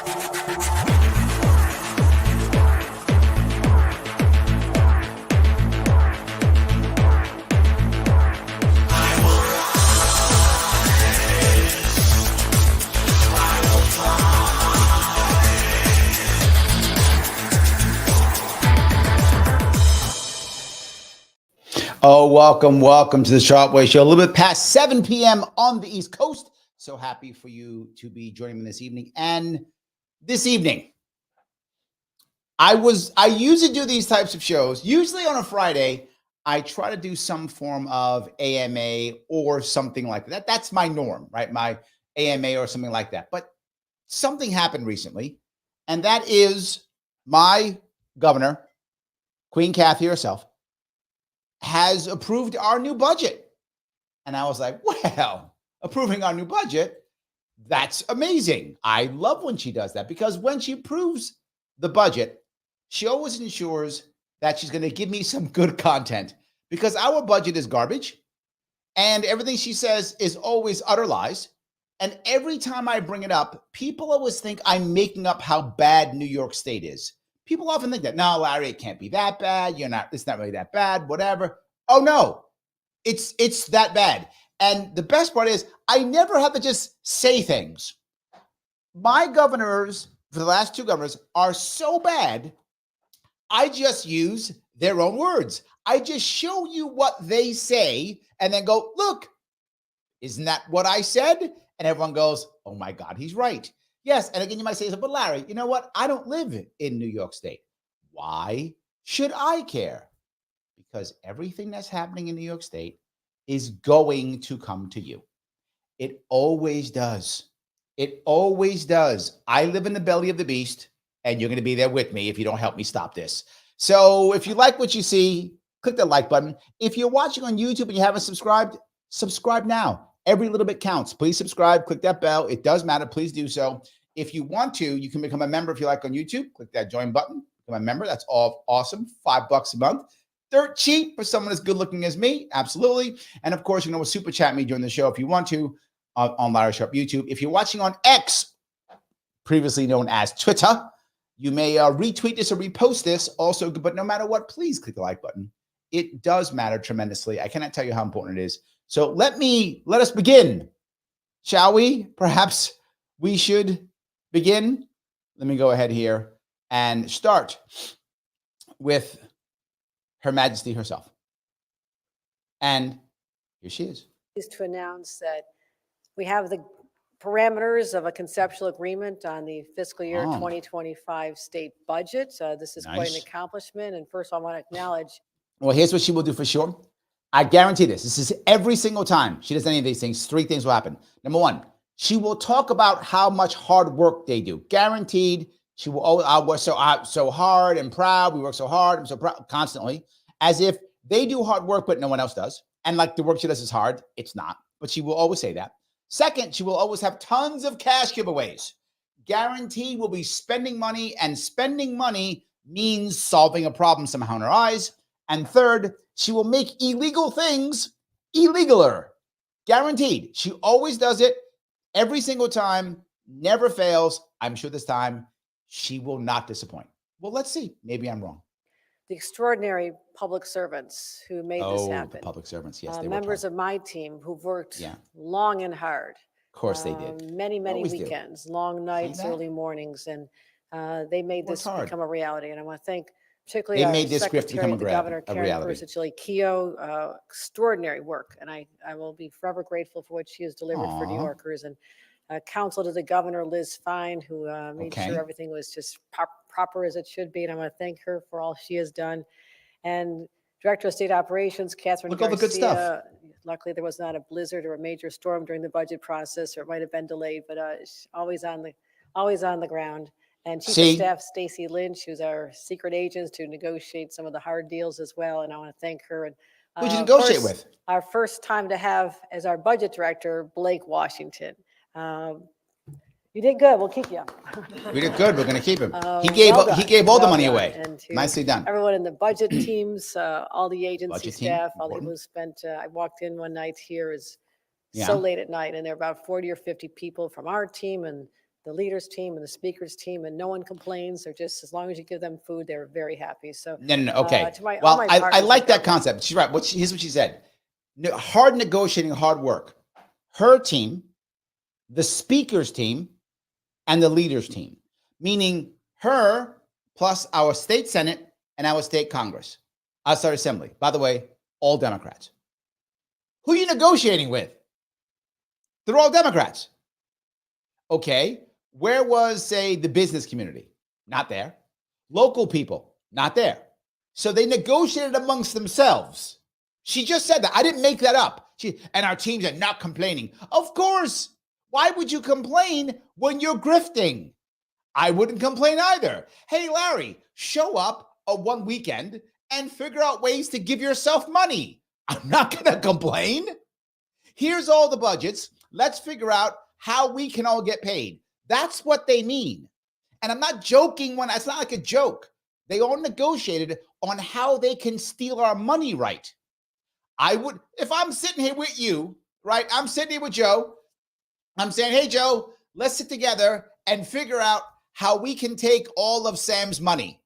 Oh, welcome to the Sharpe Show. A little bit past 7 p.m. on the East Coast. So happy for you to be joining me this evening. And this evening, I usually do these types of shows. Usually on a Friday, I try to do some form of AMA or something like that. That's my norm, right? My AMA or something like that. But something happened recently, and that is my governor, Queen Kathy herself, has approved our new budget. And I was like, well, approving our new budget, that's amazing. I love when she does that, because when she approves the budget, she always ensures that she's going to give me some good content, because our budget is garbage and everything she says is always utter lies. And every time I bring it up, people always think I'm making up how bad New York State is. People often think that, no, Larry, it can't be that bad. It's not really that bad, whatever. Oh, no, it's that bad. And the best part is I never have to just say things. My governors, for the last two governors, are so bad, I just use their own words. I just show you what they say and then go, look, isn't that what I said? And everyone goes, oh my God, he's right. Yes. And again, you might say, but Larry, you know what? I don't live in New York State. Why should I care? Because everything that's happening in New York State is going to come to you. It always does. It always does. I live in the belly of the beast, and you're going to be there with me if you don't help me stop this. So if you like what you see, click the like button. If you're watching on YouTube and you haven't subscribed, subscribe now. Every little bit counts. Please subscribe. Click that bell. It does matter. Please do so. If you want to, you can become a member if you like on YouTube. Click that join button. Become a member. That's all awesome. $5 a month. Dirt cheap for someone as good looking as me. Absolutely. And of course, you can always super chat me during the show if you want to on Larry Sharpe YouTube. If you're watching on X, previously known as Twitter, you may retweet this or repost this also. But no matter what, please click the like button. It does matter tremendously. I cannot tell you how important it is. So let us begin, shall we? Perhaps we should begin. Let me go ahead here and start with Her Majesty herself. And here she is. To announce that we have the parameters of a conceptual agreement on the fiscal year 2025 state budget. This is quite an accomplishment. And first, I want to acknowledge. Well, here's what she will do for sure. I guarantee this. This is every single time she does any of these things. Three things will happen. Number one, she will talk about how much hard work they do. Guaranteed. She will always, I work so hard and proud. We work so hard. I'm so proud constantly, as if they do hard work, but no one else does. And like the work she does is hard. It's not, but she will always say that. Second, she will always have tons of cash giveaways. Guaranteed we'll be spending money, and spending money means solving a problem somehow in her eyes. And third, she will make illegal things illegaler. Guaranteed. She always does it every single time, never fails. I'm sure this time she will not disappoint. Well, let's see. Maybe I'm wrong. The extraordinary public servants who made this happen. The public servants, yes. They members of my team who've worked long and hard. Of course they did. Many weekends, long nights, early mornings, and they made this become a reality. And I want to thank particularly our Secretary, the Governor, Karen Bursa-Keough, extraordinary work. And I will be forever grateful for what she has delivered for New Yorkers. And counsel to the Governor, Liz Fine, who made sure everything was just proper as it should be. And I want to thank her for all she has done. And Director of State Operations, Catherine Garcia. All the good stuff. Luckily, there was not a blizzard or a major storm during the budget process, or it might have been delayed, but always on the ground. And Chief of Staff Stacy Lynch, who's our secret agent to negotiate some of the hard deals as well. And I want to thank her. And who'd you negotiate with? Our first time to have as our budget director, Blake Washington. You did good. We'll keep you. We did good. We're going to keep him. He gave all the money away. Nicely done. Everyone in the budget teams, all the agency staff, all the people who spent. I walked in one night here is so late at night, and there were about 40 or 50 people from our team and the leaders team and the speakers team, and no one complains. They're just, as long as you give them food, they're very happy. So no. Okay. Well, I like that concept. She's right. Here's what she said. Hard negotiating, hard work. Her team, the speakers team, and the leaders team, meaning her plus our state Senate and our state Congress, our state assembly. By the way, all Democrats. Who are you negotiating with? They're all Democrats. Okay. Where was, say, the business community? Not there. Local people? Not there. So they negotiated amongst themselves. She just said that. I didn't make that up. And our teams are not complaining. Of course. Why would you complain when you're grifting? I wouldn't complain either. Hey, Larry, show up one weekend and figure out ways to give yourself money. I'm not going to complain. Here's all the budgets. Let's figure out how we can all get paid. That's what they mean. And I'm not joking when it's not like a joke. They all negotiated on how they can steal our money right. I would, if I'm sitting here with you, right? I'm sitting here with Joe. I'm saying, hey, Joe, let's sit together and figure out how we can take all of Sam's money.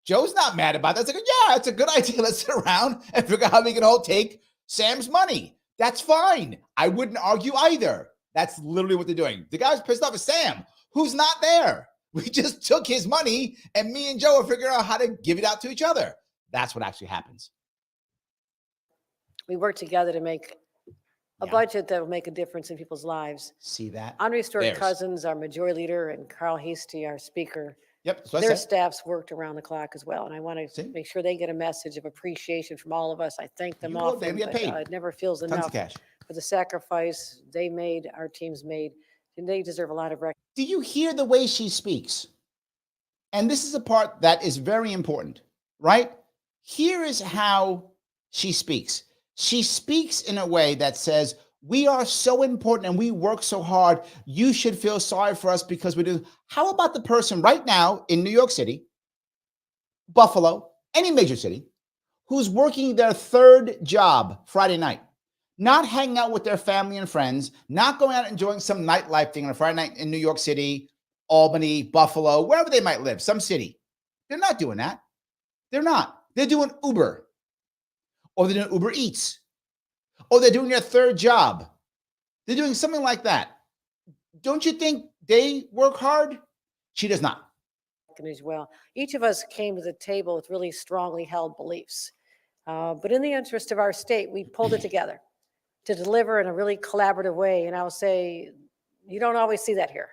Joe's not mad about that. It's like, yeah, it's a good idea. Let's sit around and figure out how we can all take Sam's money. That's fine. I wouldn't argue either. That's literally what they're doing. The guy's pissed off at Sam, who's not there. We just took his money, and me and Joe are figuring out how to give it out to each other. That's what actually happens. We work together to make a budget that will make a difference in people's lives. See that? Andre Stewart Cousins, our majority leader, and Carl Hasty, our speaker. Yep. Their staffs worked around the clock as well. And I want to make sure they get a message of appreciation from all of us. I thank them often. They get paid. It never feels enough for the sacrifice they made, our teams made. And they deserve a lot of recognition. Do you hear the way she speaks? And this is a part that is very important, right? Here is how she speaks. She speaks in a way that says, we are so important and we work so hard. You should feel sorry for us because we do. How about the person right now in New York City, Buffalo, any major city, who's working their third job Friday night, not hanging out with their family and friends, not going out and enjoying some nightlife thing on a Friday night in New York City, Albany, Buffalo, wherever they might live, some city. They're not doing that. They're not. They're doing Uber, or they're doing Uber Eats, or they're doing their third job. They're doing something like that. Don't you think they work hard? She does not. As well. Each of us came to the table with really strongly held beliefs. But in the interest of our state, we pulled it together to deliver in a really collaborative way. And I'll say, you don't always see that here.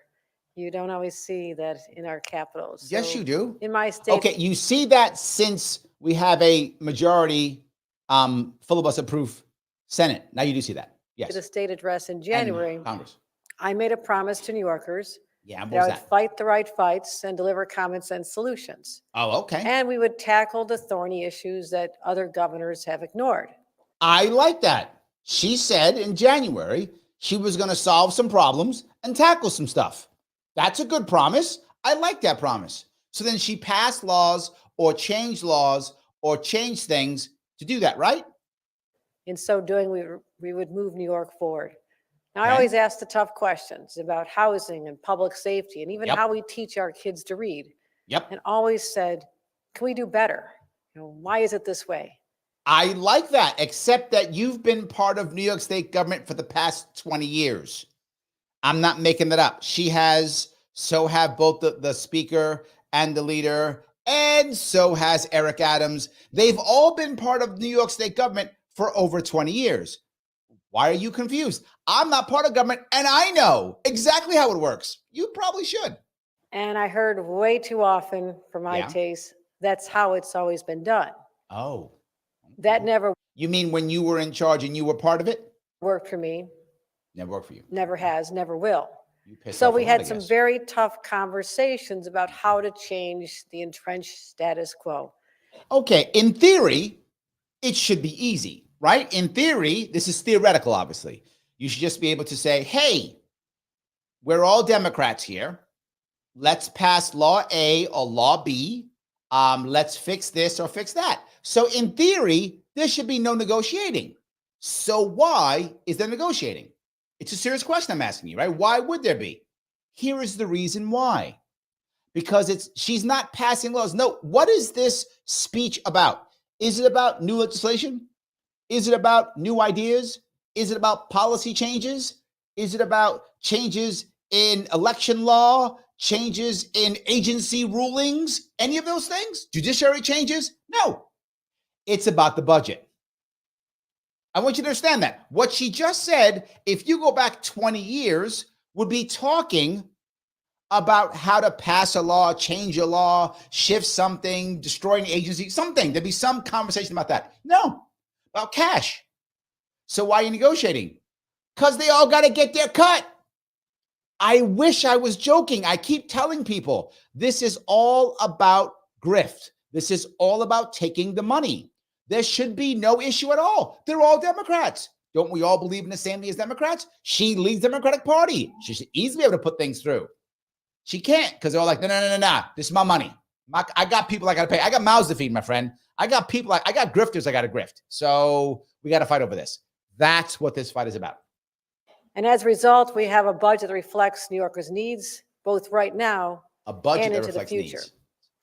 You don't always see that in our capitals. So yes, you do. In my state. Okay, you see that since we have a majority filibuster-proof Senate. Now you do see that. Yes. The state address in January, and Congress. I made a promise to New Yorkers that I would fight the right fights and deliver common sense solutions. Oh, okay. And we would tackle the thorny issues that other governors have ignored. I like that. She said in January she was going to solve some problems and tackle some stuff. That's a good promise. I like that promise. So then she passed laws or changed things to do that, right? In so doing, we would move New York forward. Now, I always ask the tough questions about housing and public safety and even how we teach our kids to read. And always said, can we do better? Why is it this way? I like that, except that you've been part of New York State government for the past 20 years. I'm not making that up. She has, so have both the speaker and the leader, and so has Eric Adams. They've all been part of New York State government for over 20 years. Why are you confused? I'm not part of government, and I know exactly how it works. You probably should. And I heard way too often, for my taste, that's how it's always been done. Oh. That never. You mean when you were in charge and you were part of it? Worked for me. Never worked for you. Never has, never will. So we had some very tough conversations about how to change the entrenched status quo. Okay, in theory, it should be easy, right? In theory, this is theoretical, obviously. You should just be able to say, hey, we're all Democrats here. Let's pass law A or law B. Let's fix this or fix that. So in theory, there should be no negotiating. So why is there negotiating? It's a serious question I'm asking you, right? Why would there be? Here is the reason why. Because she's not passing laws. No, what is this speech about? Is it about new legislation? Is it about new ideas? Is it about policy changes? Is it about changes in election law, changes in agency rulings, any of those things? Judiciary changes? No. It's about the budget. I want you to understand that. What she just said, if you go back 20 years, would be talking about how to pass a law, change a law, shift something, destroy an agency, something. There'd be some conversation about that. No, about cash. So why are you negotiating? Because they all got to get their cut. I wish I was joking. I keep telling people, this is all about grift. This is all about taking the money. There should be no issue at all. They're all Democrats. Don't we all believe in the same thing as Democrats? She leads the Democratic Party. She should easily be able to put things through. She can't because they're all like, no. This is my money. I got people I got to pay. I got mouths to feed, my friend. I got people, I got grifters I got to grift. So we got to fight over this. That's what this fight is about. And as a result, we have a budget that reflects New Yorkers' needs, both right now and into the future. Needs.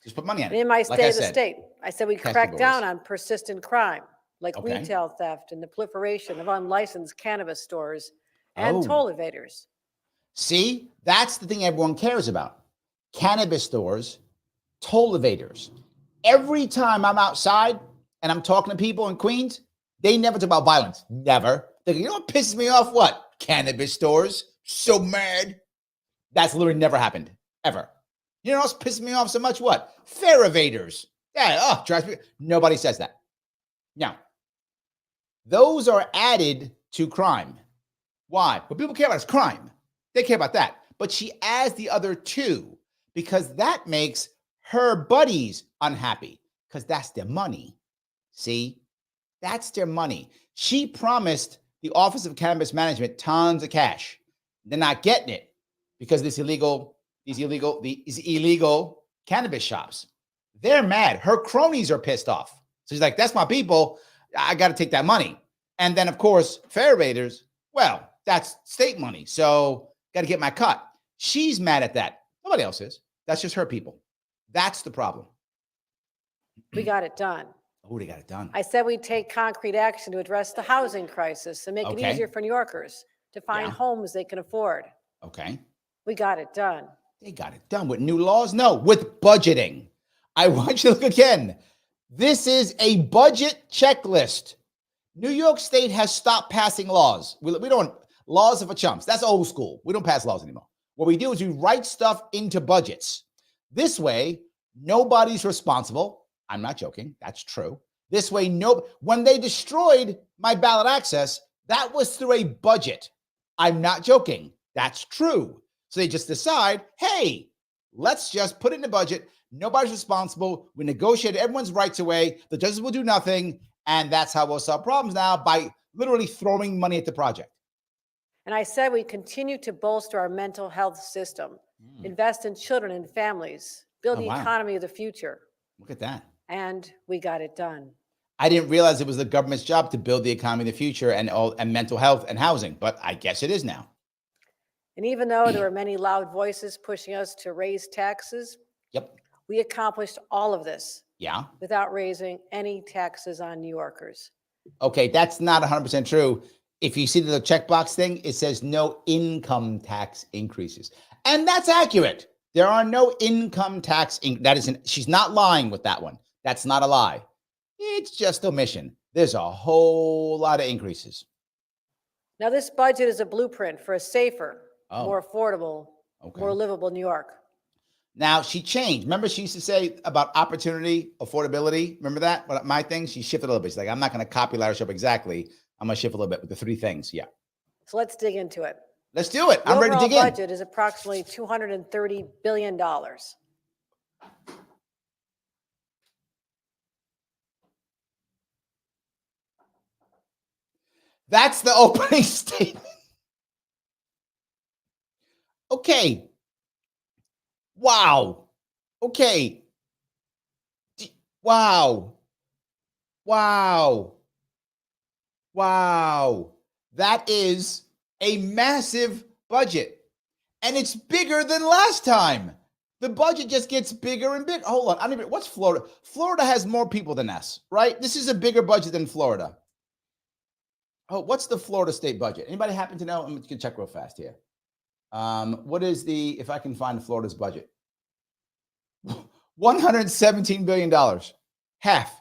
Just put money on it. And in my State of the State, I said we crack down on persistent crime, like retail theft and the proliferation of unlicensed cannabis stores and toll evaders. See, that's the thing everyone cares about. Cannabis stores, toll evaders. Every time I'm outside and I'm talking to people in Queens, they never talk about violence. Never. They go, you know what pisses me off? What? Cannabis stores. So mad. That's literally never happened. Ever. You know what's pissing me off so much? What? Fare evaders. Yeah, drives me. Nobody says that. Now, those are added to crime. Why? What people care about is crime. They care about that. But she adds the other two because that makes her buddies unhappy because that's their money. See? That's their money. She promised the Office of Cannabis Management tons of cash. They're not getting it because these illegal cannabis shops. They're mad. Her cronies are pissed off. So she's like, that's my people. I got to take that money. And then, of course, fare evaders, well, that's state money. So got to get my cut. She's mad at that. Nobody else is. That's just her people. That's the problem. We got it done. Oh, they got it done. I said we'd take concrete action to address the housing crisis and make it easier for New Yorkers to find homes they can afford. Okay. We got it done. They got it done with new laws? No, with budgeting. I want you to look again. This is a budget checklist. New York State has stopped passing laws. We don't, laws are for chumps. That's old school. We don't pass laws anymore. What we do is we write stuff into budgets. This way, nobody's responsible. I'm not joking. That's true. This way, when they destroyed my ballot access, that was through a budget. I'm not joking. That's true. So they just decide, hey, let's just put it in the budget. Nobody's responsible. We negotiated everyone's rights away. The judges will do nothing. And that's how we'll solve problems now, by literally throwing money at the project. And I said we continue to bolster our mental health system, invest in children and families, build the economy of the future. Look at that. And we got it done. I didn't realize it was the government's job to build the economy of the future and mental health and housing, but I guess it is now. And even though there were many loud voices pushing us to raise taxes, we accomplished all of this without raising any taxes on New Yorkers. Okay, that's not 100% true. If you see the checkbox thing, it says no income tax increases. And that's accurate. There are no income tax. She's not lying with that one. That's not a lie. It's just omission. There's a whole lot of increases. Now, this budget is a blueprint for a safer, more affordable, more livable New York. Now, she changed. Remember, she used to say about opportunity, affordability. Remember that? But my thing, she shifted a little bit. She's like, I'm not going to copy Larry Sharpe exactly. I'm going to shift a little bit with the three things. Yeah. So let's dig into it. Let's do it. I'm ready to dig in. The budget is approximately $230 billion. That's the opening statement. Okay. Wow. Okay. Wow. Wow. Wow. That is a massive budget. and it's bigger than last time. The budget just gets bigger and bigger. Hold on. I don't even, what's Florida? Florida has more people than us, right? This is a bigger budget than Florida. Oh, what's the Florida state budget? Anybody happen to know? I'm going to check real fast here. What is the, if I can find Florida's budget? $117 billion. Half.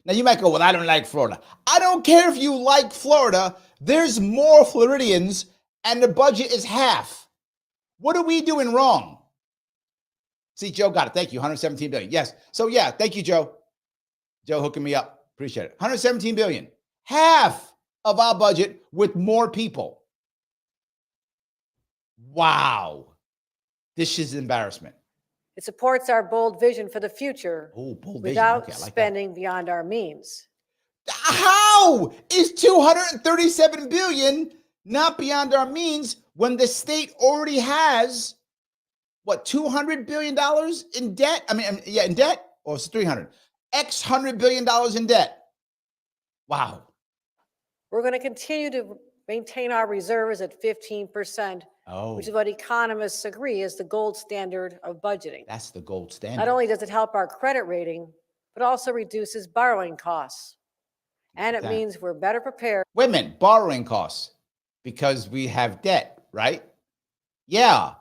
Now you might go, well, I don't like Florida. I don't care if you like Florida. There's more Floridians and the budget is half. What are we doing wrong? See, Joe got it. Thank you. 117 billion. Yes. So yeah, thank you, Joe. Joe hooking me up. Appreciate it. 117 billion. Half of our budget with more people. Wow. This is embarrassment. It supports our bold vision for the future without spending beyond our means. How is 237 billion not beyond our means when the state already has, what, $200 billion in debt? In debt? Or it's 300. X $100 billion in debt. Wow. We're going to continue to maintain our reserves at 15%, which is what economists agree is the gold standard of budgeting. That's the gold standard. Not only does it help our credit rating, but also reduces borrowing costs. And it means we're better prepared. Wait a minute, borrowing costs. Because we have debt, right? Yeah,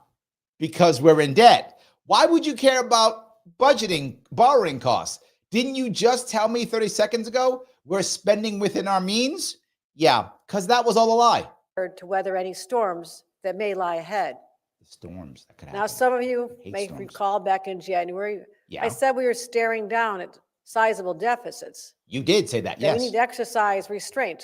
because we're in debt. Why would you care about budgeting, borrowing costs? Didn't you just tell me 30 seconds ago we're spending within our means? Yeah, because that was all a lie. To weather any storms that may lie ahead. The storms that could happen. Now, some of you may recall back in January, I said we were staring down at sizable deficits. You did say that, yes. We need to exercise restraint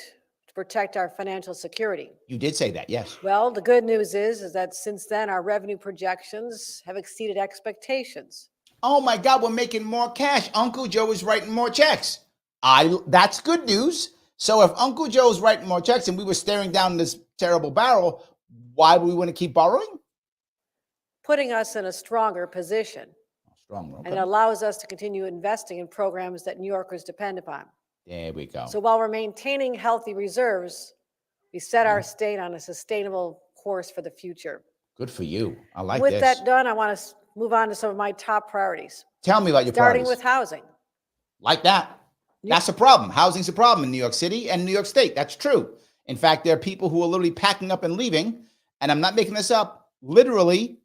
to protect our financial security. You did say that, yes. Well, the good news is that since then, our revenue projections have exceeded expectations. Oh my God, we're making more cash. Uncle Joe is writing more checks. That's good news. So if Uncle Joe's writing more checks and we were staring down this terrible barrel, why would we want to keep borrowing? Putting us in a stronger position. Stronger, okay. And it allows us to continue investing in programs that New Yorkers depend upon. There we go. So while we're maintaining healthy reserves, we set our state on a sustainable course for the future. Good for you. I like this. With that done, I want to move on to some of my top priorities. Tell me about your priorities. Starting with housing. Like that. That's a problem. Housing's a problem in New York City and New York State. That's true. In fact, there are people who are literally packing up and leaving, and I'm not making this up, literally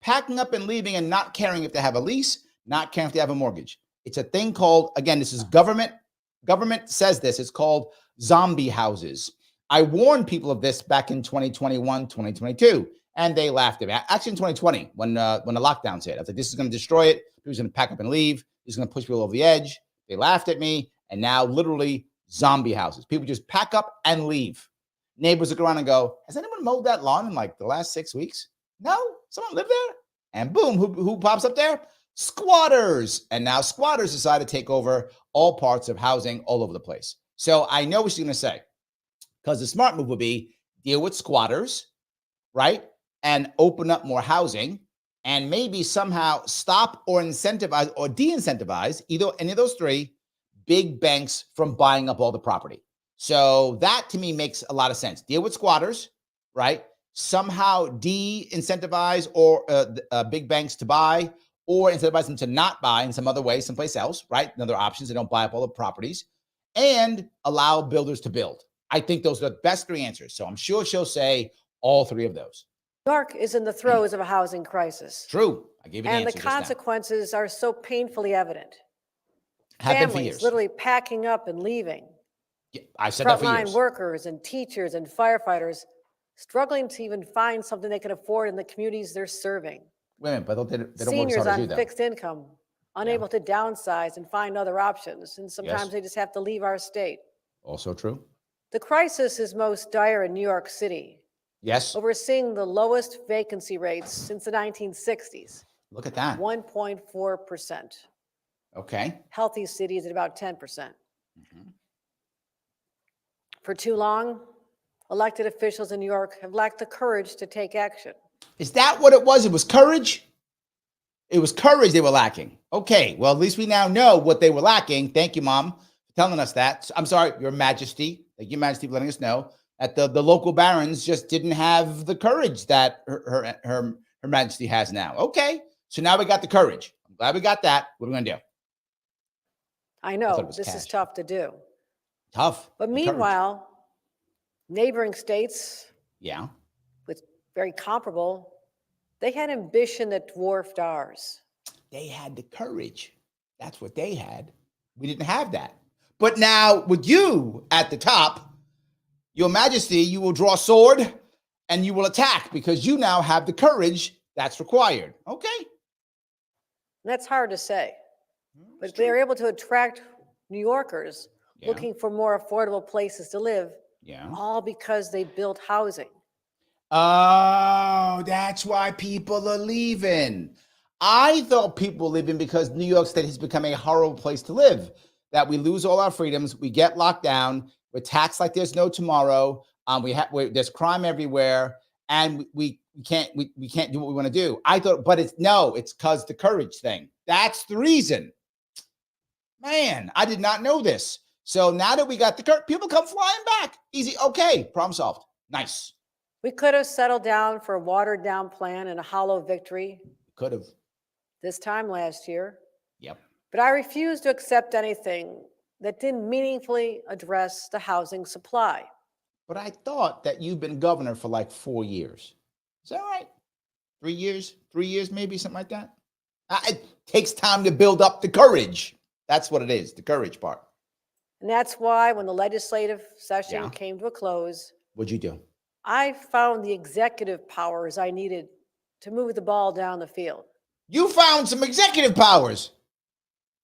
packing up and leaving and not caring if they have a lease, not caring if they have a mortgage. It's a thing called, again, this is government says this, it's called zombie houses. I warned people of this back in 2021, 2022, and they laughed at me. Actually in 2020, when the lockdowns hit, I was like, this is going to destroy it. People's going to pack up and leave. This is going to push people over the edge. They laughed at me, and now literally zombie houses. People just pack up and leave. Neighbors look around and go, has anyone mowed that lawn in like the last 6 weeks? No? Someone lived there? And boom, who pops up there? Squatters. And now squatters decide to take over all parts of housing all over the place. So I know what she's going to say, because the smart move would be deal with squatters, right? And open up more housing and maybe somehow stop or incentivize or de-incentivize either any of those three big banks from buying up all the property. So that to me makes a lot of sense. Deal with squatters, right? Somehow de-incentivize or big banks to buy, or incentivize them to not buy in some other way, someplace else, right? Another options, they don't buy up all the properties, and allow builders to build. I think those are the best three answers. So I'm sure she'll say all three of those. New York is in the throes of a housing crisis. True. I gave you the answer. And the consequences are so painfully evident. Have been for Families years. Literally packing up and leaving. Yeah, I said that for years. Frontline workers and teachers and firefighters struggling to even find something they can afford in the communities they're serving. Women, but they don't work as Seniors hard as you, on though. fixed income, unable to downsize and find other options. And sometimes they just have to leave our state. Also true. The crisis is most dire in New York City. Yes. Overseeing the lowest vacancy rates since the 1960s. Look at that. 1.4%. Okay. Healthy cities at about 10%. Mm-hmm. For too long, elected officials in New York have lacked the courage to take action. Is that what it was? It was courage? It was courage they were lacking. Okay, well, at least we now know what they were lacking. Thank you, Mom, for telling us that. I'm sorry, Your Majesty. Thank you, Majesty, for letting us know. That the local barons just didn't have the courage that her Majesty has now. Okay, so now we got the courage. I'm glad we got that. What are we gonna do? I know this is tough to do. Tough. But meanwhile, neighboring states, with very comparable, they had ambition that dwarfed ours. They had the courage. That's what they had. We didn't have that. But now with you at the top, Your Majesty, you will draw sword and you will attack because you now have the courage that's required. Okay. That's hard to say. But they're able to attract New Yorkers looking for more affordable places to live, all because they built housing. Oh, that's why people are leaving. I thought people were leaving because New York State has become a horrible place to live, that we lose all our freedoms, we get locked down, we're taxed like there's no tomorrow, there's crime everywhere, and we can't do what we want to do. I thought, but it's because the courage thing. That's the reason. Man, I did not know this. So now that we got the courage, people come flying back. Easy. Okay, problem solved. Nice. We could have settled down for a watered down plan and a hollow victory. Could have. This time last year. Yep. But I refuse to accept anything that didn't meaningfully address the housing supply. But I thought that you've been governor for like 4 years. Is that right? 3 years? 3 years maybe, something like that? It takes time to build up the courage. That's what it is, the courage part. And that's why when the legislative session came to a close, what'd you do? I found the executive powers I needed to move the ball down the field. You found some executive powers.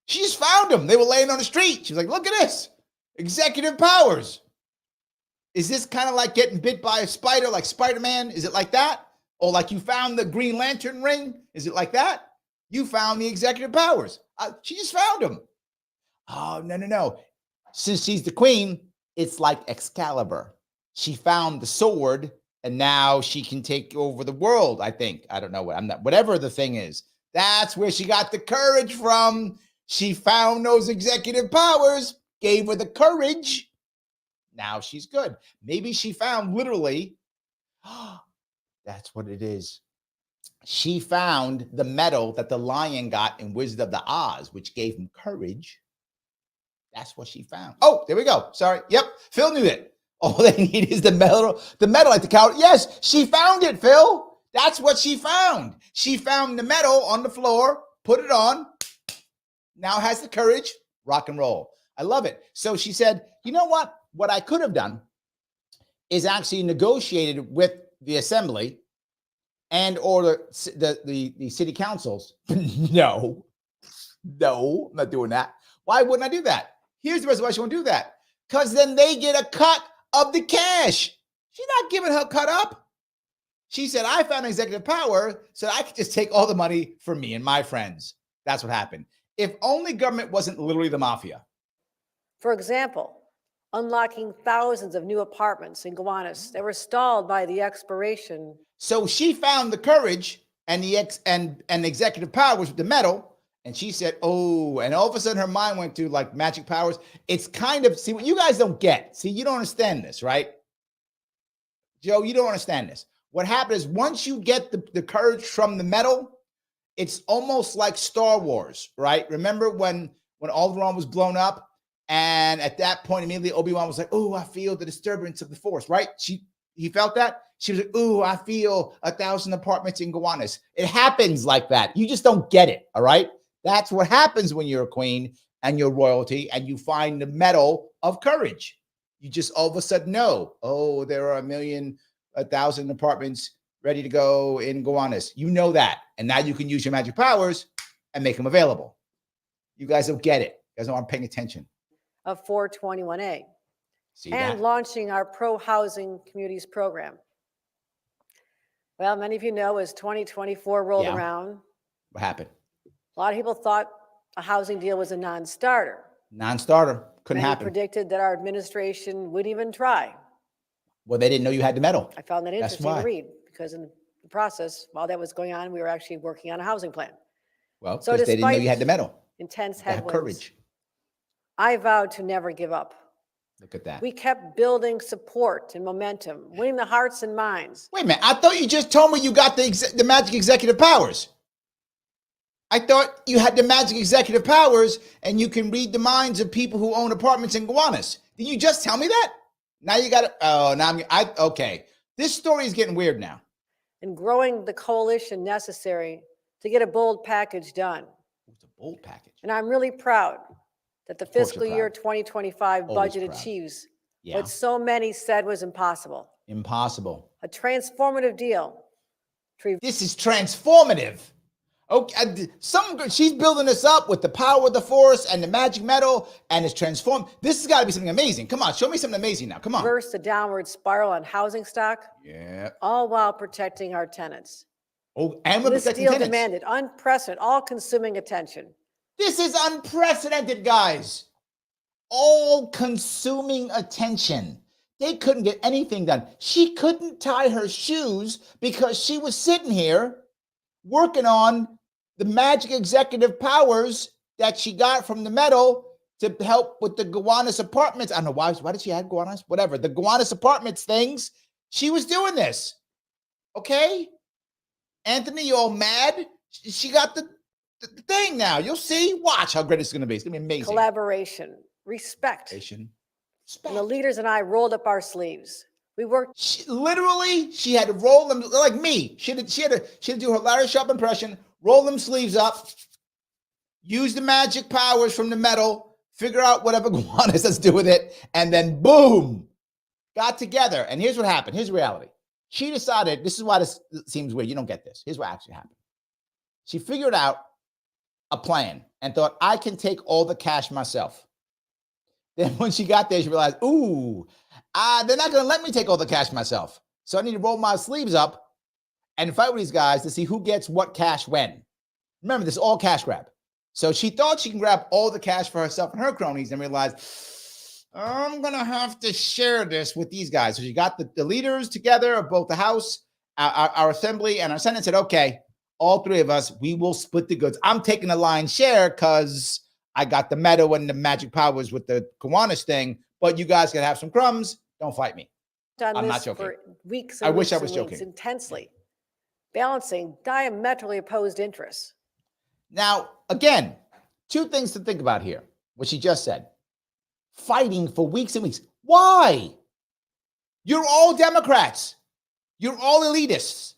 She just found them. They were laying on the street. She was like, look at this. Executive powers. Is this kind of like getting bit by a spider, like Spider-Man? Is it like that? Or like you found the Green Lantern ring? Is it like that? You found the executive powers. She just found them. Oh, no. Since she's the queen, it's like Excalibur. She found the sword, and now she can take over the world, I think. I don't know whatever the thing is. That's where she got the courage from. She found those executive powers, gave her the courage. Now she's good. Maybe she found literally, that's what it is. She found the medal that the lion got in Wizard of the Oz, which gave him courage. That's what she found. Oh, there we go. Sorry. Yep. Phil knew it. All they need is the medal like the coward. Yes, she found it, Phil. That's what she found. She found the medal on the floor, put it on, now has the courage, rock and roll. I love it. So she said, you know what? What I could have done is actually negotiated with the assembly and or the city councils. No, I'm not doing that. Why wouldn't I do that? Here's the reason why she won't do that. Because then they get a cut of the cash. She's not giving her cut up. She said, I found executive power so I could just take all the money for me and my friends. That's what happened. If only government wasn't literally the mafia. For example, unlocking thousands of new apartments in Gowanus that were stalled by the expiration. So she found the courage and the executive powers with the medal. And she said, oh, and all of a sudden her mind went to like magic powers. It's kind of, see, what you guys don't get. See, you don't understand this, right? Joe, you don't understand this. What happened is once you get the courage from the medal, it's almost like Star Wars, right? Remember when Alderaan was blown up? And at that point, immediately Obi-Wan was like, oh, I feel the disturbance of the Force, right? He felt that. She was like, oh, I feel 1,000 apartments in Gowanus. It happens like that. You just don't get it, all right? That's what happens when you're a queen and you're royalty and you find the medal of courage. You just all of a sudden know, oh, there are 1,000 apartments ready to go in Gowanus. You know that. And now you can use your magic powers and make them available. You guys don't get it. You guys aren't paying attention. Of 421A. See and that? Launching our pro-housing communities program. Well, many of you know as 2024 rolled around. What happened? A lot of people thought a housing deal was a non-starter. Non-starter. Couldn't Many happen. predicted that our administration wouldn't even try. Well, they didn't know you had the medal. I found that interesting to read because in the process, while that was going on, we were actually working on a housing plan. Well, because they didn't know you had the medal. Intense That headwinds. courage. I vowed to never give up. Look at that. We kept building support and momentum, winning the hearts and minds. Wait a minute. I thought you just told me you got the magic executive powers. I thought you had the magic executive powers and you can read the minds of people who own apartments in Gowanus. Did you just tell me that? Now you got it. Oh, now okay. This story is getting weird now. And growing the coalition necessary to get a bold package done. It's a bold package. And I'm really proud that the fiscal year 2025 budget achieves what so many said was impossible. Impossible. A transformative deal. This is transformative. Okay, she's building this up with the power of the force and the magic metal, and it's transformed. This has got to be something amazing. Come on, show me something amazing now. Come on. Reverse the downward spiral on housing stock. Yeah. All while protecting our tenants. Oh, and we're protecting tenants. This deal demanded unprecedented, all-consuming attention. This is unprecedented, guys. All-consuming attention. They couldn't get anything done. She couldn't tie her shoes because she was sitting here working on the magic executive powers that she got from the metal to help with the Gowanus apartments. I don't know why did she add Gowanus? Whatever. The Gowanus apartments things. She was doing this. Okay? Anthony, you all mad? She got the thing now. You'll see. Watch how great it's going to be. It's going to be amazing. Collaboration. Respect. And the leaders and I rolled up our sleeves. We worked. She had to roll them like me. She had to do her Larry Sharpe impression, roll them sleeves up, use the magic powers from the metal, figure out whatever Gowanus has to do with it, and then boom, got together. And here's what happened. Here's reality. She decided, this is why this seems weird. You don't get this. Here's what actually happened. She figured out a plan and thought, I can take all the cash myself. Then when she got there, she realized, ooh, they're not going to let me take all the cash myself. So I need to roll my sleeves up and fight with these guys to see who gets what cash when. Remember, this is all cash grab. So she thought she can grab all the cash for herself and her cronies and realized, I'm going to have to share this with these guys. So she got the leaders together of both the House, our Assembly, and our Senate, said, okay, all three of us, we will split the goods. I'm taking the lion's share because I got the metal and the magic powers with the Gowanus thing, but you guys can have some crumbs. Don't fight me. I'm not joking. For weeks and I wish I was joking. Intensely balancing diametrically opposed interests. Now, again, two things to think about here. What she just said. Fighting for weeks and weeks. Why? You're all Democrats. You're all elitists.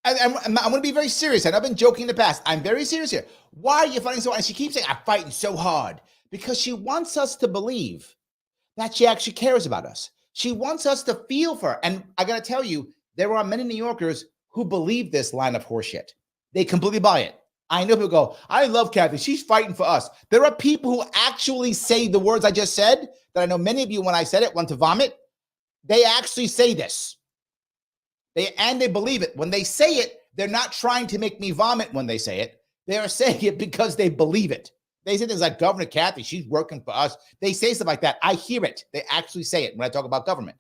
And I'm going to be very serious. And I've been joking in the past. I'm very serious here. Why are you fighting so hard? And she keeps saying, I'm fighting so hard. Because she wants us to believe that she actually cares about us. She wants us to feel for her. And I got to tell you, there are many New Yorkers who believe this line of horseshit. They completely buy it. I know people go, I love Kathy. She's fighting for us. There are people who actually say the words I just said, that I know many of you, when I said it, want to vomit. They actually say this. They believe it. When they say it, they're not trying to make me vomit when they say it. They are saying it because they believe it. They say things like, Governor Kathy, she's working for us. They say stuff like that. I hear it. They actually say it when I talk about government.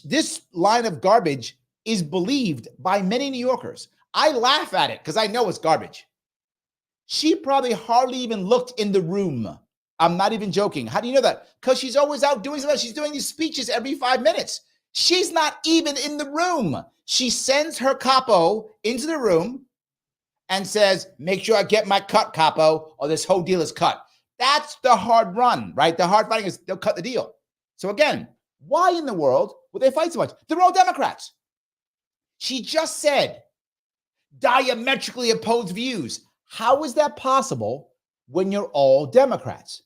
This line of garbage is believed by many New Yorkers. I laugh at it because I know it's garbage. She probably hardly even looked in the room. I'm not even joking. How do you know that? Because she's always out doing something. She's doing these speeches every 5 minutes. She's not even in the room. She sends her capo into the room and says, make sure I get my cut, capo, or this whole deal is cut. That's the hard run, right? The hard fighting is they'll cut the deal. So again, why in the world would they fight so much? They're all Democrats. She just said diametrically opposed views. How is that possible when you're all Democrats?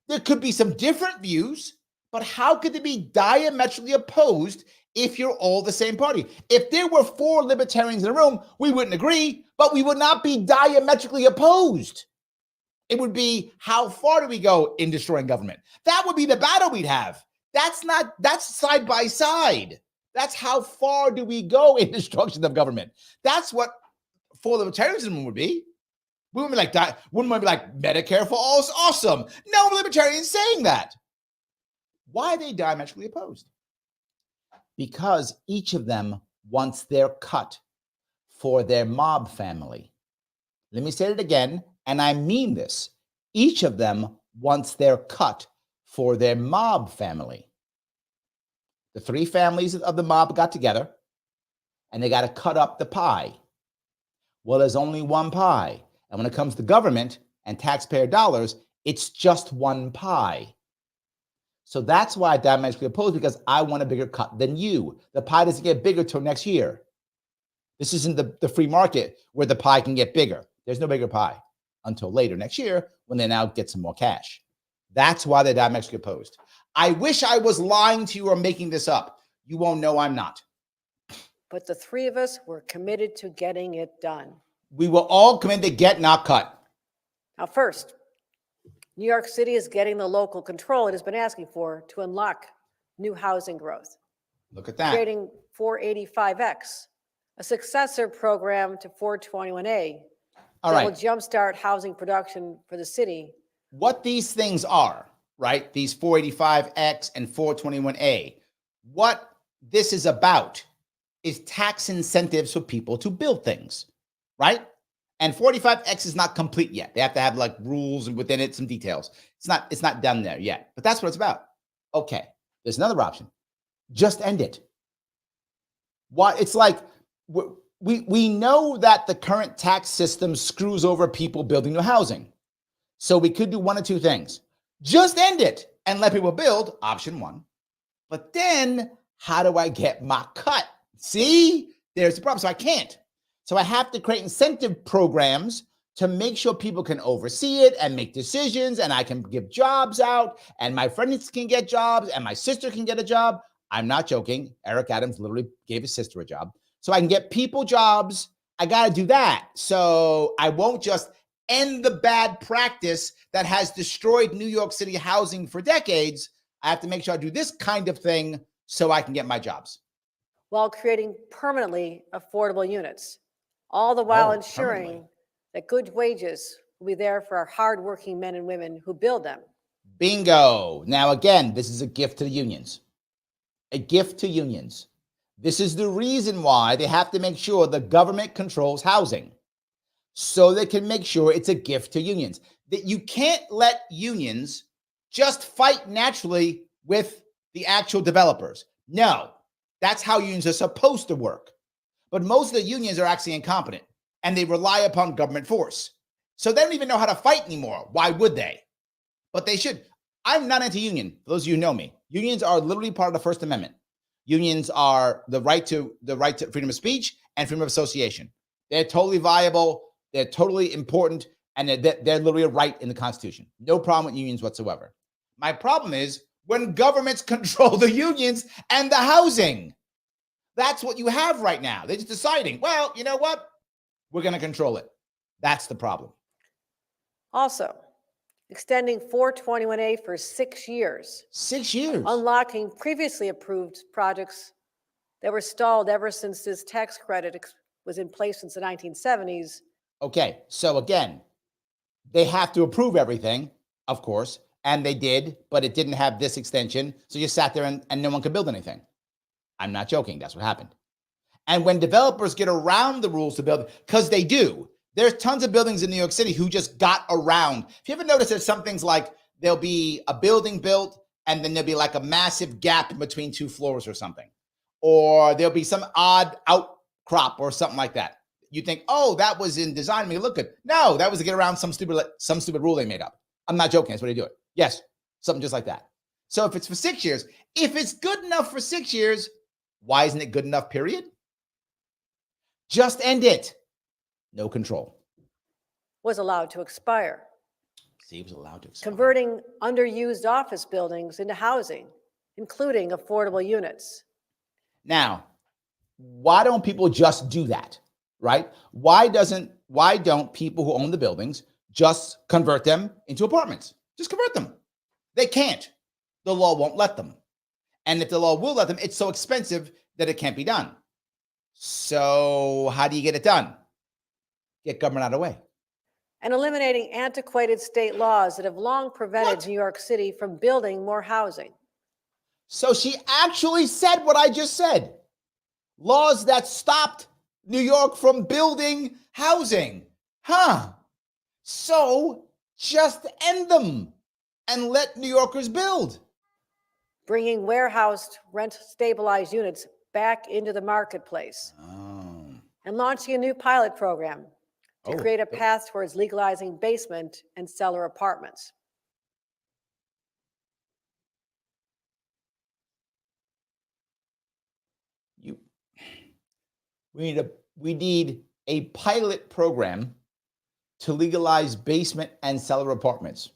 There could be some different views, but how could they be diametrically opposed if you're all the same party? If there were 4 libertarians in the room, we wouldn't agree, but we would not be diametrically opposed. It would be, how far do we go in destroying government? That would be the battle we'd have. That's side by side. That's how far do we go in destruction of government. That's what 4 libertarianism would be. We wouldn't be like Medicare for all is awesome. No libertarians saying that. Why are they diametrically opposed? Because each of them wants their cut for their mob family. Let me say it again, and I mean this. Each of them wants their cut for their mob family. The 3 families of the mob got together and they got to cut up the pie. Well, there's only one pie. And when it comes to government and taxpayer dollars, it's just one pie. So that's why I diametrically oppose, because I want a bigger cut than you. The pie doesn't get bigger till next year. This isn't the free market where the pie can get bigger. There's no bigger pie until later next year when they now get some more cash. That's why they're diametrically opposed. I wish I was lying to you or making this up. You won't know I'm not. But the 3 of us were committed to getting it done. We were all committed to get, not cut. Now, first, New York City is getting the local control it has been asking for to unlock new housing growth. Look at that. Creating 485X, a successor program to 421A that will jumpstart housing production for the city. What these things are, right? These 485X and 421A, what this is about is tax incentives for people to build things, right? And 45X is not complete yet. They have to have like rules and within it some details. It's not done there yet, but that's what it's about. Okay, there's another option. Just end it. What it's like, we know that the current tax system screws over people building new housing. So we could do one of 2 things. Just end it and let people build, option 1. But then how do I get my cut? See, there's the problem. So I can't. So I have to create incentive programs to make sure people can oversee it and make decisions, and I can give jobs out, and my friends can get jobs, and my sister can get a job. I'm not joking. Eric Adams literally gave his sister a job. So I can get people jobs. I got to do that. So I won't just end the bad practice that has destroyed New York City housing for decades. I have to make sure I do this kind of thing so I can get my jobs. While creating permanently affordable units, all the while ensuring that good wages will be there for our hardworking men and women who build them. Bingo. Now, again, this is a gift to the unions. A gift to unions. This is the reason why they have to make sure the government controls housing, so they can make sure it's a gift to unions. That you can't let unions just fight naturally with the actual developers. No, that's how unions are supposed to work. But most of the unions are actually incompetent, and they rely upon government force. So they don't even know how to fight anymore. Why would they? But they should. I'm not anti-union. For those of you who know me, unions are literally part of the First Amendment. Unions are the right to freedom of speech and freedom of association. They're totally viable. They're totally important, and they're literally a right in the Constitution. No problem with unions whatsoever. My problem is when governments control the unions and the housing. That's what you have right now. They're just deciding, well, you know what? We're going to control it. That's the problem. Also, extending 421A for 6 years. 6 years. Unlocking previously approved projects that were stalled ever since this tax credit was in place since the 1970s. Okay, so again, they have to approve everything, of course, and they did, but it didn't have this extension, so you sat there and no one could build anything. I'm not joking. That's what happened. And when developers get around the rules to build, because they do, there's tons of buildings in New York City who just got around. If you ever notice, there's some things like there'll be a building built and then there'll be like a massive gap between 2 floors or something. Or there'll be some odd outcrop or something like that. You think, oh, that was in design, make it look good. No, that was to get around some stupid rule they made up. I'm not joking. That's what they do it. Yes, something just like that. So if it's for 6 years, if it's good enough for 6 years, why isn't it good enough, period? Just end it. No control. Was allowed to expire. See, it was allowed to expire. Converting underused office buildings into housing, including affordable units. Now, why don't people just do that, right? Why don't people who own the buildings just convert them into apartments? Just convert them. They can't. The law won't let them. And if the law will let them, it's so expensive that it can't be done. So how do you get it done? Get government out of the way. And eliminating antiquated state laws that have long prevented New York City from building more housing. So she actually said what I just said. Laws that stopped New York from building housing. So just end them. and let New Yorkers build. Bringing warehoused, rent-stabilized units back into the marketplace. Oh. And launching a new pilot program to create a path towards legalizing basement and cellar apartments. We need a pilot program to legalize basement and cellar apartments.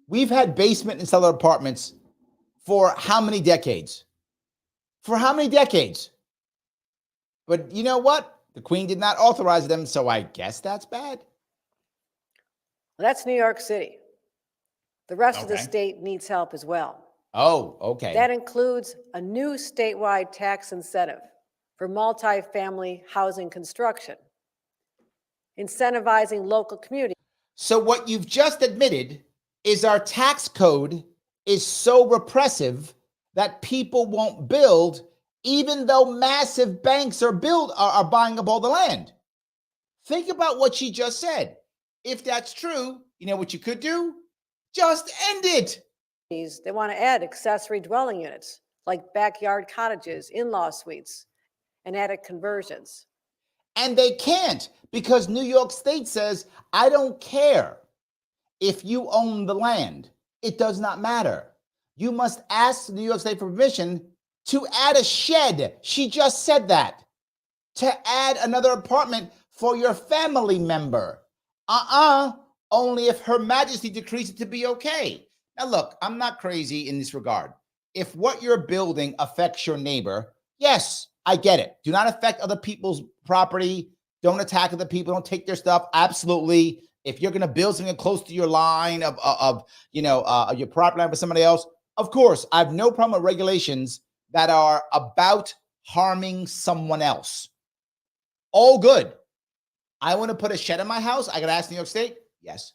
We've had basement and cellar apartments for how many decades? For how many decades? But you know what? The Queen did not authorize them, so I guess that's bad. Well, that's New York City. The rest of the state needs help as well. Oh, okay. That includes a new statewide tax incentive for multifamily housing construction, incentivizing local communities. So what you've just admitted is our tax code is so repressive that people won't build, even though massive banks are buying up all the land. Think about what she just said. If that's true, you know what you could do? Just end it. They want to add accessory dwelling units like backyard cottages, in-law suites, and attic conversions. And they can't, because New York State says, I don't care if you own the land. It does not matter. You must ask New York State for permission to add a shed. She just said that. To add another apartment for your family member. Only if Her Majesty decrees it to be okay. Now look, I'm not crazy in this regard. If what you're building affects your neighbor, yes, I get it. Do not affect other people's property. Don't attack other people. Don't take their stuff. Absolutely. If you're going to build something close to your line of your property line with somebody else, of course, I have no problem with regulations that are about harming someone else. All good. I want to put a shed in my house. I got to ask New York State. Yes.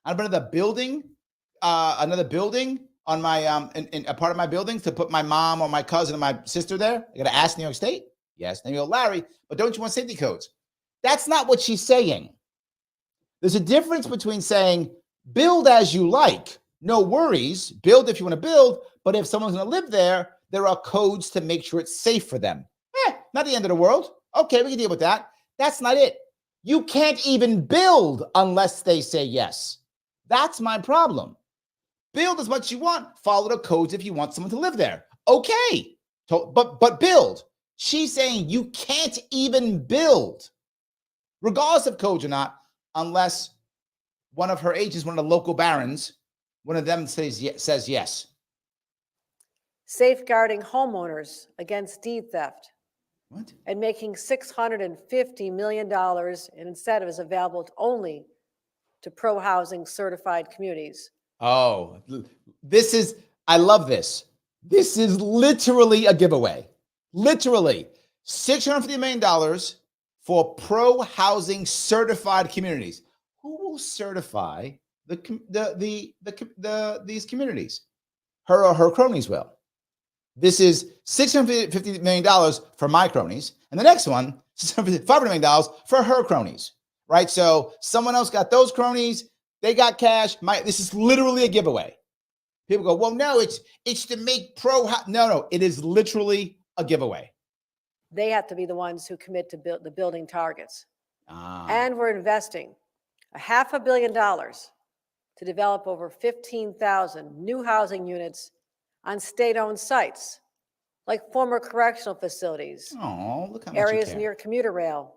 I'm going to another building on my in a part of my building to put my mom or my cousin or my sister there. I got to ask New York State. Yes. Then you go, Larry, but don't you want safety codes? That's not what she's saying. There's a difference between saying build as you like, no worries, build if you want to build, but if someone's going to live there, there are codes to make sure it's safe for them. Not the end of the world. Okay, we can deal with that. That's not it. You can't even build unless they say yes. That's my problem. Build as much as you want. Follow the codes if you want someone to live there. Okay, but build. She's saying you can't even build, regardless of codes or not, unless one of her agents, one of the local barons, one of them says yes. Safeguarding homeowners against deed theft. What? And making $650 million in incentives available only to pro-housing certified communities. Oh, I love this. This is literally a giveaway. Literally $650 million for pro-housing certified communities. Who will certify these communities? Her or her cronies will. This is $650 million for my cronies. And the next one, $500 million for her cronies, right? So someone else got those cronies. They got cash. This is literally a giveaway. People go, well, no, it's to make No, it is literally a giveaway. They have to be the ones who commit to the building targets. And we're investing $500 million to develop over 15,000 new housing units on state-owned sites, like former correctional facilities, look how much areas near commuter rail,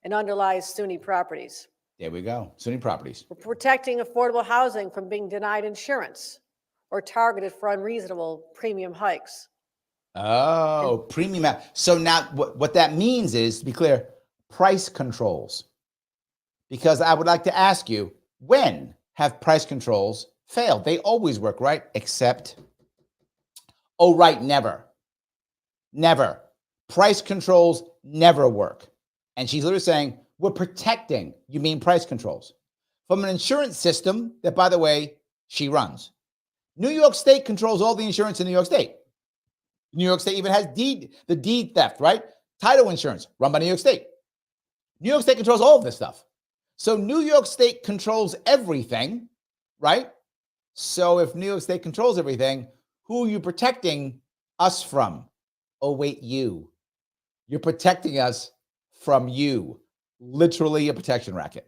and underlies SUNY properties. There we go, SUNY properties. We're protecting affordable housing from being denied insurance or targeted for unreasonable premium hikes. Oh, premium. So now what that means is, to be clear, price controls. Because I would like to ask you, when have price controls failed? They always work, right? Except... Oh, right, never. Never. Price controls never work. And she's literally saying, we're protecting, you mean price controls, from an insurance system that, by the way, she runs. New York State controls all the insurance in New York State. New York State even has the deed theft, right? Title insurance, run by New York State. New York State controls all of this stuff. So New York State controls everything, right? So if New York State controls everything, who are you protecting us from? Oh, wait, you. You're protecting us from you. Literally a protection racket.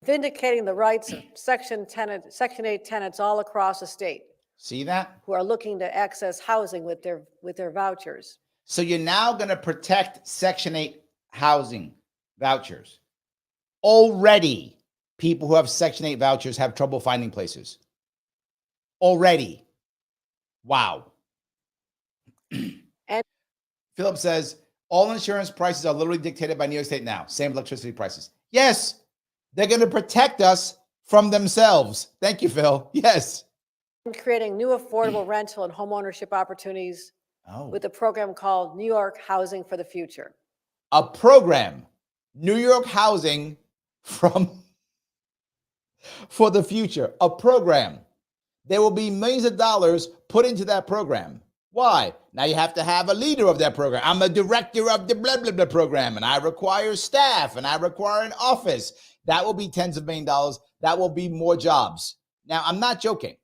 Vindicating the rights of Section 8 tenants all across the state. See that? Who are looking to access housing with their vouchers. So you're now going to protect Section 8 housing vouchers. Already, people who have Section 8 vouchers have trouble finding places. Already. Wow. And Philip says, all insurance prices are literally dictated by New York State now. Same electricity prices. Yes, they're going to protect us from themselves. Thank you, Phil. Yes. Creating new affordable rental and homeownership opportunities with a program called New York Housing for the Future. A program, New York Housing for the Future. A program. There will be millions of dollars put into that program. Why? Now you have to have a leader of that program. I'm a director of the blah, blah, blah program, and I require staff, and I require an office. That will be tens of millions of dollars. That will be more jobs. Now, I'm not joking.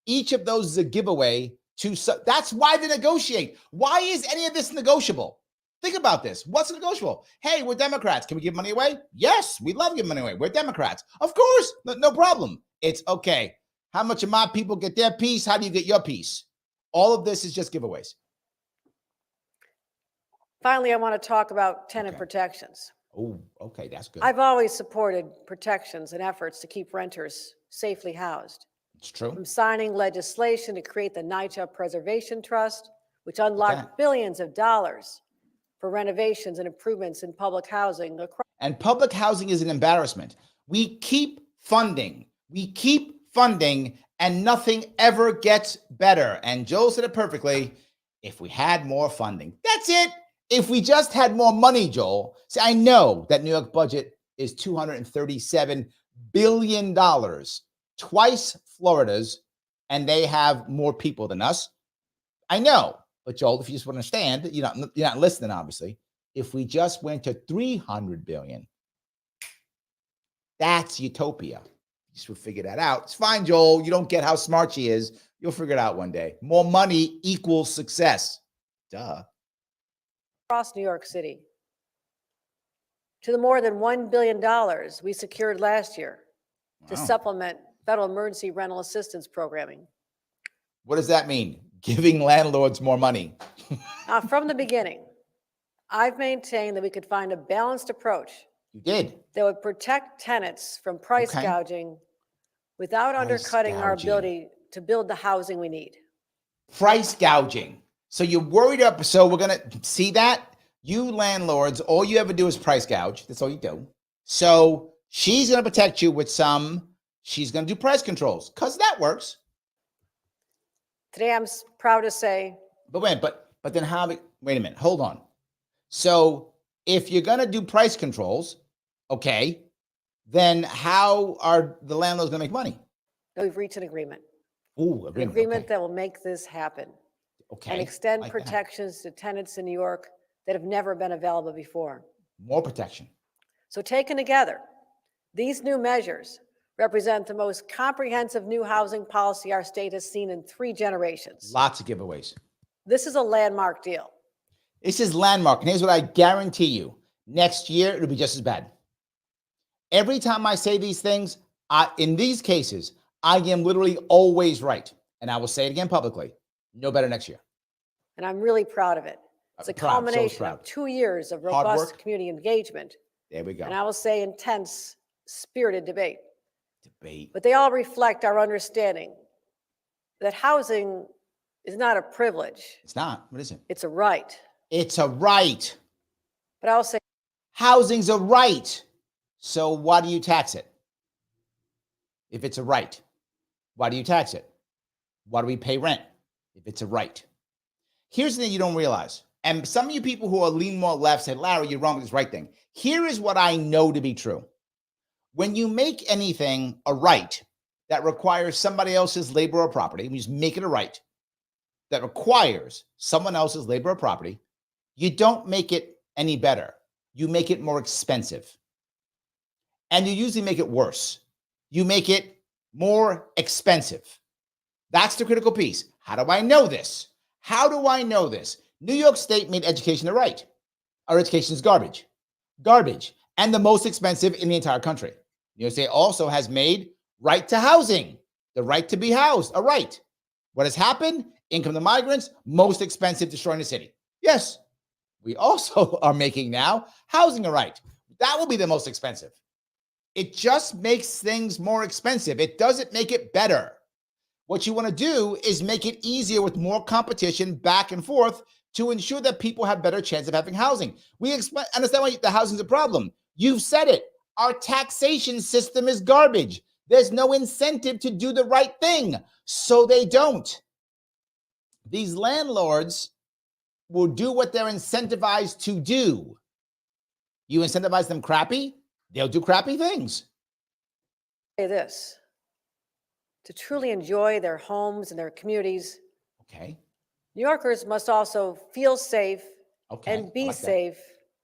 Each of those is a giveaway to, that's why they negotiate. Why is any of this negotiable? Think about this. What's negotiable? Hey, we're Democrats. Can we give money away? Yes, we love giving money away. We're Democrats. Of course, no problem. It's okay. How much of my people get their piece? How do you get your piece? All of this is just giveaways. Finally, I want to talk about tenant protections. Oh, okay, that's good. I've always supported protections and efforts to keep renters safely housed. It's true. From signing legislation to create the NYCHA Preservation Trust, which unlocked billions of dollars for renovations and improvements in public housing. And public housing is an embarrassment. We keep funding. And nothing ever gets better. And Joel said it perfectly. If we had more funding, that's it. If we just had more money, Joel. See, I know that New York budget is $237 billion, twice Florida's, and they have more people than us. I know, but Joel, if you just want to understand, you're not listening, obviously. If we just went to $300 billion, that's utopia. You just will figure that out. It's fine, Joel. You don't get how smart she is. You'll figure it out one day. More money equals success. Duh. Across New York City, to the more than $1 billion we secured last year to supplement federal emergency rental assistance programming. What does that mean? Giving landlords more money. From the beginning, I've maintained that we could find a balanced approach. You did. That would protect tenants from price gouging without undercutting our ability to build the housing we need. Price gouging. So you're worried up. So we're going to see that. You landlords, all you ever do is price gouge. That's all you do. So she's going to protect you with she's going to do price controls because that works. Today, I'm proud to say. But then wait a minute, hold on. So if you're going to do price controls, okay, then how are the landlords going to make money? We've reached an agreement. Ooh, an agreement that will make this happen. Okay. And extend protections to tenants in New York that have never been available before. More protection. So taken together, these new measures represent the most comprehensive new housing policy our state has seen in 3 generations. Lots of giveaways. This is a landmark deal. This is landmark. And here's what I guarantee you. Next year, it'll be just as bad. Every time I say these things, in these cases, I am literally always right. And I will say it again publicly. No better next year. And I'm really proud of it. It's a culmination of 2 years of robust community engagement. There we go. And I will say intense, spirited debate. But they all reflect our understanding that housing is not a privilege. It's not. What is it? It's a right. It's a right. But I'll say housing's a right. So why do you tax it? If it's a right, why do you tax it? Why do we pay rent if it's a right? Here's the thing you don't realize. And some of you people who are lean more left say, Larry, you're wrong with this right thing. Here is what I know to be true. When you make anything a right that requires somebody else's labor or property, you just make it a right that requires someone else's labor or property, you don't make it any better. You make it more expensive. And you usually make it worse. You make it more expensive. That's the critical piece. How do I know this? How do I know this? New York State made education a right. Our education is garbage. Garbage. And the most expensive in the entire country. New York State also has made right to housing, the right to be housed, a right. What has happened? Income to migrants, most expensive, destroying the city. Yes, we also are making now housing a right. That will be the most expensive. It just makes things more expensive. It doesn't make it better. What you want to do is make it easier with more competition back and forth to ensure that people have better chance of having housing. We understand why the housing is a problem. You've said it. Our taxation system is garbage. There's no incentive to do the right thing, so they don't. These landlords will do what they're incentivized to do. You incentivize them crappy, they'll do crappy things. Say this. To truly enjoy their homes and their communities, okay, New Yorkers must also feel safe and be safe.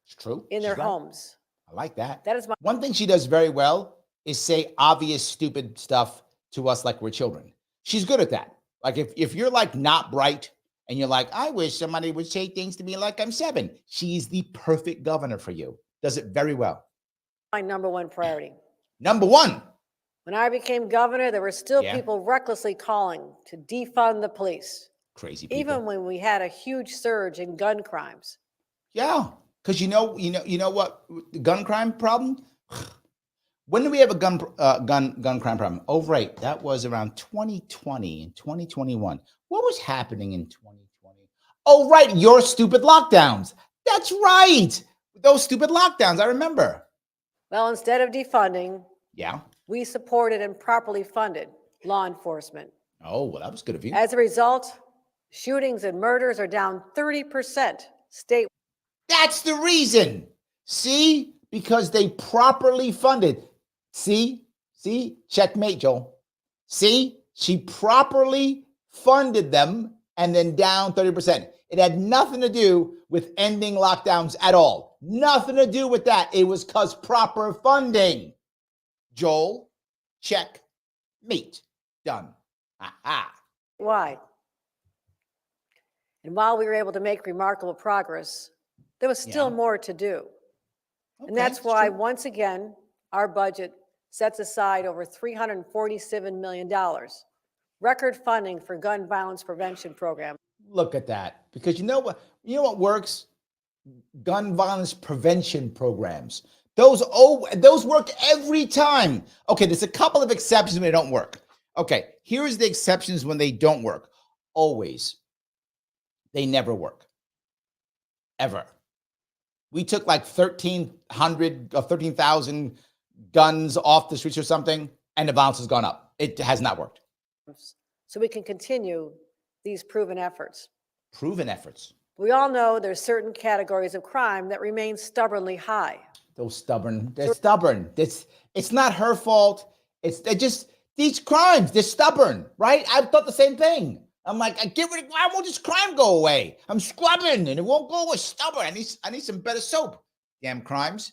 It's true. In their homes. I like that. That is one thing she does very well is say obvious, stupid stuff to us like we're children. She's good at that. Like if you're like not bright and you're like, I wish somebody would say things to me like I'm 7. She's the perfect governor for you. Does it very well. My number one priority. Number one. When I became governor, there were still people recklessly calling to defund the police. Crazy people. Even when we had a huge surge in gun crimes. Yeah, because you know what the gun crime problem. When did we have a gun crime problem? Oh, right, that was around 2020 and 2021. What was happening in 2020? Oh, right, your stupid lockdowns. That's right, those stupid lockdowns. I remember. Well, instead of defunding, yeah, we supported and properly funded law enforcement. Oh, well, that was good of you. As a result, shootings and murders are down 30% statewide. That's the reason. See, because they properly funded. See, checkmate, Joel. See, she properly funded them and then down 30%. It had nothing to do with ending lockdowns at all. Nothing to do with that. It was because proper funding. Joel, check, mate, done. Aha. Why? And while we were able to make remarkable progress, there was still more to do. And that's why, once again, our budget sets aside over $347 million, record funding for gun violence prevention program. Look at that. Because you know what works? Gun violence prevention programs. Those work every time. Okay, there's a couple of exceptions when they don't work. Okay, here's the exceptions when they don't work. Always. They never work. Ever. We took like 1,300 or 13,000 guns off the streets or something, and the violence has gone up. It has not worked. So we can continue these proven efforts. Proven efforts. We all know there's certain categories of crime that remain stubbornly high. They're stubborn. It's not her fault. They're just these crimes. They're stubborn, right? I've thought the same thing. I'm like, why won't this crime go away? I'm scrubbing and it won't go away. Stubborn. I need some better soap. Damn crimes.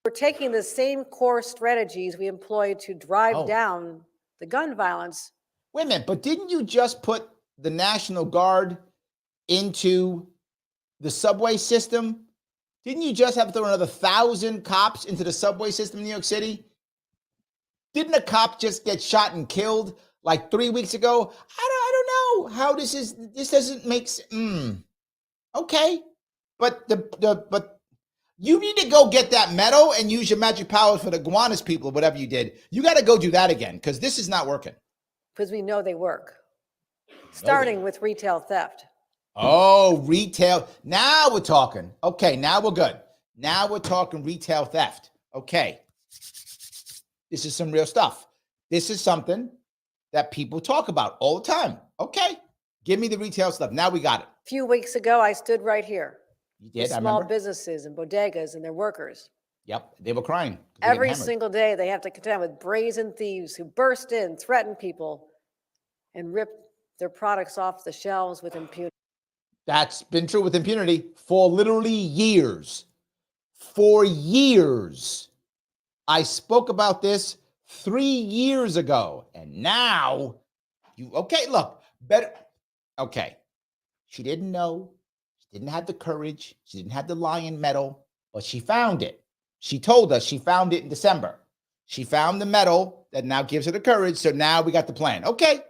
We're taking the same core strategies we employed to drive down the gun violence. Wait a minute, but didn't you just put the National Guard into the subway system? Didn't you just have to throw another 1,000 cops into the subway system in New York City? Didn't a cop just get shot and killed like 3 weeks ago? I don't know how this doesn't make sense. Okay, but you need to go get that medal and use your magic powers for the Gowanus people, whatever you did. You got to go do that again because this is not working. Because we know they work. Starting with retail theft. Oh, retail. Now we're talking. Okay, now we're good. Now we're talking retail theft. Okay. This is some real stuff. This is something that people talk about all the time. Okay. Give me the retail stuff. Now we got it. A few weeks ago, I stood right here. You did, I small remember. Businesses and bodegas and their workers. Yep, they were crying. Every single day, they have to contend with brazen thieves who burst in, threaten people, and rip their products off the shelves with impunity. That's been true with impunity for literally years. For years. I spoke about this 3 years ago, and now Okay, look, better. Okay. She didn't know. She didn't have the courage. She didn't have the lion medal, but she found it. She told us she found it in December. She found the medal that now gives her the courage. So now we got the plan. Okay.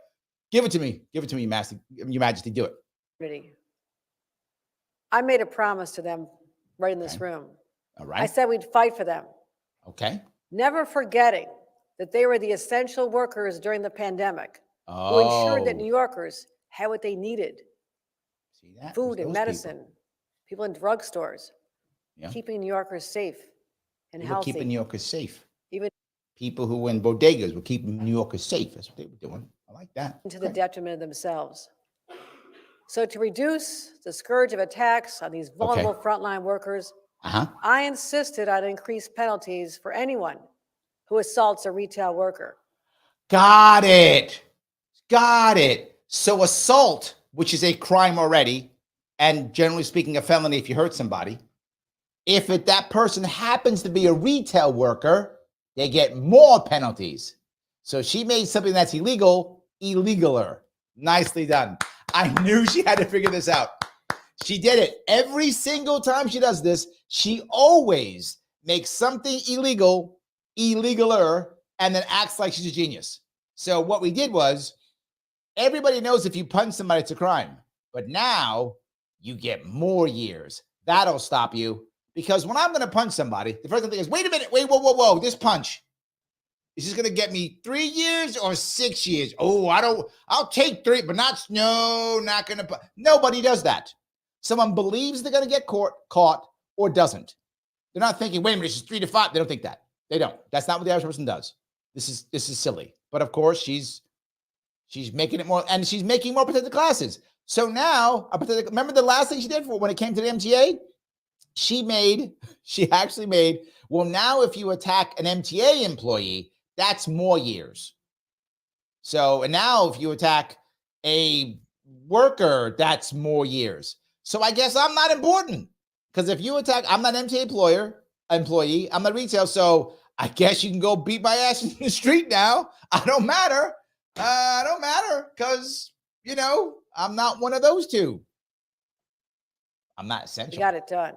Give it to me. Give it to me, Your Majesty. Do it. I made a promise to them right in this room. All right. I said we'd fight for them. Okay. Never forgetting that they were the essential workers during the pandemic who ensured that New Yorkers had what they needed. See that? Food and medicine, people in drugstores, keeping New Yorkers safe and healthy. Keeping New Yorkers safe. Even people who were in bodegas were keeping New Yorkers safe. That's what they were doing. I like that. To the detriment of themselves. So to reduce the scourge of attacks on these vulnerable frontline workers, I insisted on increased penalties for anyone who assaults a retail worker. Got it. Got it. So assault, which is a crime already, and generally speaking, a felony if you hurt somebody, if that person happens to be a retail worker, they get more penalties. So she made something that's illegal, illegaler. Nicely done. I knew she had to figure this out. She did it. Every single time she does this, she always makes something illegal, illegaler, and then acts like she's a genius. So what we did was, everybody knows if you punch somebody, it's a crime. But now you get more years. That'll stop you. Because when I'm going to punch somebody, the first thing is, wait a minute, whoa, this punch. Is this going to get me 3 years or 6 years? Oh, I'll take 3, but not going to. Nobody does that. Someone believes they're going to get caught or doesn't. They're not thinking, wait a minute, this is 3 to 5. They don't think that. They don't. That's not what the average person does. This is silly. But of course, she's making it more, and she's making more protected classes. So now, remember the last thing she did when it came to the MTA? She actually made, well, now if you attack an MTA employee, that's more years. So, and now if you attack a worker, that's more years. So I guess I'm not important, because if you attack, I'm not an MTA employee, I'm not retail. So I guess you can go beat my ass in the street now. I don't matter. Because, I'm not one of those two. I'm not essential. You got it done.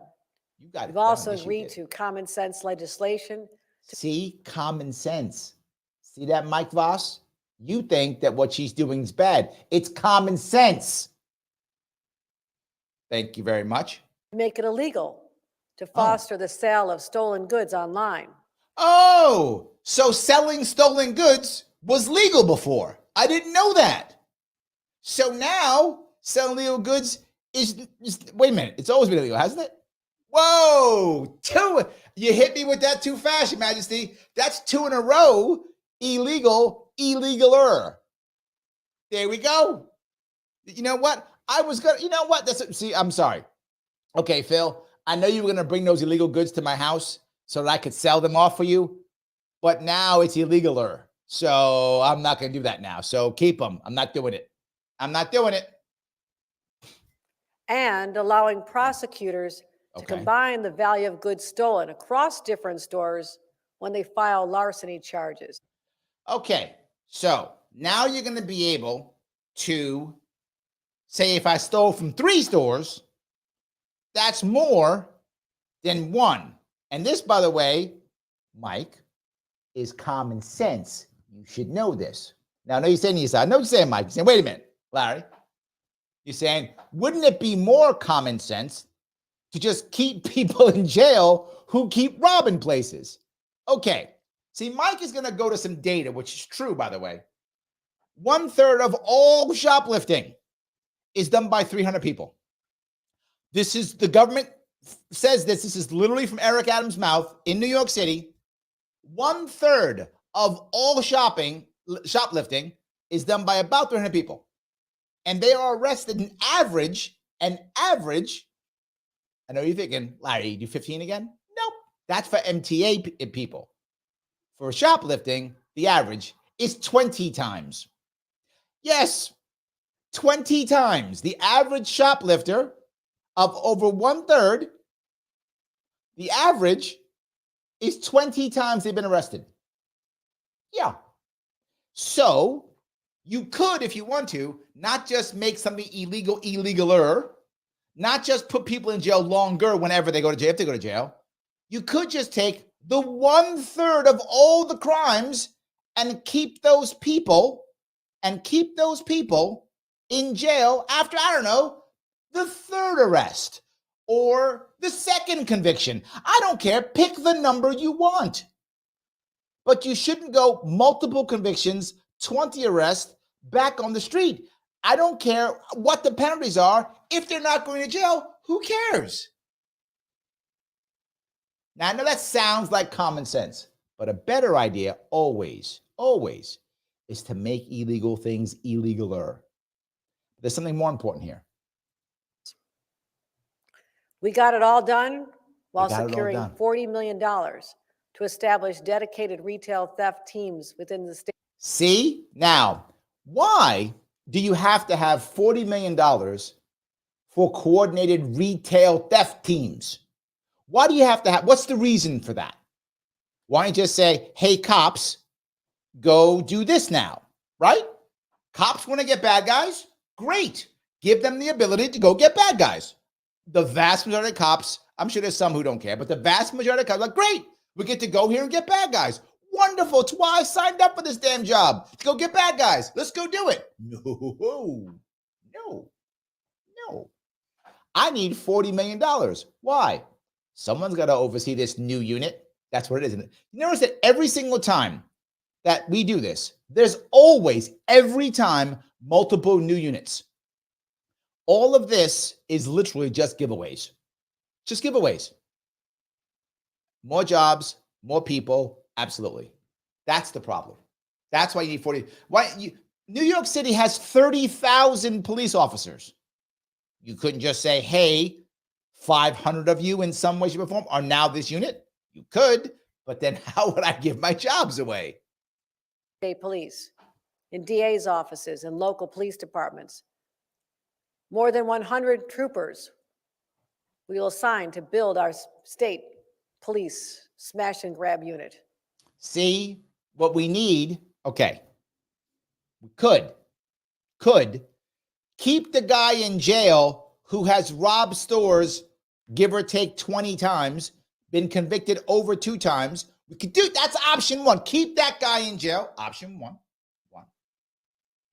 You got it. We've also agreed to common sense legislation. See, common sense. See that, Mike Voss? You think that what she's doing is bad. It's common sense. Thank you very much. Make it illegal to foster the sale of stolen goods online. Oh, so selling stolen goods was legal before. I didn't know that. So now selling illegal goods is wait a minute. It's always been illegal, hasn't it? Whoa, you hit me with that too fast, Your Majesty. That's 2 in a row. Illegal, illegaler. There we go. You know what? I'm sorry. Okay, Phil, I know you were going to bring those illegal goods to my house so that I could sell them off for you, but now it's illegaler. So I'm not going to do that now. So keep them. I'm not doing it. And allowing prosecutors to combine the value of goods stolen across different stores when they file larceny charges. Okay, so now you're going to be able to say if I stole from 3 stores, that's more than 1. And this, by the way, Mike, is common sense. You should know this. Now, I know you're saying this. I know you're saying, Mike. You're saying, wait a minute, Larry. You're saying, wouldn't it be more common sense to just keep people in jail who keep robbing places? Okay. See, Mike is going to go to some data, which is true, by the way. 1/3 of all shoplifting is done by 300 people. This is, the government says this. This is literally from Eric Adams' mouth in New York City. 1/3 of all shoplifting is done by about 300 people. And they are arrested an average, I know you're thinking, Larry, you do 15 again? Nope. That's for MTA people. For shoplifting, the average is 20 times. Yes, 20 times. The average shoplifter of over 1/3, the average is 20 times they've been arrested. Yeah. So You could, if you want to, not just make something illegal, illegaler, not just put people in jail longer whenever they go to jail, if they go to jail. You could just take the 1/3 of all the crimes and keep those people in jail after, I don't know, the 3rd arrest or the 2nd conviction. I don't care. Pick the number you want. But you shouldn't go multiple convictions, 20 arrests, back on the street. I don't care what the penalties are. If they're not going to jail, who cares? Now, I know that sounds like common sense, but a better idea always is to make illegal things illegaler. There's something more important here. We got it all done while securing $40 million to establish dedicated retail theft teams within the state. See? Now, why do you have to have $40 million for coordinated retail theft teams? Why do you have to have, what's the reason for that? Why don't you just say, hey, cops, go do this now, right? Cops want to get bad guys? Great. Give them the ability to go get bad guys. The vast majority of cops, I'm sure there's some who don't care, but the vast majority of cops are like, great, we get to go here and get bad guys. Wonderful. It's why I signed up for this damn job, to go get bad guys. Let's go do it. No. I need $40 million. Why? Someone's got to oversee this new unit. That's what it is. You notice that every single time that we do this, there's always, every time, multiple new units. All of this is literally just giveaways. Just giveaways. More jobs, more people, absolutely. That's the problem. That's why you need 40. New York City has 30,000 police officers. You couldn't just say, hey, 500 of you in some way, shape, or form are now this unit. You could, but then how would I give my jobs away? State police, in DA's offices and local police departments. More than 100 troopers we will assign to build our state police smash and grab unit. See, what we need, okay, we could keep the guy in jail who has robbed stores, give or take 20 times, been convicted over 2 times. We could do, that's option 1. Keep that guy in jail, option 1,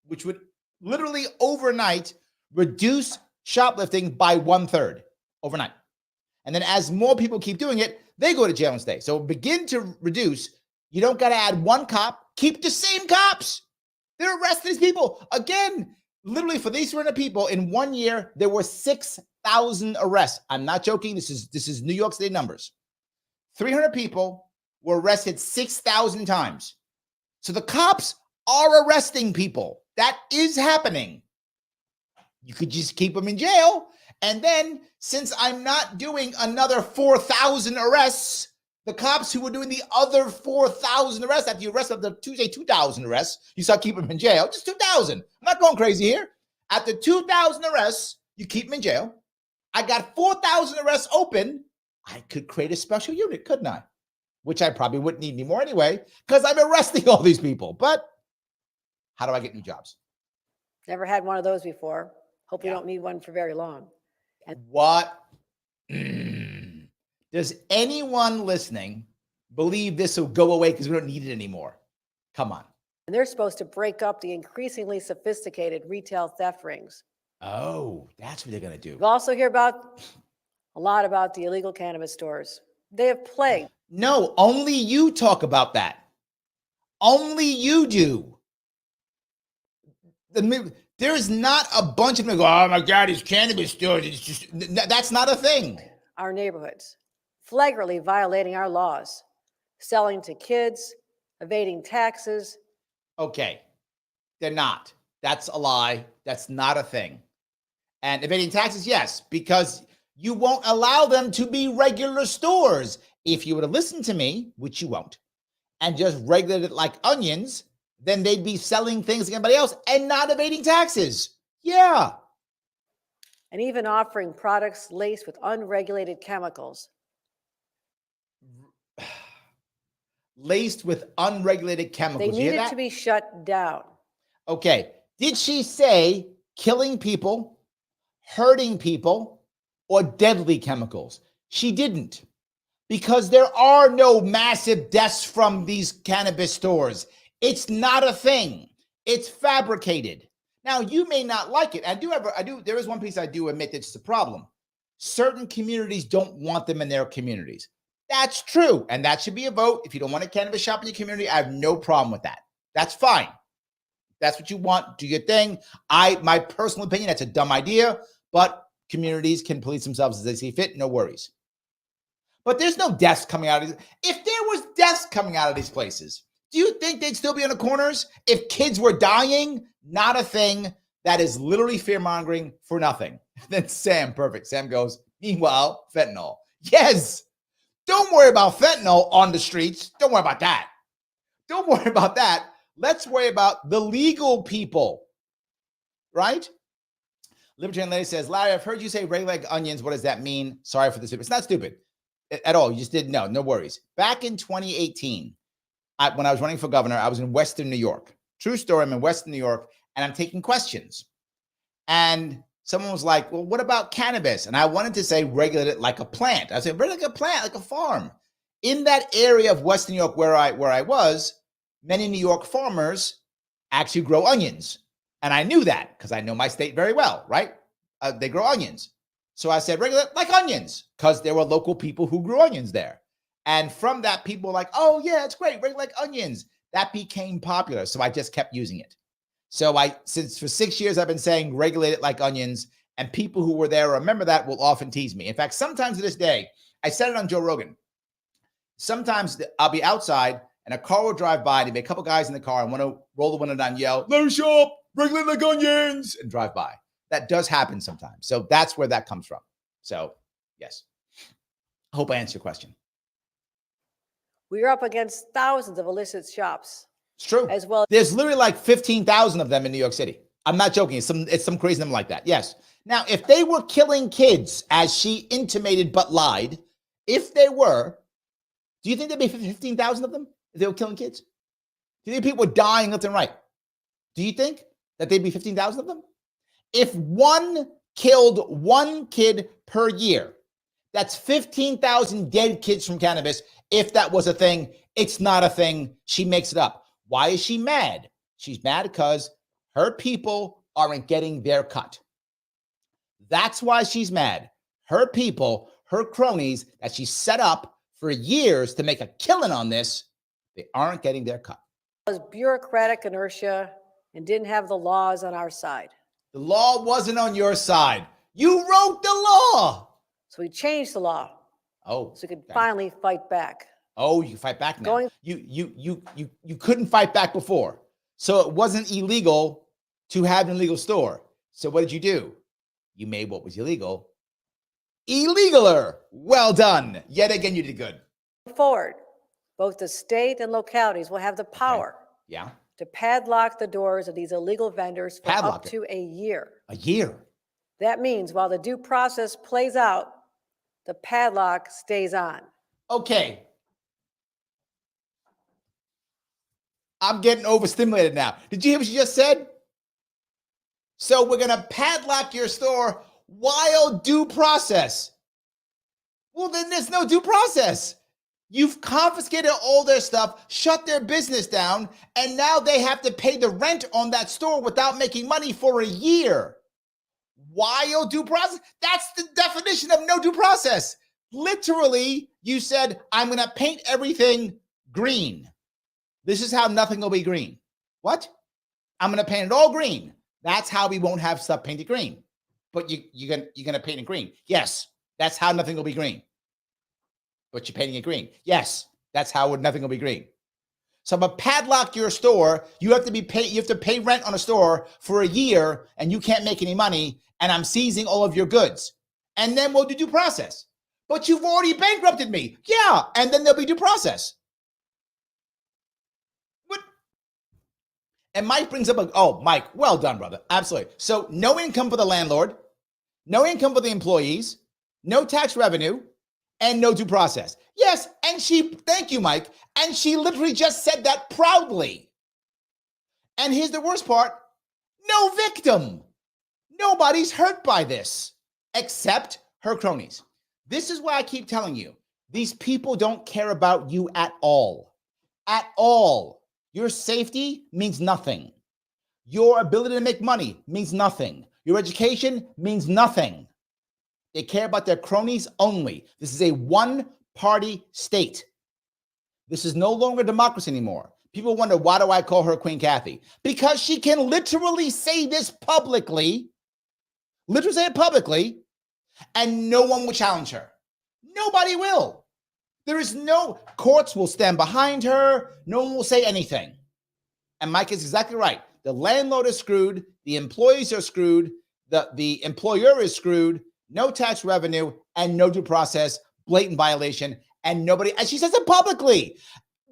which would literally overnight reduce shoplifting by 1/3 overnight. And then as more people keep doing it, they go to jail and stay. So begin to reduce. You don't got to add 1 cop. Keep the same cops. They're arresting these people. Again, literally for these 300 people, in 1 year, there were 6,000 arrests. I'm not joking. This is New York State numbers. 300 people were arrested 6,000 times. So the cops are arresting people. That is happening. You could just keep them in jail. And then, since I'm not doing another 4,000 arrests, the cops who were doing the other 4,000 arrests, after you arrest up to Tuesday, 2,000 arrests, you start keeping them in jail. Just 2,000. I'm not going crazy here. After 2,000 arrests, you keep them in jail. I got 4,000 arrests open. I could create a special unit, couldn't I? Which I probably wouldn't need anymore anyway, because I'm arresting all these people. But how do I get new jobs? Never had one of those before. Hope we don't need one for very long. What? Does anyone listening believe this will go away because we don't need it anymore? Come on. And they're supposed to break up the increasingly sophisticated retail theft rings. Oh, that's what they're going to do. We'll also hear a lot about the illegal cannabis stores. They have plagued. No, only you talk about that. Only you do. There is not a bunch of them go, oh my God, it's cannabis stores. It's just, that's not a thing. Our neighborhoods, flagrantly violating our laws, selling to kids, evading taxes. Okay, they're not. That's a lie. That's not a thing. And evading taxes, yes, because you won't allow them to be regular stores. If you were to listen to me, which you won't, and just regulate it like onions, then they'd be selling things like anybody else and not evading taxes. Yeah. And even offering products laced with unregulated chemicals. Laced with unregulated chemicals. They needed to be shut down. Okay. Did she say killing people, hurting people, or deadly chemicals? She didn't, because there are no massive deaths from these cannabis stores. It's not a thing. It's fabricated. Now, you may not like it. There is one piece I do admit that's a problem. Certain communities don't want them in their communities. That's true. And that should be a vote. If you don't want a cannabis shop in your community, I have no problem with that. That's fine. That's what you want. Do your thing. My personal opinion, that's a dumb idea, but communities can police themselves as they see fit. No worries. But there's no deaths coming out of these. If there was deaths coming out of these places, do you think they'd still be on the corners? If kids were dying, not a thing. That is literally fear-mongering for nothing. Then Sam, perfect. Sam goes, meanwhile, fentanyl. Yes. Don't worry about fentanyl on the streets. Don't worry about that. Don't worry about that. Let's worry about the legal people, right? Libertarian Lady says, Larry, I've heard you say regular onions. What does that mean? Sorry for this. It's not stupid at all. You just didn't know. No worries. Back in 2018, when I was running for governor, I was in Western New York. True story. I'm in Western New York, and I'm taking questions. And someone was like, well, what about cannabis? And I wanted to say regulate it like a plant. I said, regulate like a plant, like a farm. In that area of Western New York where I was, many New York farmers actually grow onions. And I knew that because I know my state very well, right? They grow onions. So I said, regulate like onions, because there were local people who grew onions there. And from that, people were like, oh, yeah, it's great. Regulate like onions. That became popular. So I just kept using it. So since for 6 years, I've been saying regulate it like onions. And people who were there remember that will often tease me. In fact, sometimes to this day, I said it on Joe Rogan. Sometimes I'll be outside and a car will drive by, and there'll be a couple guys in the car and want to roll the window down and yell, Larry Sharpe, regulate like onions, and drive by. That does happen sometimes. So that's where that comes from. So, yes. I hope I answered your question. We are up against thousands of illicit shops. It's true. As well. There's literally like 15,000 of them in New York City. I'm not joking. It's some crazy number like that. Yes. Now, if they were killing kids, as she intimated but lied, if they were, do you think there'd be 15,000 of them if they were killing kids? Do you think people were dying left and right? Do you think that there'd be 15,000 of them? If one killed one kid per year, that's 15,000 dead kids from cannabis. If that was a thing, it's not a thing. She makes it up. Why is she mad? She's mad because her people aren't getting their cut. That's why she's mad. Her people, her cronies that she set up for years to make a killing on this, they aren't getting their cut. It was bureaucratic inertia and didn't have the laws on our side. The law wasn't on your side. You wrote the law. So we changed the law. Oh. So we could finally fight back. Oh, you fight back now. You couldn't fight back before. So it wasn't illegal to have an illegal store. So what did you do? You made what was illegal illegaler. Well done. Yet again, you did good. Forward, both the state and localities will have the power to padlock the doors of these illegal vendors for up to a year. A year? That means while the due process plays out, the padlock stays on. Okay. I'm getting overstimulated now. Did you hear what she just said? So we're going to padlock your store while due process. Well, then there's no due process. You've confiscated all their stuff, shut their business down, and now they have to pay the rent on that store without making money for a year. While due process? That's the definition of no due process. Literally, you said, I'm going to paint everything green. This is how nothing will be green. What? I'm going to paint it all green. That's how we won't have stuff painted green. But you're going to paint it green. Yes, that's how nothing will be green. But you're painting it green. Yes, that's how nothing will be green. So I'm going to padlock your store. You have to pay rent on a store for a year, and you can't make any money, and I'm seizing all of your goods. And then we'll do due process. But you've already bankrupted me. Yeah, and then there'll be due process. What? And Mike brings up Mike, well done, brother. Absolutely. So no income for the landlord, no income for the employees, no tax revenue, and no due process. Yes, and thank you, Mike. And she literally just said that proudly. And here's the worst part. No victim. Nobody's hurt by this except her cronies. This is why I keep telling you, these people don't care about you at all. At all. Your safety means nothing. Your ability to make money means nothing. Your education means nothing. They care about their cronies only. This is a one-party state. This is no longer democracy anymore. People wonder, why do I call her Queen Kathy? Because she can literally say this publicly, and no one will challenge her. Nobody will. There is no, courts will stand behind her. No one will say anything. And Mike is exactly right. The landlord is screwed. The employees are screwed. The employer is screwed. No tax revenue and no due process, blatant violation, and nobody, and she says it publicly.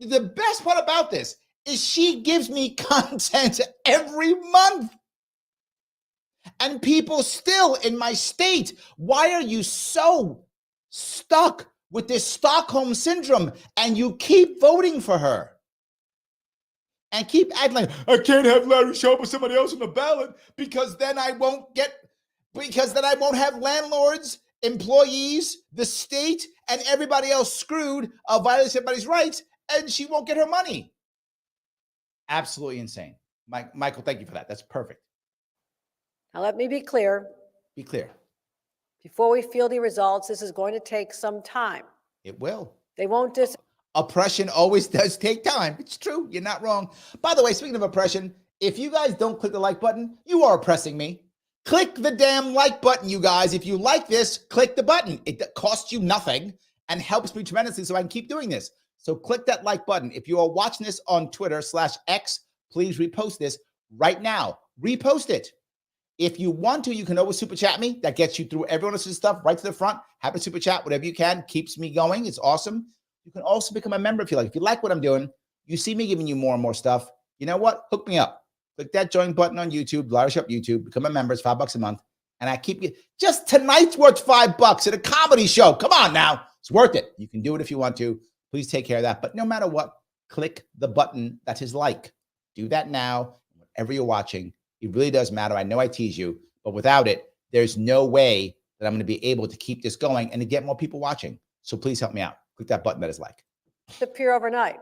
The best part about this is she gives me content every month. And people still in my state, why are you so stuck with this Stockholm syndrome and you keep voting for her? And keep acting like, I can't have Larry Sharpe or somebody else on the ballot because then I won't have landlords, employees, the state, and everybody else screwed, violating everybody's rights, and she won't get her money. Absolutely insane. Michael, thank you for that. That's perfect. Now, let me be clear. Be clear. Before we feel the results, this is going to take some time. It will. They won't Oppression always does take time. It's true. You're not wrong. By the way, speaking of oppression, if you guys don't click the like button, you are oppressing me. Click the damn like button, you guys. If you like this, click the button. It costs you nothing and helps me tremendously so I can keep doing this. So click that like button. If you are watching this on Twitter/X, please repost this right now. Repost it. If you want to, you can always super chat me. That gets you through everyone else's stuff right to the front. Have a super chat, whatever you can. Keeps me going. It's awesome. You can also become a member if you like. If you like what I'm doing, you see me giving you more and more stuff. You know what? Hook me up. Click that join button on YouTube, Larry Sharpe YouTube. Become a member. It's $5 a month. And I keep you. Just tonight's worth $5 at a comedy show. Come on now. It's worth it. You can do it if you want to. Please take care of that. But no matter what, click the button that is like. Do that now, whatever you're watching. It really does matter. I know I tease you, but without it, there's no way that I'm going to be able to keep this going and to get more people watching. So please help me out. Click that button that is like. Appear overnight.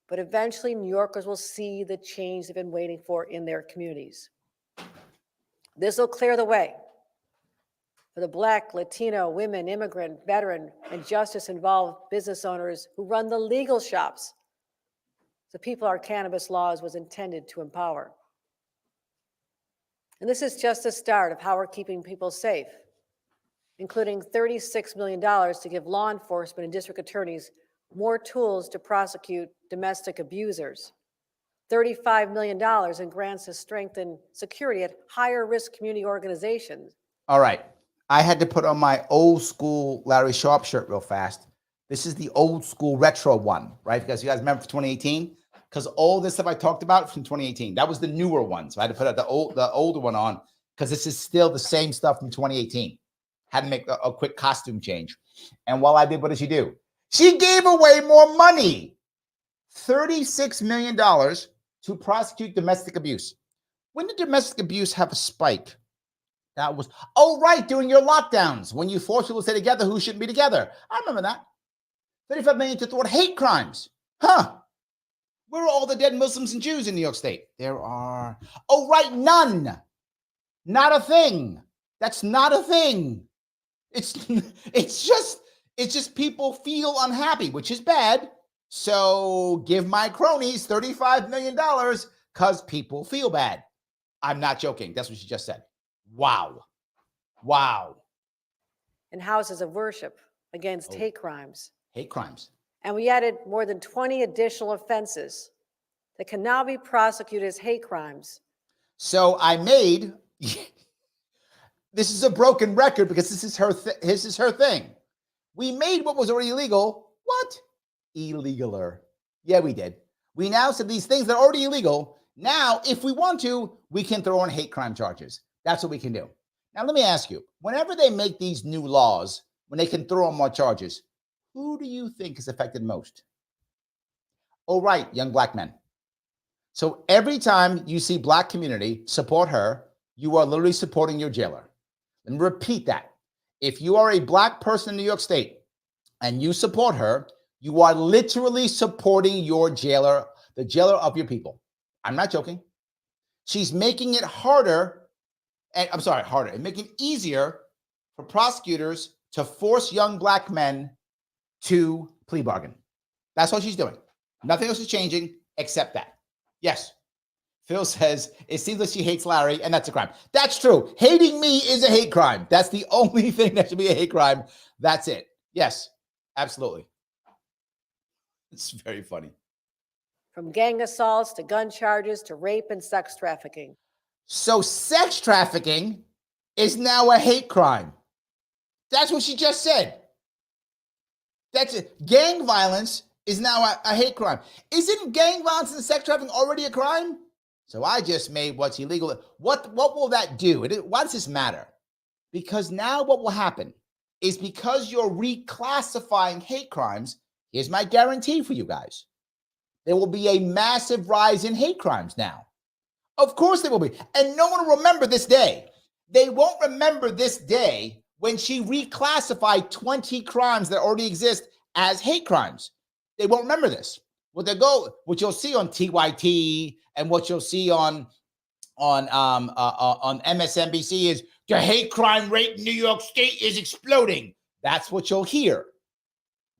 But eventually, New Yorkers will see the change they've been waiting for in their communities. This will clear the way for the Black, Latino, women, immigrant, veteran, and justice-involved business owners who run the legal shops, the people our cannabis laws was intended to empower. And this is just the start of how we're keeping people safe, including $36 million to give law enforcement and district attorneys more tools to prosecute domestic abusers, $35 million in grants to strengthen security at higher risk community organizations. All right. I had to put on my old school Larry Sharpe shirt real fast. This is the old school retro one, right? Because you guys remember for 2018? Because all this stuff I talked about from 2018, that was the newer one. So I had to put the older one on because this is still the same stuff from 2018. Had to make a quick costume change. And while I did, what did she do? She gave away more money, $36 million to prosecute domestic abuse. When did domestic abuse have a spike? That was, oh, right, during your lockdowns, when you forced people to stay together who shouldn't be together. I remember that. $35 million to thwart hate crimes. Huh. Where are all the dead Muslims and Jews in New York State? There are. Oh, right, none. Not a thing. That's not a thing. It's just people feel unhappy, which is bad. So give my cronies $35 million because people feel bad. I'm not joking. That's what she just said. Wow. Wow. And houses of worship against hate crimes. Hate crimes. And we added more than 20 additional offenses that can now be prosecuted as hate crimes. So I made, this is a broken record because this is her thing. We made what was already illegal. What? Illegaler. Yeah, we did. We now said these things that are already illegal. Now, if we want to, we can throw in hate crime charges. That's what we can do. Now, let me ask you, whenever they make these new laws, when they can throw in more charges, who do you think is affected most? Oh, right, young black men. So every time you see Black community support her, you are literally supporting your jailer. And repeat that. If you are a Black person in New York State and you support her, you are literally supporting your jailer, the jailer of your people. I'm not joking. She's making it harder, and making it easier for prosecutors to force young Black men to plea bargain. That's all she's doing. Nothing else is changing except that. Yes. Phil says, it seems like she hates Larry, and that's a crime. That's true. Hating me is a hate crime. That's the only thing that should be a hate crime. That's it. Yes, absolutely. It's very funny. From gang assaults to gun charges to rape and sex trafficking. So sex trafficking is now a hate crime. That's what she just said. That's it. Gang violence is now a hate crime. Isn't gang violence and sex trafficking already a crime? So I just made what's illegal. What will that do? Why does this matter? Because now what will happen is, because you're reclassifying hate crimes, here's my guarantee for you guys. There will be a massive rise in hate crimes now. Of course there will be. And no one will remember this day. They won't remember this day when she reclassified 20 crimes that already exist as hate crimes. They won't remember this. What you'll see on TYT and what you'll see on MSNBC is the hate crime rate in New York State is exploding. That's what you'll hear.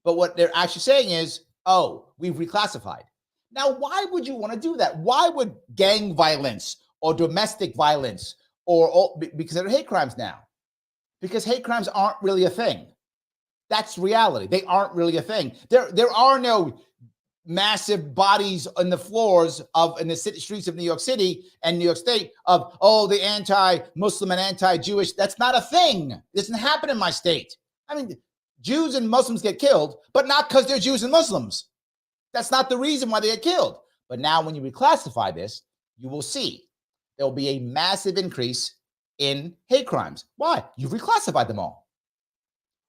But what they're actually saying is, oh, we've reclassified. Now, why would you want to do that? Why would gang violence or domestic violence because they're hate crimes now? Because hate crimes aren't really a thing. That's reality. They aren't really a thing. There are no massive bodies on the floors in the streets of New York City and New York State of, the anti-Muslim and anti-Jewish. That's not a thing. It doesn't happen in my state. I mean, Jews and Muslims get killed, but not because they're Jews and Muslims. That's not the reason why they get killed. But now when you reclassify this, you will see there will be a massive increase in hate crimes. Why? You've reclassified them all.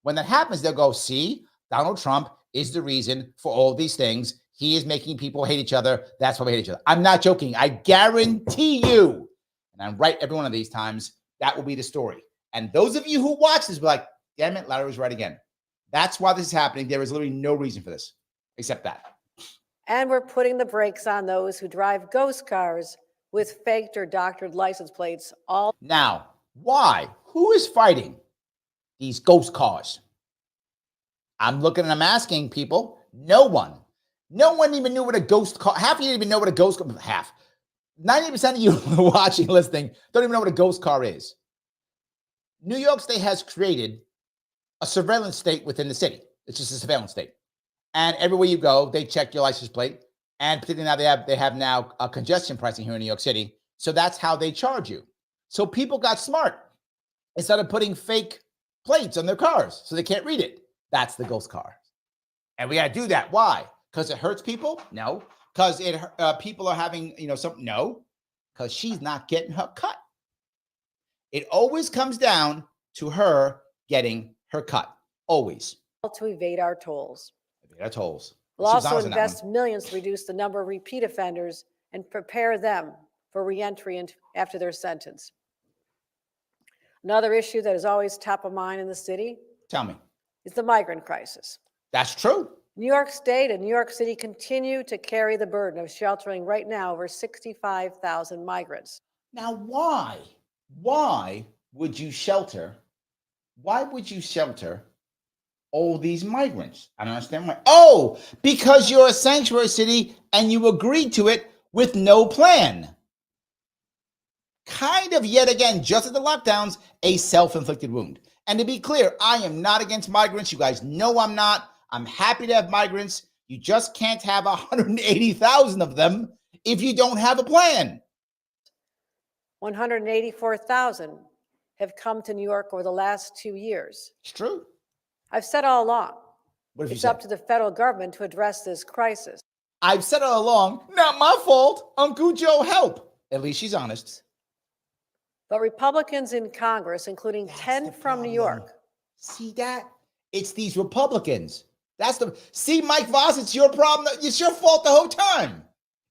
When that happens, they'll go, see, Donald Trump is the reason for all these things. He is making people hate each other. That's why we hate each other. I'm not joking. I guarantee you, and I'm right every one of these times, that will be the story. And those of you who watch this will be like, damn it, Larry was right again. That's why this is happening. There is literally no reason for this except that. And we're putting the brakes on those who drive ghost cars with faked or doctored license plates. Now, why? Who is fighting these ghost cars? I'm looking and I'm asking people. No one. No one even knew what a ghost car. Half of you didn't even know what a ghost car. Half. 90% of you watching, listening, don't even know what a ghost car is. New York State has created a surveillance state within the city. It's just a surveillance state. And everywhere you go, they check your license plate. And particularly now they have now a congestion pricing here in New York City. So that's how they charge you. So people got smart. They started putting fake plates on their cars so they can't read it. That's the ghost car. And we got to do that. Why? Because it hurts people? No. Because people are having, something? No. Because she's not getting her cut. It always comes down to her getting her cut. Always. To evade our tolls. Evade our tolls. We'll also invest millions to reduce the number of repeat offenders and prepare them for reentry after their sentence. Another issue that is always top of mind in the city. Tell me. Is the migrant crisis. That's true. New York State and New York City continue to carry the burden of sheltering right now over 65,000 migrants. Now, why? Why would you shelter? Why would you shelter all these migrants? I don't understand why. Oh, because you're a sanctuary city and you agreed to it with no plan. Kind of, yet again, just as the lockdowns, a self-inflicted wound. And to be clear, I am not against migrants. You guys know I'm not. I'm happy to have migrants. You just can't have 180,000 of them if you don't have a plan. 184,000 have come to New York over the last 2 years. It's true. I've said all along, it's up to the federal government to address this crisis. I've said all along, not my fault. Uncle Joe, help. At least she's honest. But Republicans in Congress, including 10 from New York. See that? It's these Republicans. See, Mike Voss, it's your problem. It's your fault the whole time.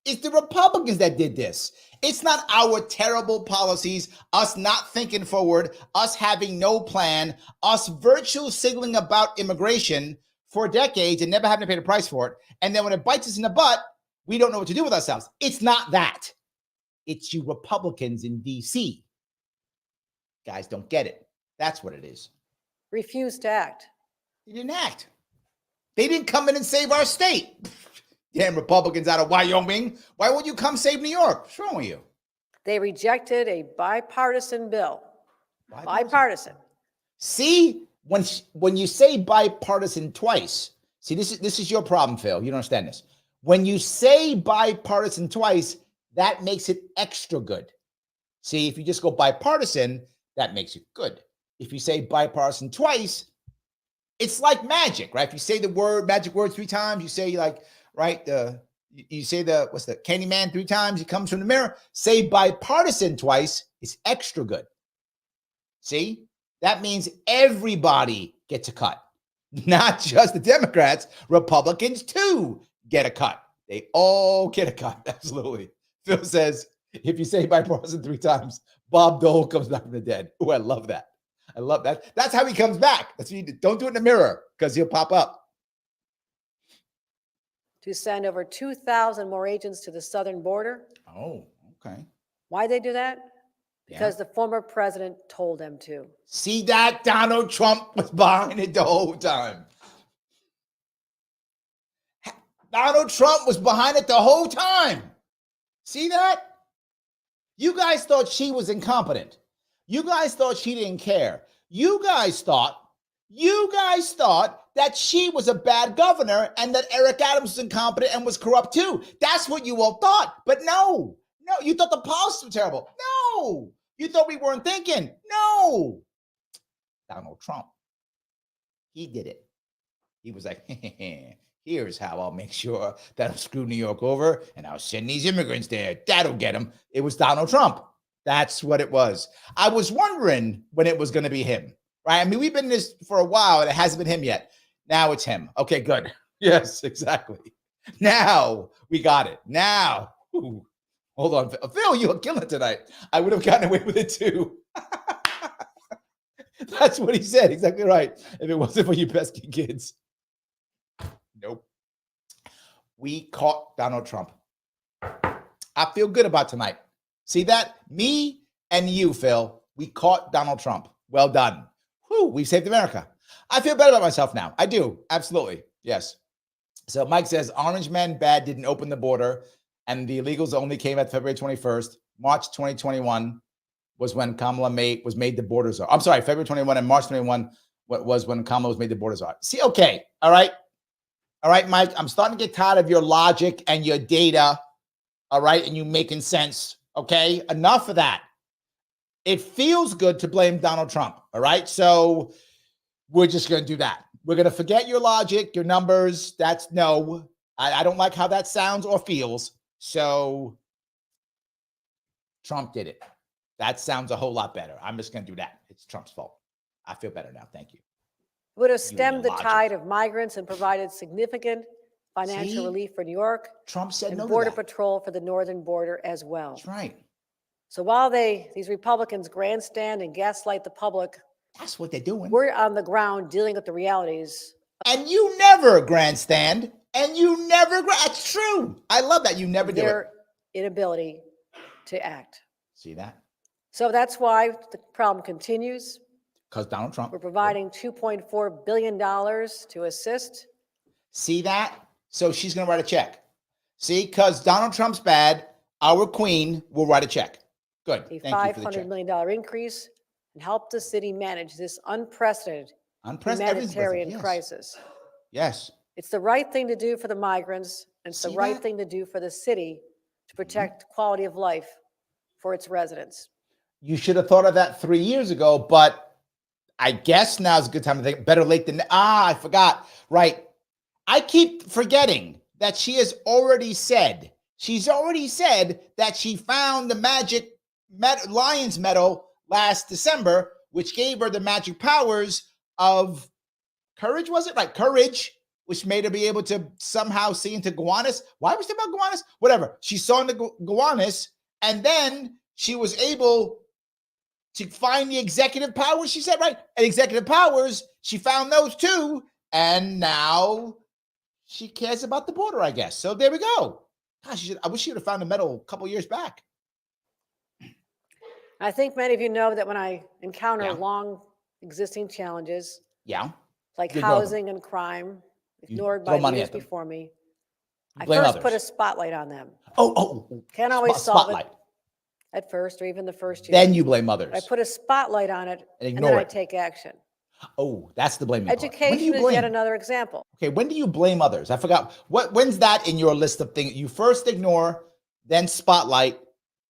It's the Republicans that did this. It's not our terrible policies, us not thinking forward, us having no plan, us virtue signaling about immigration for decades and never having to pay the price for it. And then when it bites us in the butt, we don't know what to do with ourselves. It's not that. It's you Republicans in D.C. Guys don't get it. That's what it is. Refused to act. They didn't act. They didn't come in and save our state. Damn Republicans out of Wyoming. Why won't you come save New York? What's wrong with you? They rejected a bipartisan bill. Bipartisan. See, when you say bipartisan twice, see, this is your problem, Phil. You don't understand this. When you say bipartisan twice, that makes it extra good. See, if you just go bipartisan, that makes it good. If you say bipartisan twice, it's like magic, right? If you say the magic word 3 times, you say like, right, you say what's the Candyman 3 times, he comes from the mirror. Say bipartisan twice, it's extra good. See, that means everybody gets a cut, not just the Democrats. Republicans too get a cut. They all get a cut. Absolutely. Phil says, if you say bipartisan 3 times, Bob Dole comes back from the dead. Oh, I love that. I love that. That's how he comes back. That's what you do. Don't do it in the mirror because he'll pop up. To send over 2,000 more agents to the southern border. Oh, okay. Why'd they do that? Because the former president told them to. See that? Donald Trump was behind it the whole time. Donald Trump was behind it the whole time. See that? You guys thought she was incompetent. You guys thought she didn't care. You guys thought that she was a bad governor and that Eric Adams was incompetent and was corrupt too. That's what you all thought. But no, you thought the policies were terrible. No, you thought we weren't thinking. No, Donald Trump, he did it. He was like, here's how I'll make sure that I'll screw New York over and I'll send these immigrants there. That'll get them. It was Donald Trump. That's what it was. I was wondering when it was going to be him, right? I mean, we've been in this for a while and it hasn't been him yet. Now it's him. Okay, good. Yes, exactly. Now we got it. Now, ooh, hold on. Phil, you're killing it tonight. I would have gotten away with it too. That's what he said. Exactly right. If it wasn't for you pesky kids. Nope. We caught Donald Trump. I feel good about tonight. See that? Me and you, Phil, we caught Donald Trump. Well done. Whew, we saved America. I feel better about myself now. I do. Absolutely. Yes. So Mike says, Orange Men bad didn't open the border and the illegals only came at February 21st. March 2021 was when Kamala was made the borders are. I'm sorry, February 21 and March 21 was when Kamala was made the borders are. See, okay. All right. All right, Mike, I'm starting to get tired of your logic and your data. All right. And you making sense. Okay. Enough of that. It feels good to blame Donald Trump. All right. So we're just going to do that. We're going to forget your logic, your numbers. That's no, I don't like how that sounds or feels. So Trump did it. That sounds a whole lot better. I'm just going to do that. It's Trump's fault. I feel better now. Thank you. Would have stemmed the tide of migrants and provided significant financial relief for New York. Trump said and no Border to that. Patrol for the northern border as well. That's right. So while these Republicans grandstand and gaslight the public, that's what they're doing. We're on the ground dealing with the realities. And you never grandstand, and you never. That's true. I love that. You never do it. Their inability to act. See that? So that's why the problem continues. Because Donald Trump. We're providing $2.4 billion to assist. See that? So she's going to write a check. See, because Donald Trump's bad, our queen will write a check. Good. A $500 million increase and help the city manage this unprecedented humanitarian crisis. Yes. It's the right thing to do for the migrants, and it's the right thing to do for the city to protect quality of life for its residents. You should have thought of that 3 years ago, but I guess now's a good time to think. Better late than I forgot. Right. I keep forgetting that she has already said. She's already said that she found the magic Lion's medal last December, which gave her the magic powers of courage. Was it right? Courage which made her be able to somehow see into Gowanus. Why was she about Gowanus? Whatever. She saw into Gowanus, and then she was able to find the executive powers, she said, right? And executive powers, she found those too, and now she cares about the border, I guess. So there we go. Gosh, I wish she would have found the medal a couple years back. I think many of you know that when I encounter long existing challenges, like housing and crime, ignored by leaders before me, I first put a spotlight on them. Can't always solve it at first or even the first year. Then you blame others. I put a spotlight on it and then I take action. Oh, that's the blaming part. Education is yet another example. Okay, when do you blame others? I forgot. When's that in your list of things? You first ignore, then spotlight,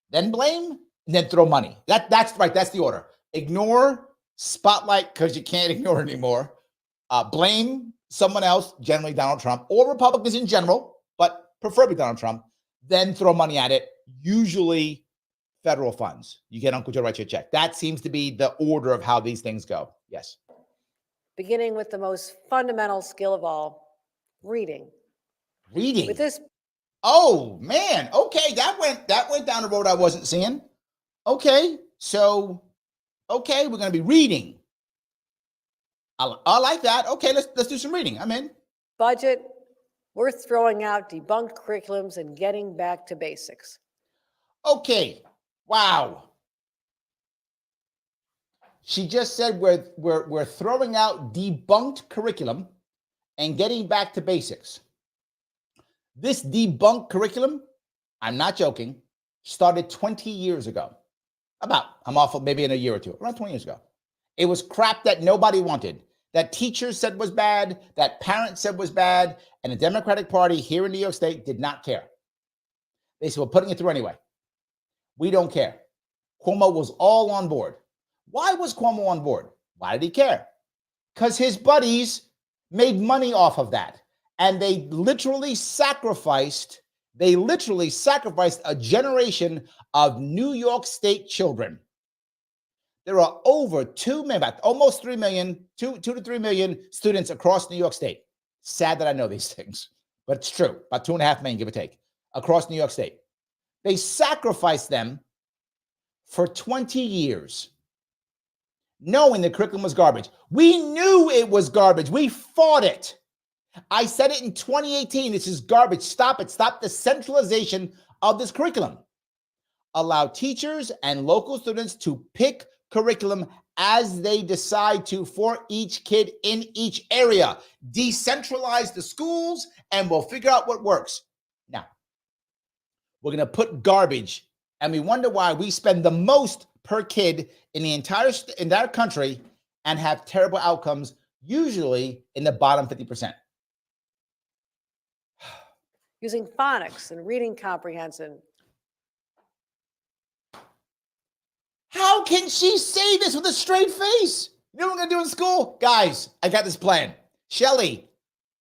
then blame, and then throw money. That's right. That's the order. Ignore, spotlight because you can't ignore it anymore. Blame someone else, generally Donald Trump, or Republicans in general, but preferably Donald Trump. Then throw money at it, usually federal funds. You get Uncle Joe to write you a check. That seems to be the order of how these things go. Yes. Beginning with the most fundamental skill of all, reading. Reading. With this. Oh man. Okay, that went down the road I wasn't seeing. Okay, so we're gonna be reading. I like that. Okay, let's do some reading. I'm in. Budget. We're throwing out debunked curriculums and getting back to basics. Okay. Wow. She just said we're throwing out debunked curriculum and getting back to basics. This debunked curriculum, I'm not joking, started 20 years ago. I'm off maybe in a year or two, around 20 years ago. It was crap that nobody wanted, that teachers said was bad, that parents said was bad, and the Democratic Party here in New York State did not care. They said, we're putting it through anyway. We don't care. Cuomo was all on board. Why was Cuomo on board? Why did he care? Because his buddies made money off of that. And they literally sacrificed a generation of New York State children. There are over 2 million, almost 3 million, 2 to 3 million students across New York State. Sad that I know these things, but it's true. About 2.5 million, give or take, across New York State. They sacrificed them for 20 years, knowing the curriculum was garbage. We knew it was garbage. We fought it. I said it in 2018. This is garbage. Stop it. Stop the centralization of this curriculum. Allow teachers and local students to pick curriculum as they decide to for each kid in each area. Decentralize the schools and we'll figure out what works. Now, we're going to put garbage, and we wonder why we spend the most per kid in the entire country and have terrible outcomes, usually in the bottom 50%. Using phonics and reading comprehension. How can she say this with a straight face? You know what we're going to do in school? Guys, I got this plan. Shelly,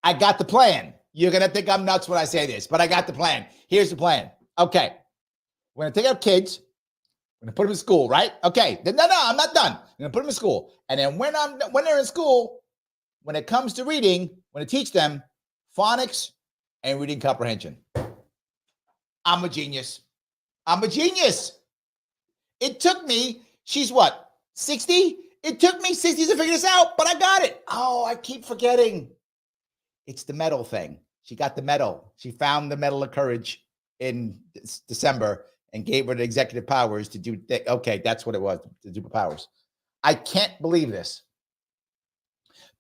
I got the plan. You're going to think I'm nuts when I say this, but I got the plan. Here's the plan. Okay. We're going to take our kids. We're going to put them in school, right? Okay. No, I'm not done. I'm going to put them in school. And then when they're in school, when it comes to reading, we're going to teach them phonics and reading comprehension. I'm a genius. It took me, she's what, 60? It took me 60 to figure this out, but I got it. Oh, I keep forgetting. It's the medal thing. She got the medal. She found the Medal of Courage in December and gave her the executive powers to do, okay, that's what it was, the superpowers. I can't believe this.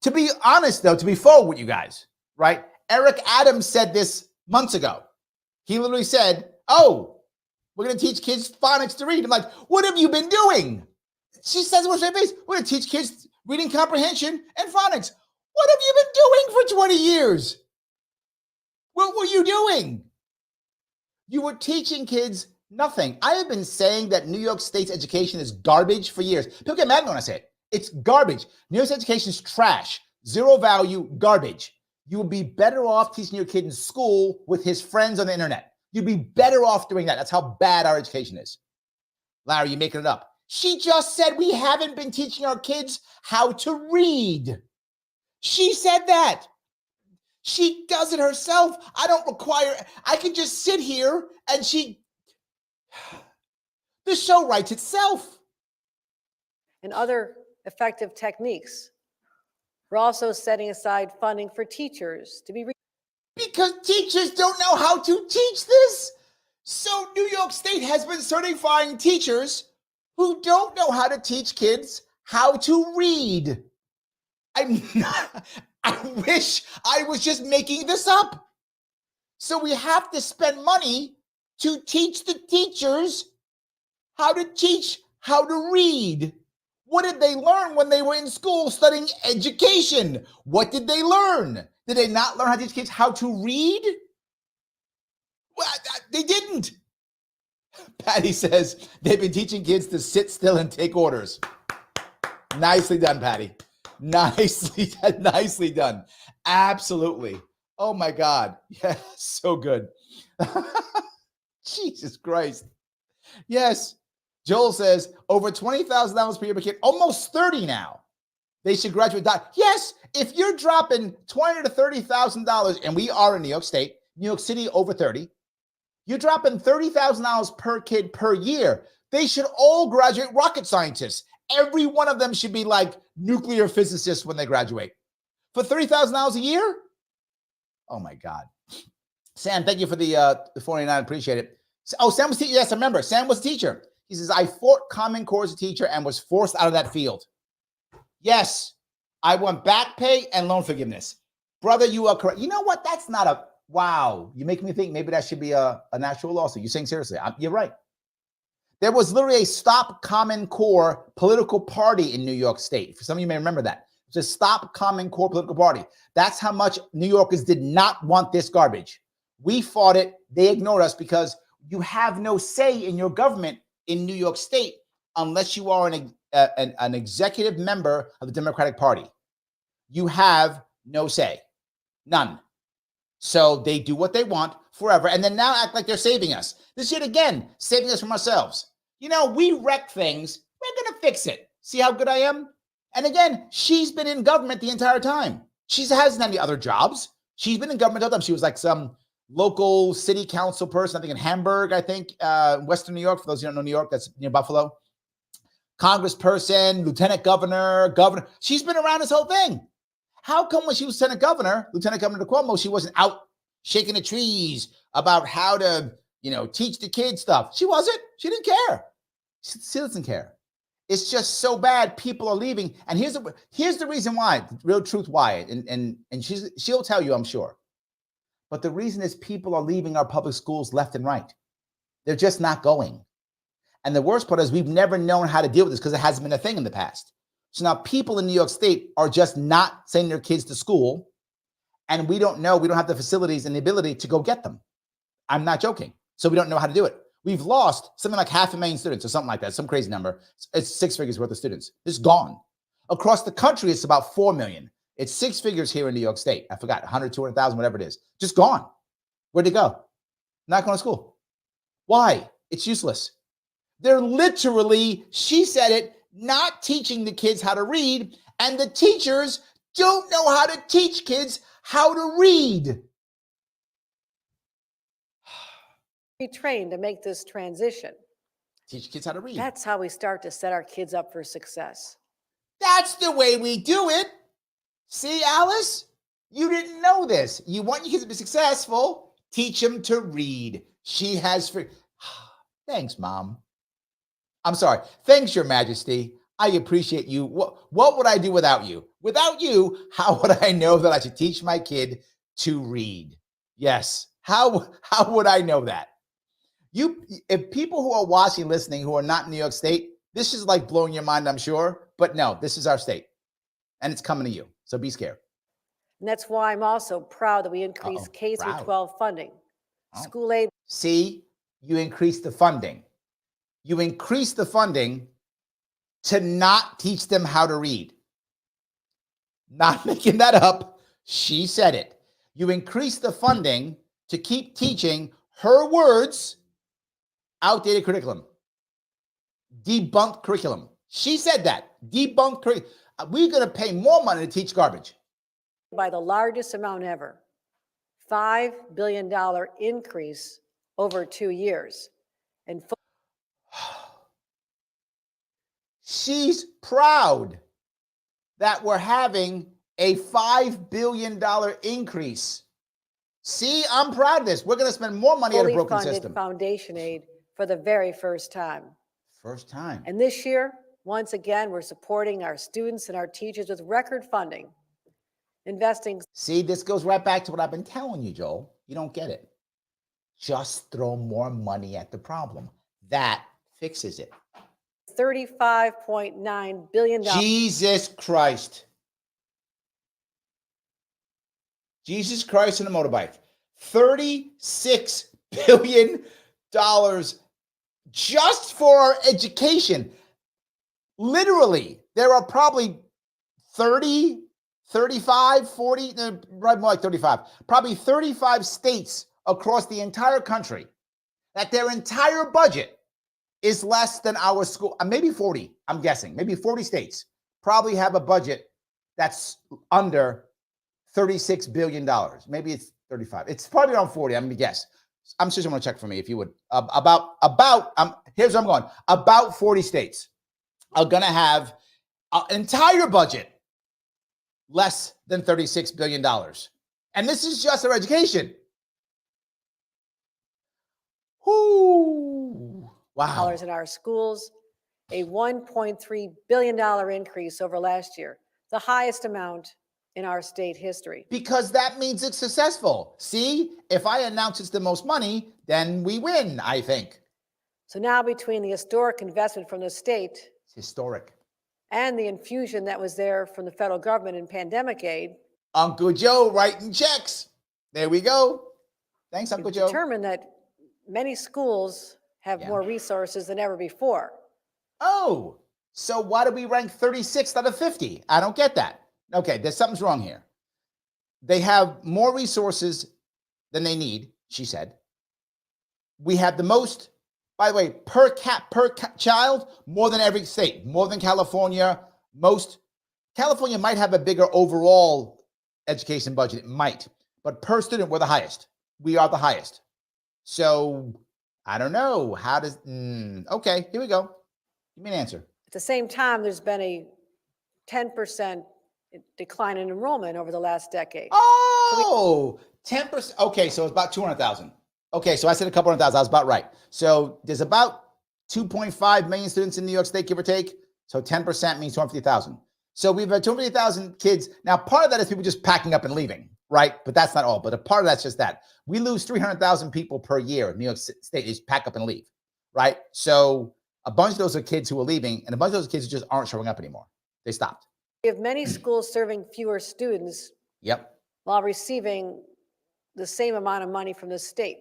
To be honest, though, to be forward with you guys, right? Eric Adams said this months ago. He literally said, oh, we're going to teach kids phonics to read. I'm like, what have you been doing? She says with her face, we're going to teach kids reading comprehension and phonics. What have you been doing for 20 years? What were you doing? You were teaching kids nothing. I have been saying that New York State's education is garbage for years. People get mad when I say it. It's garbage. New York's education is trash, zero value, garbage. You would be better off teaching your kid in school with his friends on the internet. You'd be better off doing that. That's how bad our education is. Larry, you're making it up. She just said we haven't been teaching our kids how to read. She said that. She does it herself. I don't require, I can just sit here and the show writes itself. And other effective techniques. We're also setting aside funding for teachers to be. Because teachers don't know how to teach this. So New York State has been certifying teachers who don't know how to teach kids how to read. I wish I was just making this up. So we have to spend money to teach the teachers how to teach how to read. What did they learn when they were in school studying education? What did they learn? Did they not learn how to teach kids how to read? Well, they didn't. Patty says they've been teaching kids to sit still and take orders. Nicely done, Patty. Nicely done. Absolutely. Oh my God. Yeah, so good. Jesus Christ. Yes. Joel says over $20,000 per year per kid, almost 30 now. They should graduate. Yes, if you're dropping $20,000 to $30,000, and we are in New York State, New York City over 30, you're dropping $30,000 per kid per year. They should all graduate rocket scientists. Every one of them should be like nuclear physicists when they graduate. For $30,000 a year? Oh my God. Sam, thank you for the 49. Appreciate it. Oh, Sam was teacher. Yes, I remember. Sam was a teacher. He says, I fought Common Core as a teacher and was forced out of that field. Yes, I want back pay and loan forgiveness. Brother, you are correct. You know what? That's not a, wow. You make me think maybe that should be a actual lawsuit. You're saying seriously. You're right. There was literally a Stop Common Core political party in New York State. For some of you may remember that. It's a Stop Common Core political party. That's how much New Yorkers did not want this garbage. We fought it. They ignored us because you have no say in your government in New York State unless you are an executive member of the Democratic Party. You have no say. None. So they do what they want forever and then now act like they're saving us. This yet again, saving us from ourselves. You know, we wreck things. We're going to fix it. See how good I am? And again, she's been in government the entire time. She hasn't had any other jobs. She's been in government all the time. She was like some local city council person, I think in Hamburg, Western New York. For those who don't know New York, that's near Buffalo. Congressperson, lieutenant governor. She's been around this whole thing. How come when she was Lieutenant Governor Cuomo, she wasn't out shaking the trees about how to, teach the kids stuff? She wasn't. She didn't care. She doesn't care. It's just so bad. People are leaving. And here's the reason why, the real truth why. And she'll tell you, I'm sure. But the reason is people are leaving our public schools left and right. They're just not going. And the worst part is we've never known how to deal with this because it hasn't been a thing in the past. So now people in New York State are just not sending their kids to school. And we don't have the facilities and the ability to go get them. I'm not joking. So we don't know how to do it. We've lost something like 500,000 students or something like that, some crazy number. It's 6 figures worth of students. It's gone. Across the country, it's about 4 million. It's 6 figures here in New York State. I forgot, 100, 200,000, whatever it is. Just gone. Where'd they go? Not going to school. Why? It's useless. They're literally, she said it, not teaching the kids how to read, and the teachers don't know how to teach kids how to read. Be trained to make this transition. Teach kids how to read. That's how we start to set our kids up for success. That's the way we do it. See, Alice, you didn't know this. You want your kids to be successful, teach them to read. She has Thanks, Mom. I'm sorry. Thanks, Your Majesty. I appreciate you. What would I do without you? Without you, how would I know that I should teach my kid to read? Yes. How would I know that? If people who are watching, listening, who are not in New York State, this is like blowing your mind, I'm sure. But no, this is our state. And it's coming to you. So be scared. And that's why I'm also proud that we increased K through 12 funding. School aid. See, you increased the funding. You increase the funding to not teach them how to read. Not making that up. She said it. You increase the funding to keep teaching her words, outdated curriculum, debunked curriculum. She said that. Debunked curriculum. We're going to pay more money to teach garbage. By the largest amount ever. $5 billion increase over 2 years. And she's proud that we're having a $5 billion increase. See, I'm proud of this. We're going to spend more money at a broken system. Foundation aid for the very first time. First time. And this year, once again, we're supporting our students and our teachers with record funding, investing. See, this goes right back to what I've been telling you, Joel. You don't get it. Just throw more money at the problem. That fixes it. $35.9 billion. Jesus Christ. Jesus Christ on a motorbike. $36 billion just for our education. Literally, there are probably 30, 35, 40, right more like 35, probably 35 states across the entire country that their entire budget is less than our school. Maybe 40, I'm guessing. Maybe 40 states probably have a budget that's under $36 billion. Maybe it's 35. It's probably around 40, I'm going to guess. I'm sure someone will check for me if you would. Here's where I'm going. About 40 states are going to have an entire budget less than $36 billion. And this is just our education. Whoo. Wow. In our schools, a $1.3 billion increase over last year, the highest amount in our state history. Because that means it's successful. See, if I announce it's the most money, then we win, I think. So now between the historic investment from the state, it's historic, and the infusion that was there from the federal government in pandemic aid, Uncle Joe writing checks. There we go. Thanks, Uncle Joe. Determined that many schools have more resources than ever before. Oh, so why do we rank 36th out of 50? I don't get that. Okay, there's something's wrong here. They have more resources than they need, she said. We have the most, by the way, per child, more than every state, more than California. California might have a bigger overall education budget, it might, but per student, we're the highest. We are the highest. So I don't know. How does, okay, here we go. Give me an answer. At the same time, there's been a 10% decline in enrollment over the last decade. Oh, 10%. Okay, so it's about 200,000. Okay, so I said a couple 100,000. I was about right. So there's about 2.5 million students in New York State, give or take. So 10% means 250,000. So we've had 250,000 kids. Now, part of that is people just packing up and leaving, right? But that's not all. But a part of that's just that. We lose 300,000 people per year in New York State. Is pack up and leave, right? So a bunch of those are kids who are leaving, and a bunch of those kids who just aren't showing up anymore. They stopped. We have many schools serving fewer students. Yep. While receiving the same amount of money from the state.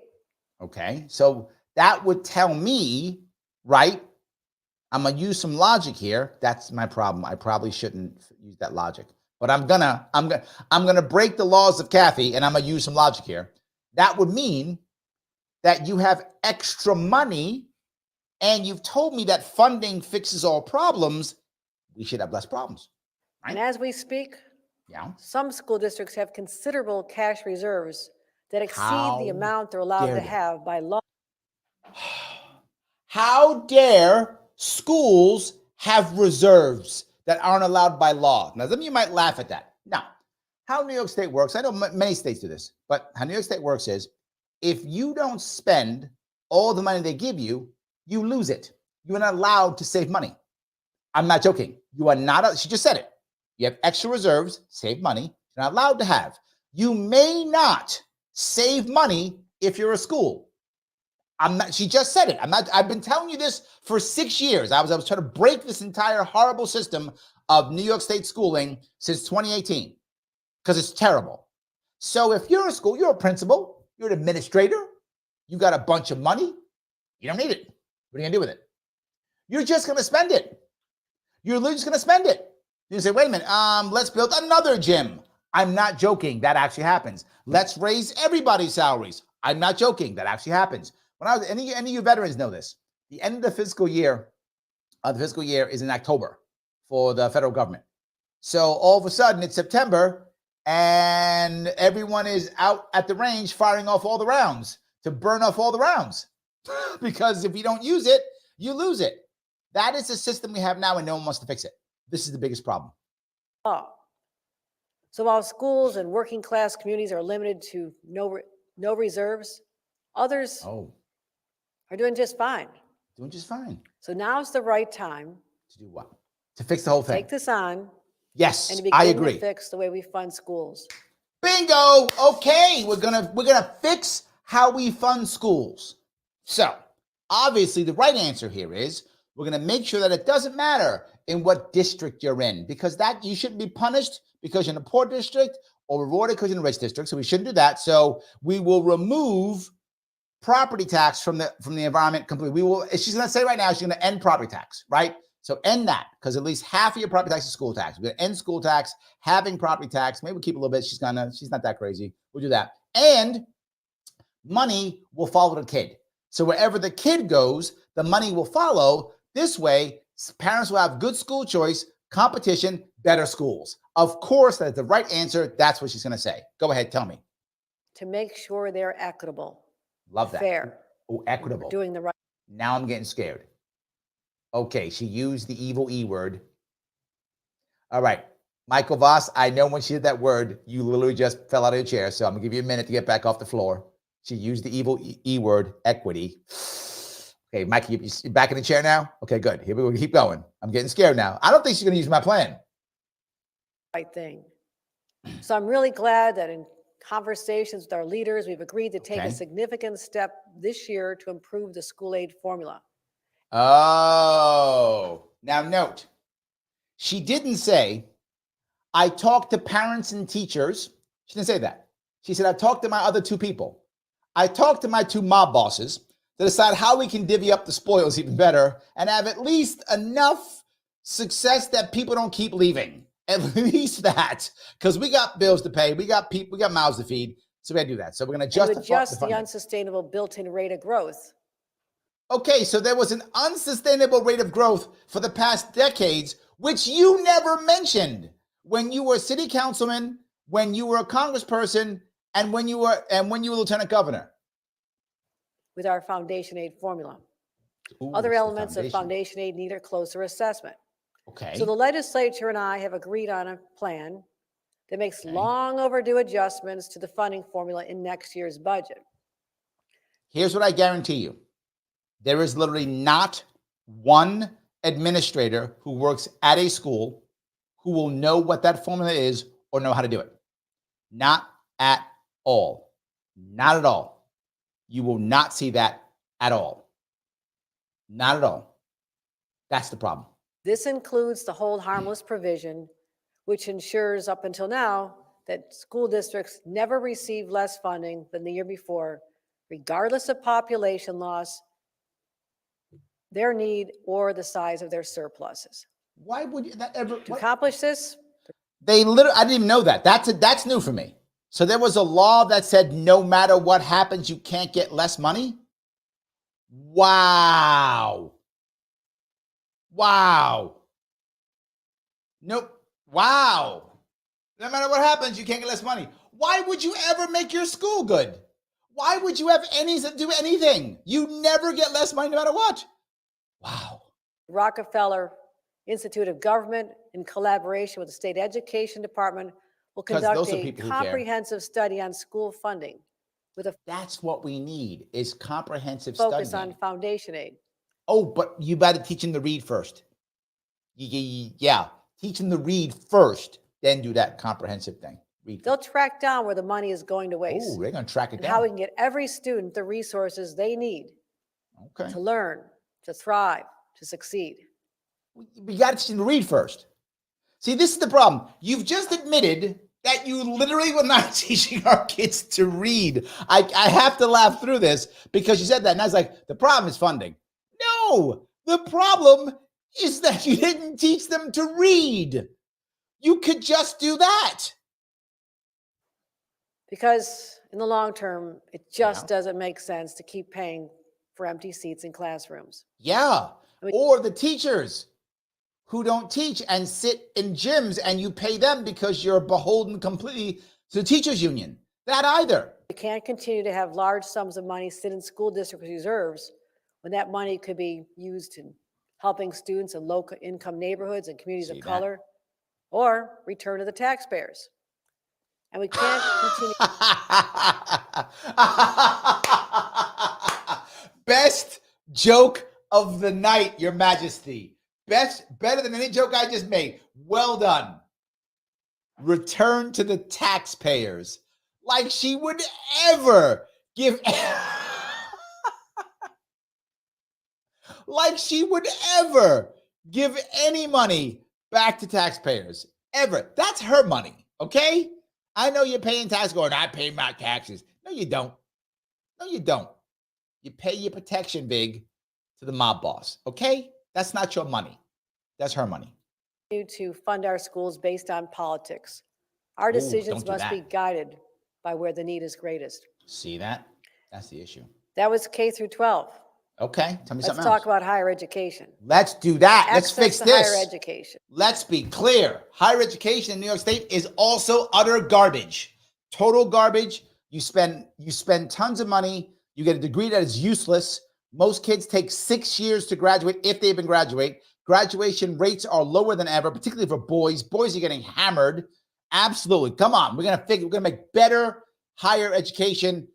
Okay, so that would tell me, right? I'm gonna use some logic here. That's my problem. I probably shouldn't use that logic, but I'm gonna break the laws of Kathy, and I'm gonna use some logic here. That would mean that you have extra money, and you've told me that funding fixes all problems. We should have less problems. Right? And as we speak, some school districts have considerable cash reserves that exceed the amount they're allowed to have by law. How dare schools have reserves that aren't allowed by law? Now, some of you might laugh at that. Now, how New York State works, I know many states do this, but how New York State works is if you don't spend all the money they give you, you lose it. You are not allowed to save money. I'm not joking. You are not, she just said it. You have extra reserves, save money, you're not allowed to have. You may not save money if you're a school. She just said it. I've been telling you this for 6 years. I was trying to break this entire horrible system of New York State schooling since 2018 because it's terrible. So if you're a school, you're a principal, you're an administrator, you got a bunch of money, you don't need it. What are you gonna do with it? You're just gonna spend it. You're literally just gonna spend it. You say, wait a minute, let's build another gym. I'm not joking. That actually happens. Let's raise everybody's salaries. I'm not joking. That actually happens. When I was, any of you veterans know this. The end of the fiscal year is in October for the federal government. So all of a sudden it's September and everyone is out at the range firing off all the rounds to burn off all the rounds. Because if you don't use it, you lose it. That is the system we have now, and no one wants to fix it. This is the biggest problem. Oh. So while schools and working class communities are limited to no reserves, others are doing just fine. Doing just fine. So now's the right time to do what? To fix the whole thing. Take this on. Yes, and to I agree. To fix the way we fund schools. Bingo. Okay, we're gonna fix how we fund schools. So obviously, the right answer here is we're going to make sure that it doesn't matter in what district you're in, because that you shouldn't be punished because you're in a poor district or rewarded because you're in a rich district. So we shouldn't do that. So we will remove property tax from the environment completely. She's going to say right now, she's going to end property tax, right? So end that, because at least half of your property tax is school tax. We're going to end school tax, having property tax. Maybe we'll keep a little bit. She's not that crazy. We'll do that. And money will follow the kid. So wherever the kid goes, the money will follow. This way, parents will have good school choice, competition, better schools. Of course, that's the right answer. That's what she's going to say. Go ahead, tell me. To make sure they're equitable. Love that. Fair. Oh, equitable. We're doing the right. Now I'm getting scared. Okay, she used the evil E word. All right. Michael Voss, I know when she did that word, you literally just fell out of your chair. So I'm going to give you a minute to get back off the floor. She used the evil E word, equity. Okay, Mike, you back in the chair now? Okay, good. Here we go. Keep going. I'm getting scared now. I don't think she's going to use my plan. Right thing. So I'm really glad that in conversations with our leaders, we've agreed to take a significant step this year to improve the school aid formula. Oh, now note, she didn't say, I talked to parents and teachers. She didn't say that. She said, I talked to my other two people. I talked to my two mob bosses to decide how we can divvy up the spoils even better and have at least enough success that people don't keep leaving. At least that, because we got bills to pay, we got people, we got mouths to feed, so we got to do that. So we're going to adjust the unsustainable built-in rate of growth. Okay, so there was an unsustainable rate of growth for the past decades, which you never mentioned when you were a city councilman, when you were a congressperson, and when you were lieutenant governor. With our foundation aid formula. Other elements of foundation aid need a closer assessment. Okay. So the legislature and I have agreed on a plan that makes long overdue adjustments to the funding formula in next year's budget. Here's what I guarantee you. There is literally not one administrator who works at a school who will know what that formula is or know how to do it. Not at all. Not at all. You will not see that at all. Not at all. That's the problem. This includes the hold harmless provision, which ensures up until now that school districts never receive less funding than the year before, regardless of population loss, their need, or the size of their surpluses. Why would that ever accomplish this? I didn't even know that. That's new for me. So there was a law that said no matter what happens, you can't get less money? Wow. Wow. Nope. Wow. No matter what happens, you can't get less money. Why would you ever make your school good? Why would you have do anything? You never get less money no matter what. Wow. Rockefeller Institute of Government, in collaboration with the state education department, will conduct a comprehensive study on school funding. That's what we need, is comprehensive focus on foundation aid. Oh, but you better teach them to read first. Yeah, teach them to read first, then do that comprehensive thing. They'll track down where the money is going to waste. Oh, they're going to track it down. How we can get every student the resources they need to learn, to thrive, to succeed. We got to teach them to read first. See, this is the problem. You've just admitted that you literally were not teaching our kids to read. I have to laugh through this because you said that, and I was like, the problem is funding. No, the problem is that you didn't teach them to read. You could just do that. Because in the long term, it just doesn't make sense to keep paying for empty seats in classrooms. Yeah, or the teachers who don't teach and sit in gyms, and you pay them because you're beholden completely to the teachers union. That either. You can't continue to have large sums of money sit in school district reserves when that money could be used in helping students in low income neighborhoods and communities of color, or return to the taxpayers. And we can't continue. Best joke of the night, Your Majesty. Better than any joke I just made. Well done. Return to the taxpayers. Like she would ever give. Like she would ever give any money back to taxpayers. Ever. That's her money. Okay? I know you're paying taxes going, I pay my taxes. No, you don't. No, you don't. You pay your protection big to the mob boss. Okay? That's not your money. That's her money. To fund our schools based on politics. Our decisions must be guided by where the need is greatest. See that? That's the issue. That was K through 12. Okay, tell me something else. Let's talk about higher education. Let's do that. Let's fix this. Higher education. Let's be clear. Higher education in New York State is also utter garbage. Total garbage. You spend tons of money. You get a degree that is useless. Most kids take 6 years to graduate if they even graduate. Graduation rates are lower than ever, particularly for boys. Boys are getting hammered. Absolutely. Come on. We're gonna make better higher education.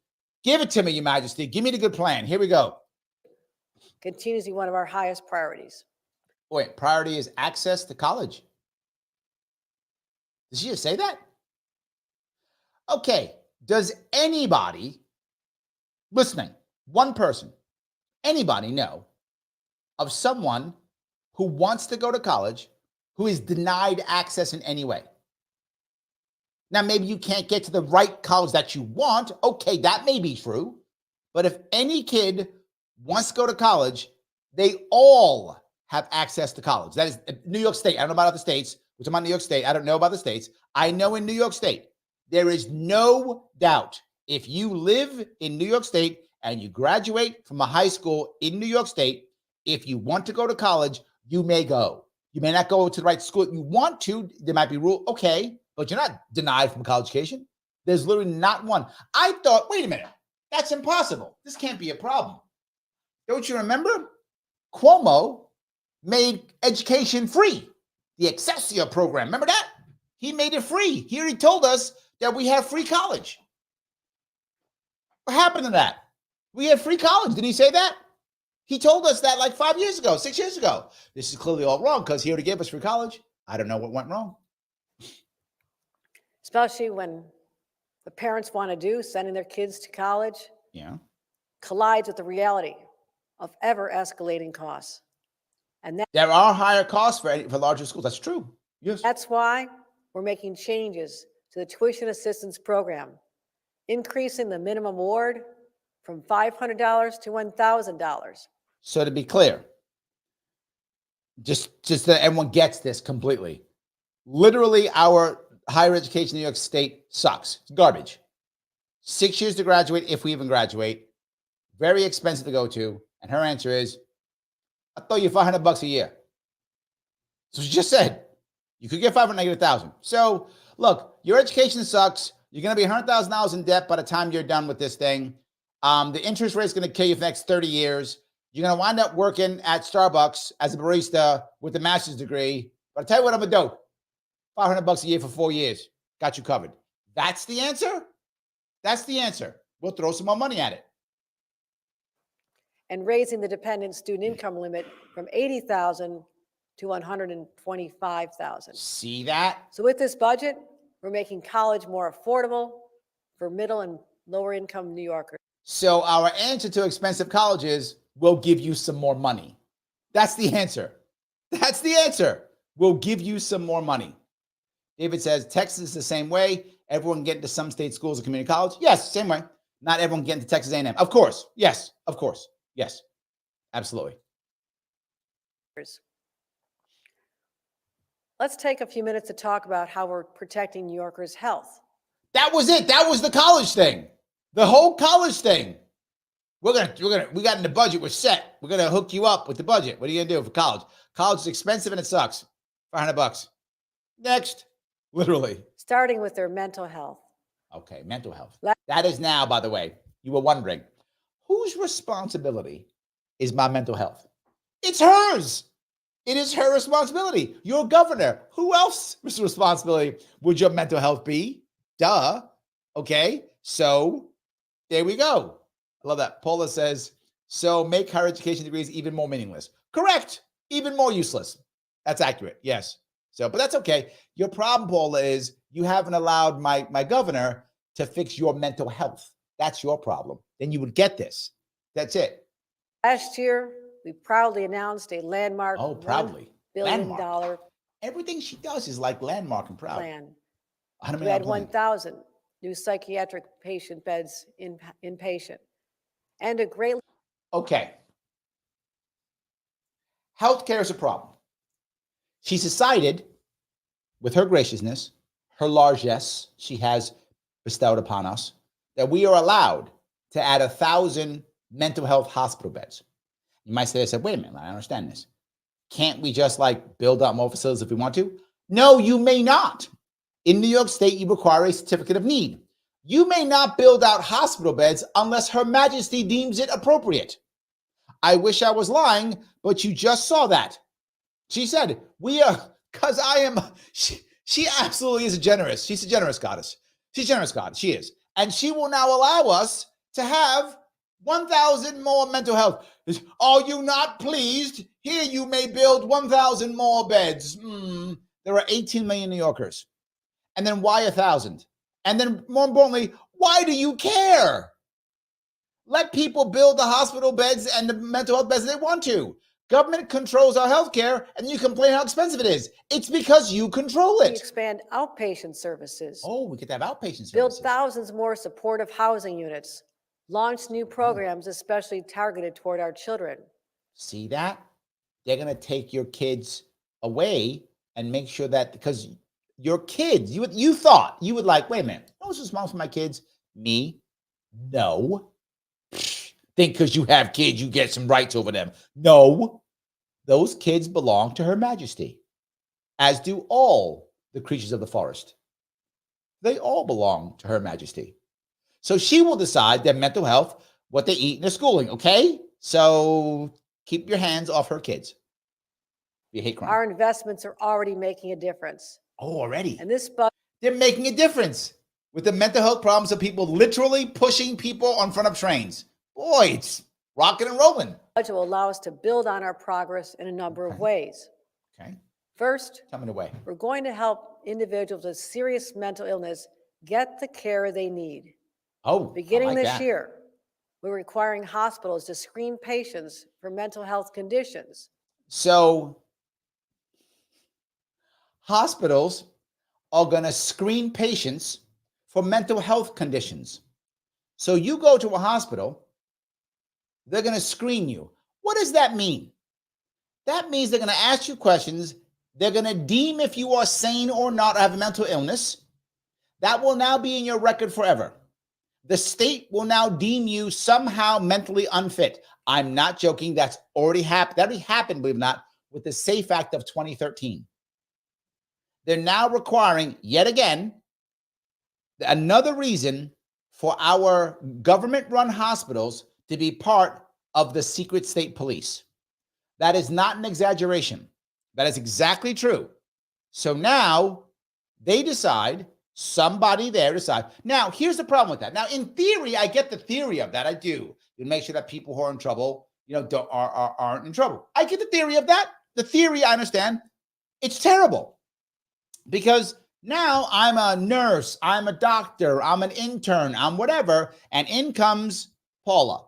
Give it to me, Your Majesty. Give me the good plan. Here we go. Continues to be one of our highest priorities. Wait, priority is access to college. Did she just say that? Okay. Does anybody listening, one person, anybody know of someone who wants to go to college who is denied access in any way? Now, maybe you can't get to the right college that you want. Okay, that may be true. But if any kid wants to go to college, they all have access to college. That is New York State. I don't know about other states. We're talking about New York State. I don't know about the states. I know in New York State, there is no doubt if you live in New York State and you graduate from a high school in New York State, if you want to go to college, you may go. You may not go to the right school you want to. There might be rule. Okay, but you're not denied from college education. There's literally not one. I thought, wait a minute, that's impossible. This can't be a problem. Don't you remember? Cuomo made education free. The Excelsior program. Remember that? He made it free. He already told us that we have free college. What happened to that? We have free college. Did he say that? He told us that like 5 years ago, 6 years ago. This is clearly all wrong because he already gave us free college. I don't know what went wrong. Especially when the parents want to do sending their kids to college. Yeah. Collides with the reality of ever escalating costs. And there are higher costs for larger schools. That's true. Yes. That's why we're making changes to the tuition assistance program, increasing the minimum award from $500 to $1,000. So to be clear, just so everyone gets this completely, literally our higher education in New York State sucks. It's garbage. 6 years to graduate, if we even graduate. Very expensive to go to. And her answer is, I throw you $500 a year. So she just said, you could get $500 and I get $1,000. So look, your education sucks. You're going to be $100,000 in debt by the time you're done with this thing. The interest rate is going to kill you for the next 30 years. You're going to wind up working at Starbucks as a barista with a master's degree. But I'll tell you what I'm going to do. $500 a year for 4 years. Got you covered. That's the answer? That's the answer. We'll throw some more money at it. And raising the dependent student income limit from $80,000 to $125,000. See that? So with this budget, we're making college more affordable for middle and lower income New Yorkers. So our answer to expensive colleges will give you some more money. That's the answer. That's the answer. We'll give you some more money. David says, Texas is the same way. Everyone get into some state schools or community college. Yes, same way. Not everyone get into Texas A&M. Of course. Yes, of course. Yes, absolutely. Let's take a few minutes to talk about how we're protecting New Yorkers' health. That was it. That was the college thing. The whole college thing. We got in the budget. We're set. We're going to hook you up with the budget. What are you going to do for college? College is expensive and it sucks. $500. Next. Literally. Starting with their mental health. Okay, mental health. That is now, by the way, you were wondering, whose responsibility is my mental health? It's hers. It is her responsibility. Your governor. Who else's responsibility would your mental health be? Duh. Okay, so there we go. I love that. Paula says, so make higher education degrees even more meaningless. Correct. Even more useless. That's accurate. Yes. So, but that's okay. Your problem, Paula, is you haven't allowed my governor to fix your mental health. That's your problem. Then you would get this. That's it. Last year, we proudly announced a landmark proudly. $1 billion. Everything she does is like landmark and proud. Plan. We had 1,000 new psychiatric patient beds inpatient. And a great... Okay. Healthcare is a problem. She's decided, with her graciousness, her largesse she has bestowed upon us, that we are allowed to add 1,000 mental health hospital beds. You might say, wait a minute, I understand this. Can't we just build up more facilities if we want to? No, you may not. In New York State, you require a certificate of need. You may not build out hospital beds unless Her Majesty deems it appropriate. I wish I was lying, but you just saw that. She said, because I am, she absolutely is generous. She's a generous goddess. She's a generous goddess. She is. And she will now allow us to have 1,000 more mental health. Are you not pleased? Here you may build 1,000 more beds. There are 18 million New Yorkers. And then why 1,000? And then more importantly, why do you care? Let people build the hospital beds and the mental health beds they want to. Government controls our healthcare, and you complain how expensive it is. It's because you control it. We expand outpatient services. Oh, we could have outpatient services. Build thousands more supportive housing units. Launch new programs especially targeted toward our children. See that? They're going to take your kids away and make sure that, because your kids, you thought, you would wait a minute, who's responsible for my kids? Me? No. Think because you have kids, you get some rights over them. No. Those kids belong to Her Majesty, as do all the creatures of the forest. They all belong to Her Majesty. So she will decide their mental health, what they eat, and their schooling, okay? So keep your hands off her kids. You hate crime. Our investments are already making a difference. Oh, already? And this budget, they're making a difference with the mental health problems of people literally pushing people on front of trains. Boy, it's rocking and rolling. The budget will allow us to build on our progress in a number of ways. Okay. First, tell me the way. We're going to help individuals with serious mental illness get the care they need. Oh, beginning this year, we're requiring hospitals to screen patients for mental health conditions. So hospitals are going to screen patients for mental health conditions. So you go to a hospital, they're going to screen you. What does that mean? That means they're going to ask you questions. They're going to deem if you are sane or not or have a mental illness. That will now be in your record forever. The state will now deem you somehow mentally unfit. I'm not joking. That's already happened. That already happened, believe it or not, with the SAFE Act of 2013. They're now requiring, yet again, another reason for our government-run hospitals to be part of the secret state police. That is not an exaggeration. That is exactly true. So now they decide, somebody there decide. Now, here's the problem with that. Now, in theory, I get the theory of that. I do. You make sure that people who are in trouble, aren't in trouble. I get the theory of that. The theory, I understand. It's terrible because now I'm a nurse, I'm a doctor, I'm an intern, I'm whatever, and in comes Paula.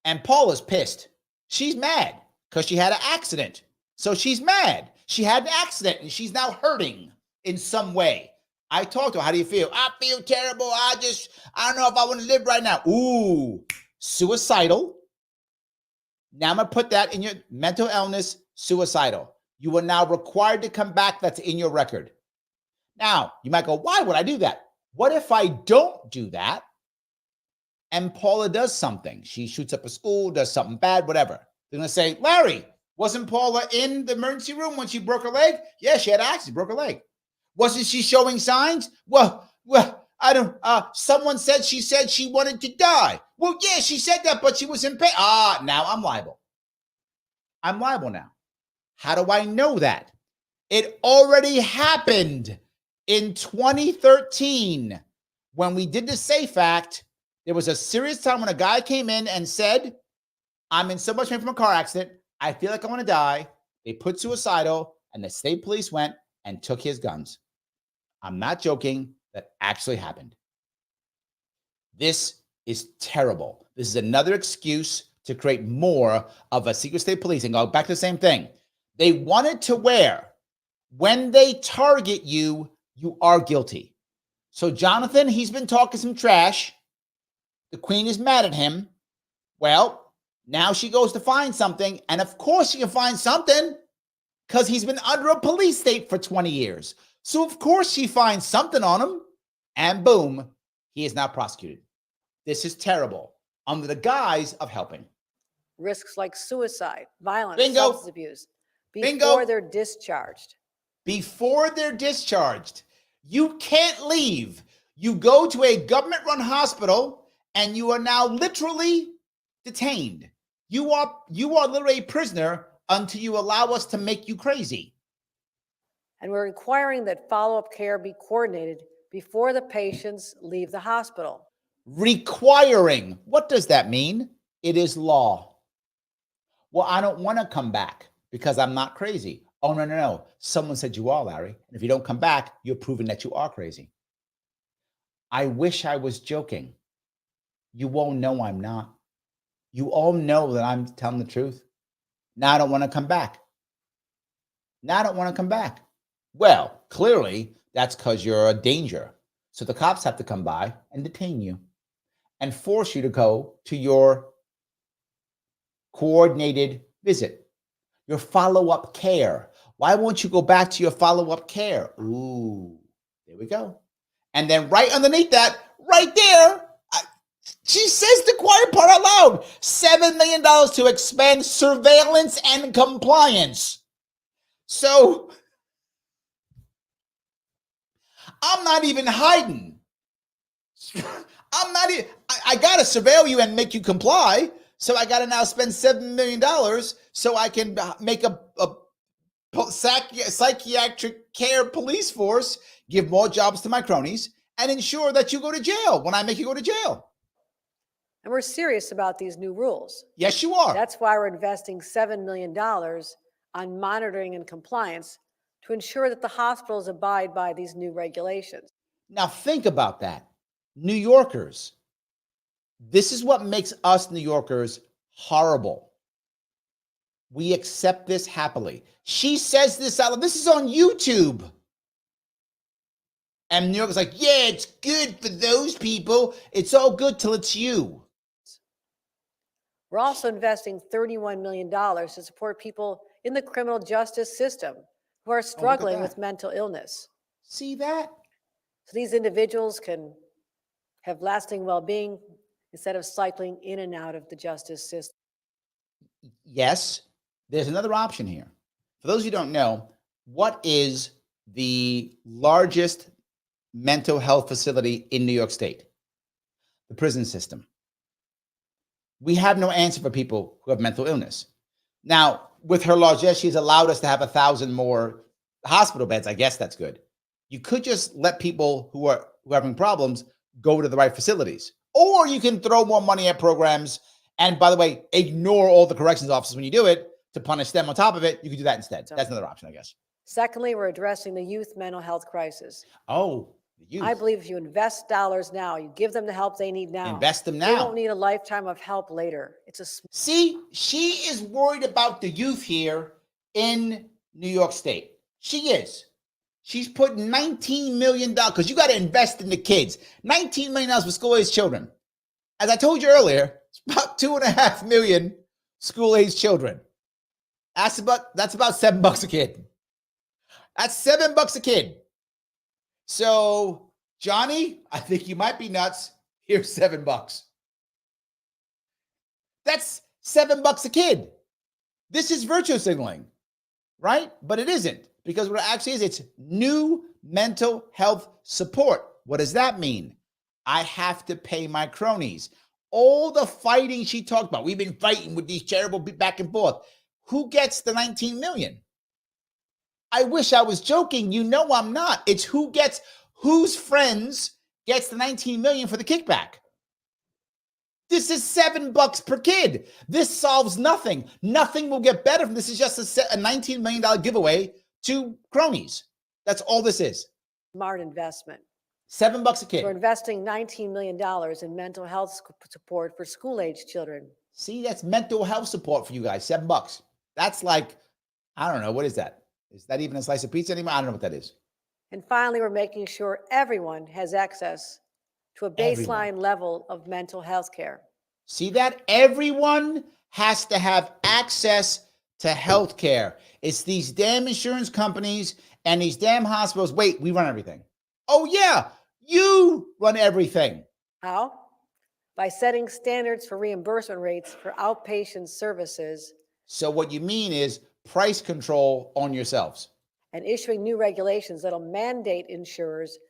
And Paula's pissed. She's mad because she had an accident. So she's mad. She had an accident and she's now hurting in some way. I talked to her. How do you feel? I feel terrible. I don't know if I want to live right now. Ooh, suicidal. Now I'm going to put that in your mental illness, suicidal. You are now required to come back. That's in your record. Now, you might go, why would I do that? What if I don't do that and Paula does something? She shoots up a school, does something bad, whatever. They're going to say, Larry, wasn't Paula in the emergency room when she broke her leg? Yeah, she had an accident, broke her leg. Wasn't she showing signs? Well, I don't, someone said she wanted to die. Well, yeah, she said that, but she was in pain. Now I'm liable. I'm liable now. How do I know that? It already happened in 2013 when we did the SAFE Act. There was a serious time when a guy came in and said, I'm in so much pain from a car accident. I feel like I want to die. They put suicidal, and the state police went and took his guns. I'm not joking. That actually happened. This is terrible. This is another excuse to create more of a secret state policing. Go back to the same thing. They wanted to where when they target you, you are guilty. So Jonathan, he's been talking some trash. The queen is mad at him. Well, now she goes to find something. And of course she can find something because he's been under a police state for 20 years. So of course she finds something on him. And boom, he is now prosecuted. This is terrible under the guise of helping. Risks like suicide, violence, Bingo. Substance abuse before they're discharged. Before they're discharged. You can't leave. You go to a government-run hospital and you are now literally detained. You are literally a prisoner until you allow us to make you crazy. And we're requiring that follow-up care be coordinated before the patients leave the hospital. Requiring. What does that mean? It is law. Well, I don't want to come back because I'm not crazy. Oh, no. Someone said you are, Larry. And if you don't come back, you're proving that you are crazy. I wish I was joking. You all know I'm not. You all know that I'm telling the truth. Now I don't want to come back. Well, clearly, that's because you're a danger. So the cops have to come by and detain you and force you to go to your coordinated visit, your follow-up care. Why won't you go back to your follow-up care? Ooh, there we go. And then right underneath that, right there, she says the quiet part out loud, $7 million to expand surveillance and compliance. So I'm not even hiding. I got to surveil you and make you comply. So I got to now spend $7 million so I can make a psychiatric care police force, give more jobs to my cronies, and ensure that you go to jail when I make you go to jail. And we're serious about these new rules. Yes, you are. That's why we're investing $7 million on monitoring and compliance to ensure that the hospitals abide by these new regulations. Now think about that. New Yorkers. This is what makes us New Yorkers horrible. We accept this happily. She says this out loud. This is on YouTube. And New York's like, yeah, it's good for those people. It's all good till it's you. We're also investing $31 million to support people in the criminal justice system who are struggling with mental illness. See that? So these individuals can have lasting well-being instead of cycling in and out of the justice system. Yes, there's another option here. For those who don't know, what is the largest mental health facility in New York State? The prison system. We have no answer for people who have mental illness. Now, with her largesse, she's allowed us to have 1,000 more hospital beds. I guess that's good. You could just let people who are having problems go to the right facilities. Or you can throw more money at programs and, by the way, ignore all the corrections officers when you do it to punish them on top of it. You could do that instead. That's another option, I guess. Secondly, we're addressing the youth mental health crisis. Oh, the youth. I believe if you invest dollars now, you give them the help they need now. Invest them now. They don't need a lifetime of help later. See, she is worried about the youth here in New York State. She is. She's putting $19 million, because you got to invest in the kids. $19 million for school-aged children. As I told you earlier, it's about 2.5 million school-aged children. That's about $7 a kid. That's $7 a kid. So, Johnny, I think you might be nuts. Here's $7. That's $7 a kid. This is virtue signaling, right? But it isn't, because what it actually is, it's new mental health support. What does that mean? I have to pay my cronies. All the fighting she talked about, we've been fighting with these charitable back and forth. Who gets the 19 million? I wish I was joking. You know I'm not. It's whose friends gets the 19 million for the kickback. This is $7 per kid. This solves nothing. Nothing will get better from this. Is just a $19 million giveaway to cronies. That's all this is. Smart investment. $7 a kid. We're investing $19 million in mental health support for school-age children. See, that's mental health support for you guys. $7. That's like, I don't know. What is that? Is that even a slice of pizza anymore? I don't know what that is. And finally, we're making sure everyone has access to a baseline level of mental health care. See that? Everyone has to have access to health care. It's these damn insurance companies and these damn hospitals. Wait, we run everything. Oh, yeah, you run everything. How? By setting standards for reimbursement rates for outpatient services. So what you mean is price control on yourselves. And issuing new regulations that'll mandate insurers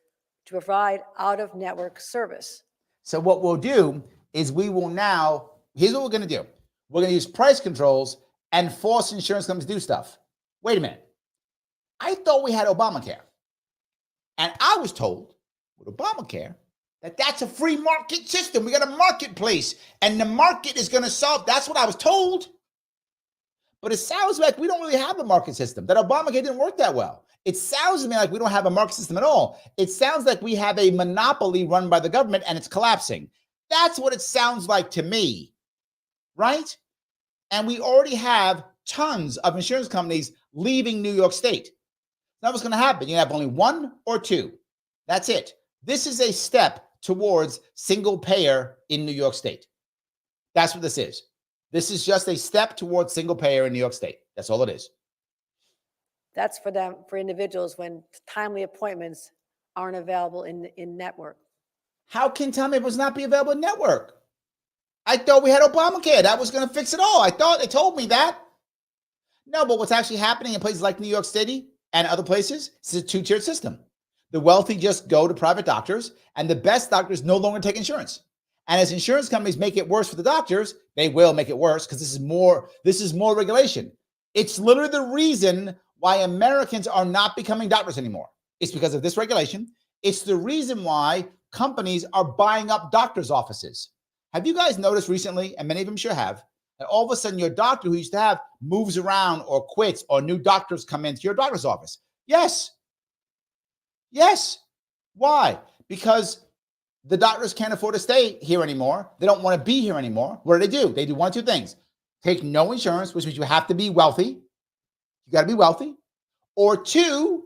to provide out-of-network service. So what we'll do is we will now, here's what we're going to do. We're going to use price controls and force insurance companies to do stuff. Wait a minute. I thought we had Obamacare. And I was told with Obamacare that that's a free market system. We got a marketplace and the market is going to solve. That's what I was told. But it sounds like we don't really have a market system, that Obamacare didn't work that well. It sounds to me like we don't have a market system at all. It sounds like we have a monopoly run by the government and it's collapsing. That's what it sounds like to me, right? And we already have tons of insurance companies leaving New York State. Now what's going to happen? You have only one or two. That's it. This is a step towards single payer in New York State. That's what this is. This is just a step towards single payer in New York State. That's all it is. That's for them, for individuals when timely appointments aren't available in network. How can timely appointments not be available in network? I thought we had Obamacare. That was going to fix it all. I thought they told me that. No, but what's actually happening in places like New York City and other places, it's a two-tiered system. The wealthy just go to private doctors, and the best doctors no longer take insurance. And as insurance companies make it worse for the doctors, they will make it worse because this is more regulation. It's literally the reason why Americans are not becoming doctors anymore. It's because of this regulation. It's the reason why companies are buying up doctors' offices. Have you guys noticed recently, and many of them sure have, that all of a sudden your doctor who used to have moves around or quits or new doctors come into your doctor's office? Yes. Yes. Why? Because the doctors can't afford to stay here anymore. They don't want to be here anymore. What do? They do one of two things. Take no insurance, which means you have to be wealthy. You got to be wealthy. Or two,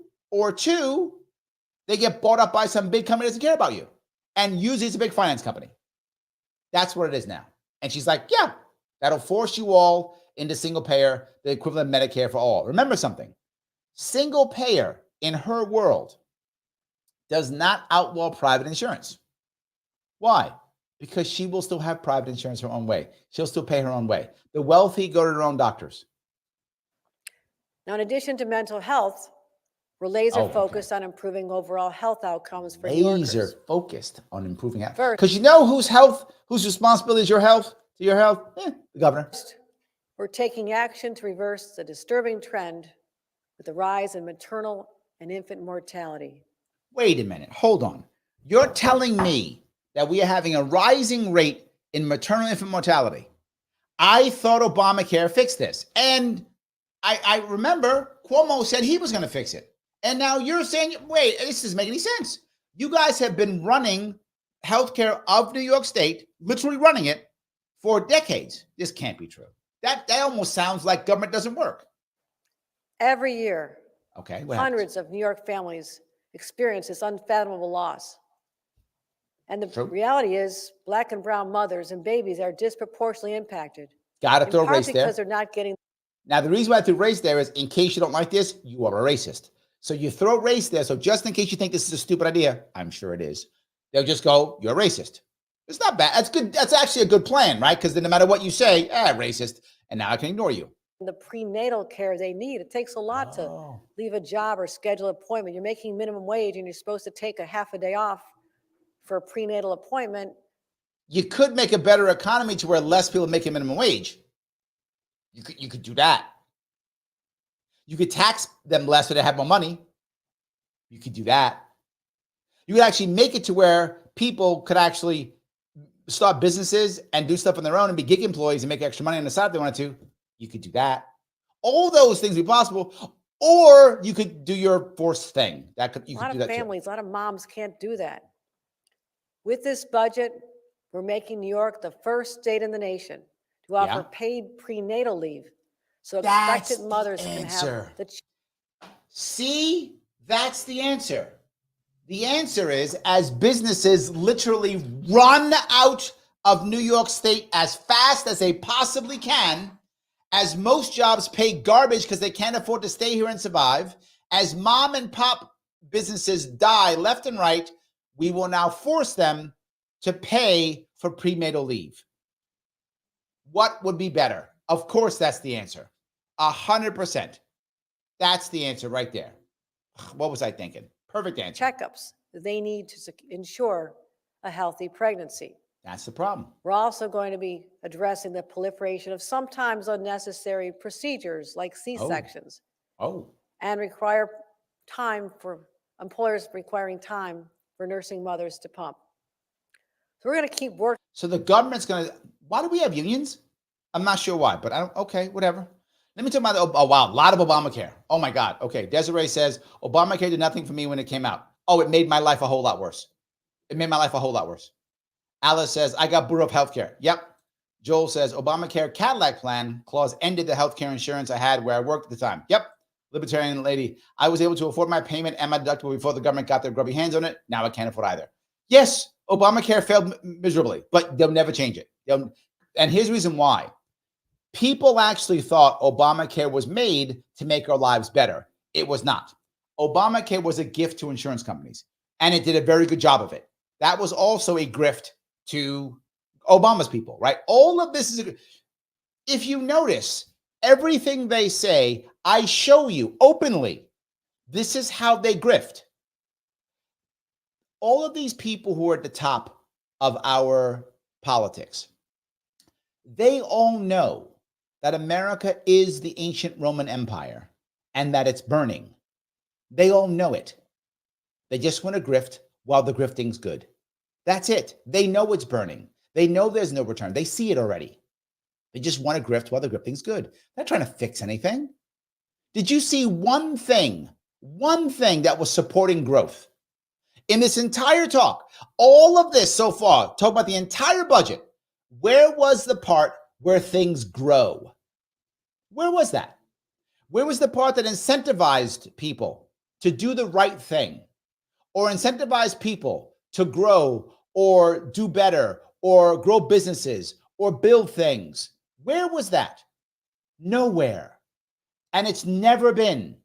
they get bought up by some big company that doesn't care about you. And usually it's a big finance company. That's what it is now. And she's like, yeah, that'll force you all into single payer, the equivalent of Medicare for all. Remember something. Single payer in her world does not outlaw private insurance. Why? Because she will still have private insurance her own way. She'll still pay her own way. The wealthy go to their own doctors. Now, in addition to mental health, we're laser focused on improving overall health outcomes for New Yorkers. Laser focused on improving health. Because you know whose responsibility is your health? To your health? The governor. First, we're taking action to reverse the disturbing trend with the rise in maternal and infant mortality. Wait a minute. Hold on. You're telling me that we are having a rising rate in maternal and infant mortality. I thought Obamacare fixed this. And I remember Cuomo said he was going to fix it. And now you're saying, wait, this doesn't make any sense. You guys have been running healthcare of New York State, literally running it for decades. This can't be true. That almost sounds like government doesn't work. Every year, hundreds happens? Of New York families experience this unfathomable loss. And the reality is Black and brown mothers and babies are disproportionately impacted. Got to throw race there. Because they're not getting. Now, the reason why I threw race there is in case you don't like this, you are a racist. So you throw race there. So just in case you think this is a stupid idea, I'm sure it is, they'll just go, you're a racist. It's not bad. That's good. That's actually a good plan, right? Because then no matter what you say, racist, and now I can ignore you. the prenatal care they need. It takes a lot to leave a job or schedule an appointment. You're making minimum wage and you're supposed to take a half a day off for a prenatal appointment. You could make a better economy to where less people make a minimum wage. You could do that. You could tax them less so they have more money. You could do that. You could actually make it to where people could actually start businesses and do stuff on their own and be gig employees and make extra money on the side if they wanted to. You could do that. All those things would be possible. Or you could do your forced thing. A lot of families, a lot of moms can't do that. With this budget, we're making New York the first state in the nation to offer paid prenatal leave. So expectant mothers can have the... See, that's the answer. The answer is, as businesses literally run out of New York State as fast as they possibly can, as most jobs pay garbage because they can't afford to stay here and survive, as mom and pop businesses die left and right, we will now force them to pay for prenatal leave. What would be better? Of course, that's the answer. 100%. That's the answer right there. What was I thinking? Perfect answer. Checkups they need to ensure a healthy pregnancy. That's the problem. We're also going to be addressing the proliferation of sometimes unnecessary procedures like C-sections. And require time for employers requiring time for nursing mothers to pump. So we're going to keep working. So the government's going to, why do we have unions? I'm not sure why, but I don't, okay, whatever. Let me talk about, a lot of Obamacare. Oh my God. Okay. Desiree says, Obamacare did nothing for me when it came out. Oh, it made my life a whole lot worse. It made my life a whole lot worse. Alice says, I got Bureau of Healthcare. Yep. Joel says, Obamacare Cadillac plan clause ended the healthcare insurance I had where I worked at the time. Yep. Libertarian lady, I was able to afford my payment and my deductible before the government got their grubby hands on it. Now I can't afford either. Yes, Obamacare failed miserably, but they'll never change it. And here's the reason why. People actually thought Obamacare was made to make our lives better. It was not. Obamacare was a gift to insurance companies, and it did a very good job of it. That was also a grift to Obama's people, right? All of this is, if you notice, everything they say, I show you openly. This is how they grift. All of these people who are at the top of our politics, they all know that America is the ancient Roman Empire and that it's burning. They all know it. They just want to grift while the grifting's good. That's it. They know it's burning. They know there's no return. They see it already. They just want to grift while the grifting's good. They're not trying to fix anything. Did you see one thing that was supporting growth? In this entire talk, all of this so far, talk about the entire budget, where was the part where things grow? Where was that? Where was the part that incentivized people to do the right thing, or incentivized people to grow or do better or grow businesses or build things? Where was that? Nowhere. And it's never been.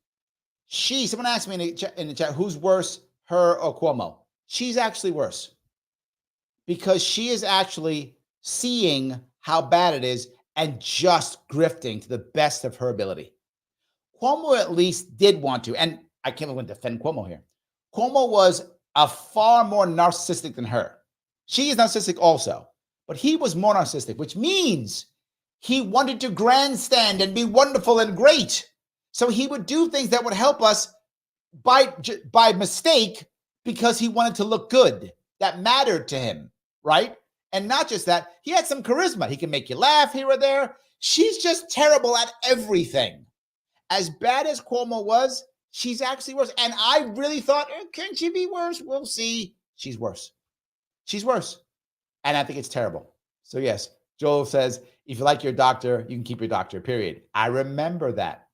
Someone asked me in the chat, who's worse, her or Cuomo? She's actually worse because she is actually seeing how bad it is and just grifting to the best of her ability. Cuomo at least did want to, and I can't even defend Cuomo here. Cuomo was a far more narcissistic than her. She is narcissistic also, but he was more narcissistic, which means he wanted to grandstand and be wonderful and great. So he would do things that would help us by mistake because he wanted to look good. That mattered to him, right? And not just that, he had some charisma. He can make you laugh here or there. She's just terrible at everything. As bad as Cuomo was, she's actually worse. And I really thought, can she be worse? We'll see. She's worse. She's worse. And I think it's terrible. So yes, Joel says, if you like your doctor, you can keep your doctor, period. I remember that.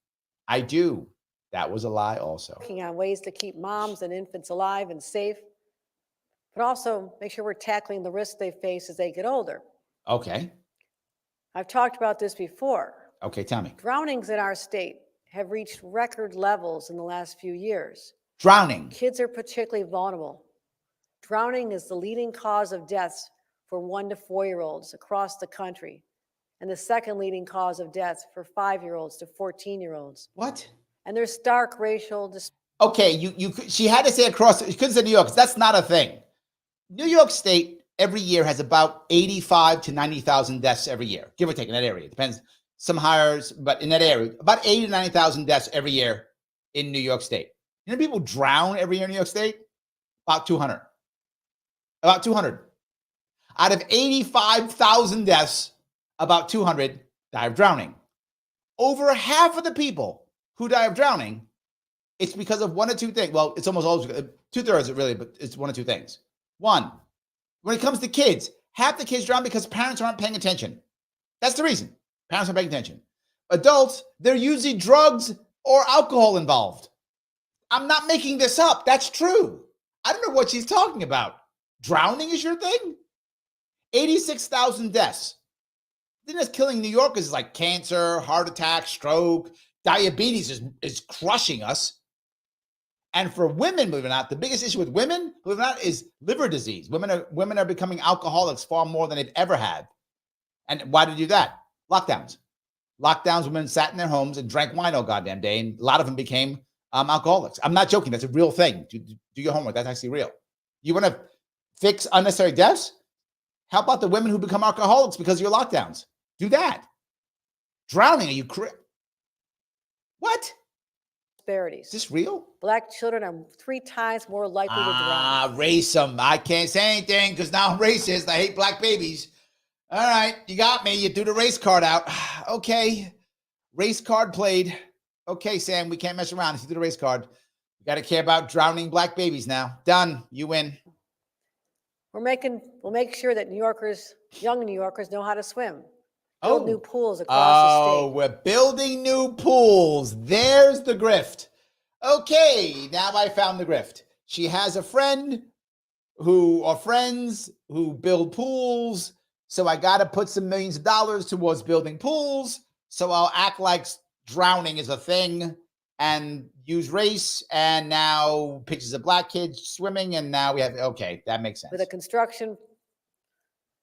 I do. That was a lie also. Working on ways to keep moms and infants alive and safe, but also make sure we're tackling the risks they face as they get older. Okay. I've talked about this before. Okay, tell me. Drownings in our state have reached record levels in the last few years. Drowning. Kids are particularly vulnerable. Drowning is the leading cause of deaths for 1 to 4-year-olds across the country. and the second leading cause of death for 5-year-olds to 14-year-olds. What? And there's stark racial Okay, she had to say across, she couldn't say New York, because that's not a thing. New York State every year has about 85 to 90,000 deaths every year, give or take in that area. It depends, some higher, but in that area, about 80 to 90,000 deaths every year in New York State. You know, people drown every year in New York State? About 200. About 200. Out of 85,000 deaths, about 200 die of drowning. Over half of the people who die of drowning, it's because of one or two things. Well, it's almost always 2/3 really, but it's one or two things. One, when it comes to kids, half the kids drown because parents aren't paying attention. That's the reason. Parents aren't paying attention. Adults, they're usually drugs or alcohol involved. I'm not making this up. That's true. I don't know what she's talking about. Drowning is your thing? 86,000 deaths. The thing that's killing New Yorkers is like cancer, heart attack, stroke, diabetes is crushing us. And for women, believe it or not, the biggest issue with women, believe it or not, is liver disease. Women are becoming alcoholics far more than they've ever had. And why did they do that? Lockdowns. Lockdowns, women sat in their homes and drank wine all goddamn day, and a lot of them became alcoholics. I'm not joking. That's a real thing. Do your homework. That's actually real. You want to fix unnecessary deaths? How about the women who become alcoholics because of your lockdowns? Do that. Drowning, are you what? Disparities. Is this real? Black children are 3 times more likely to drown. Racism. I can't say anything because now I'm racist. I hate black babies. All right, you got me. You threw the race card out. Okay, race card played. Okay, Sam, we can't mess around. If you threw the race card, you got to care about drowning black babies now. Done. You win. We'll make sure that young New Yorkers know how to swim. Build new pools across the state. Oh, we're building new pools. There's the grift. Okay, now I found the grift. She has a friend or friends who build pools. So I got to put some millions of dollars towards building pools. So I'll act like drowning is a thing and use race. And now pictures of black kids swimming. And now we have, okay, that makes sense. With a construction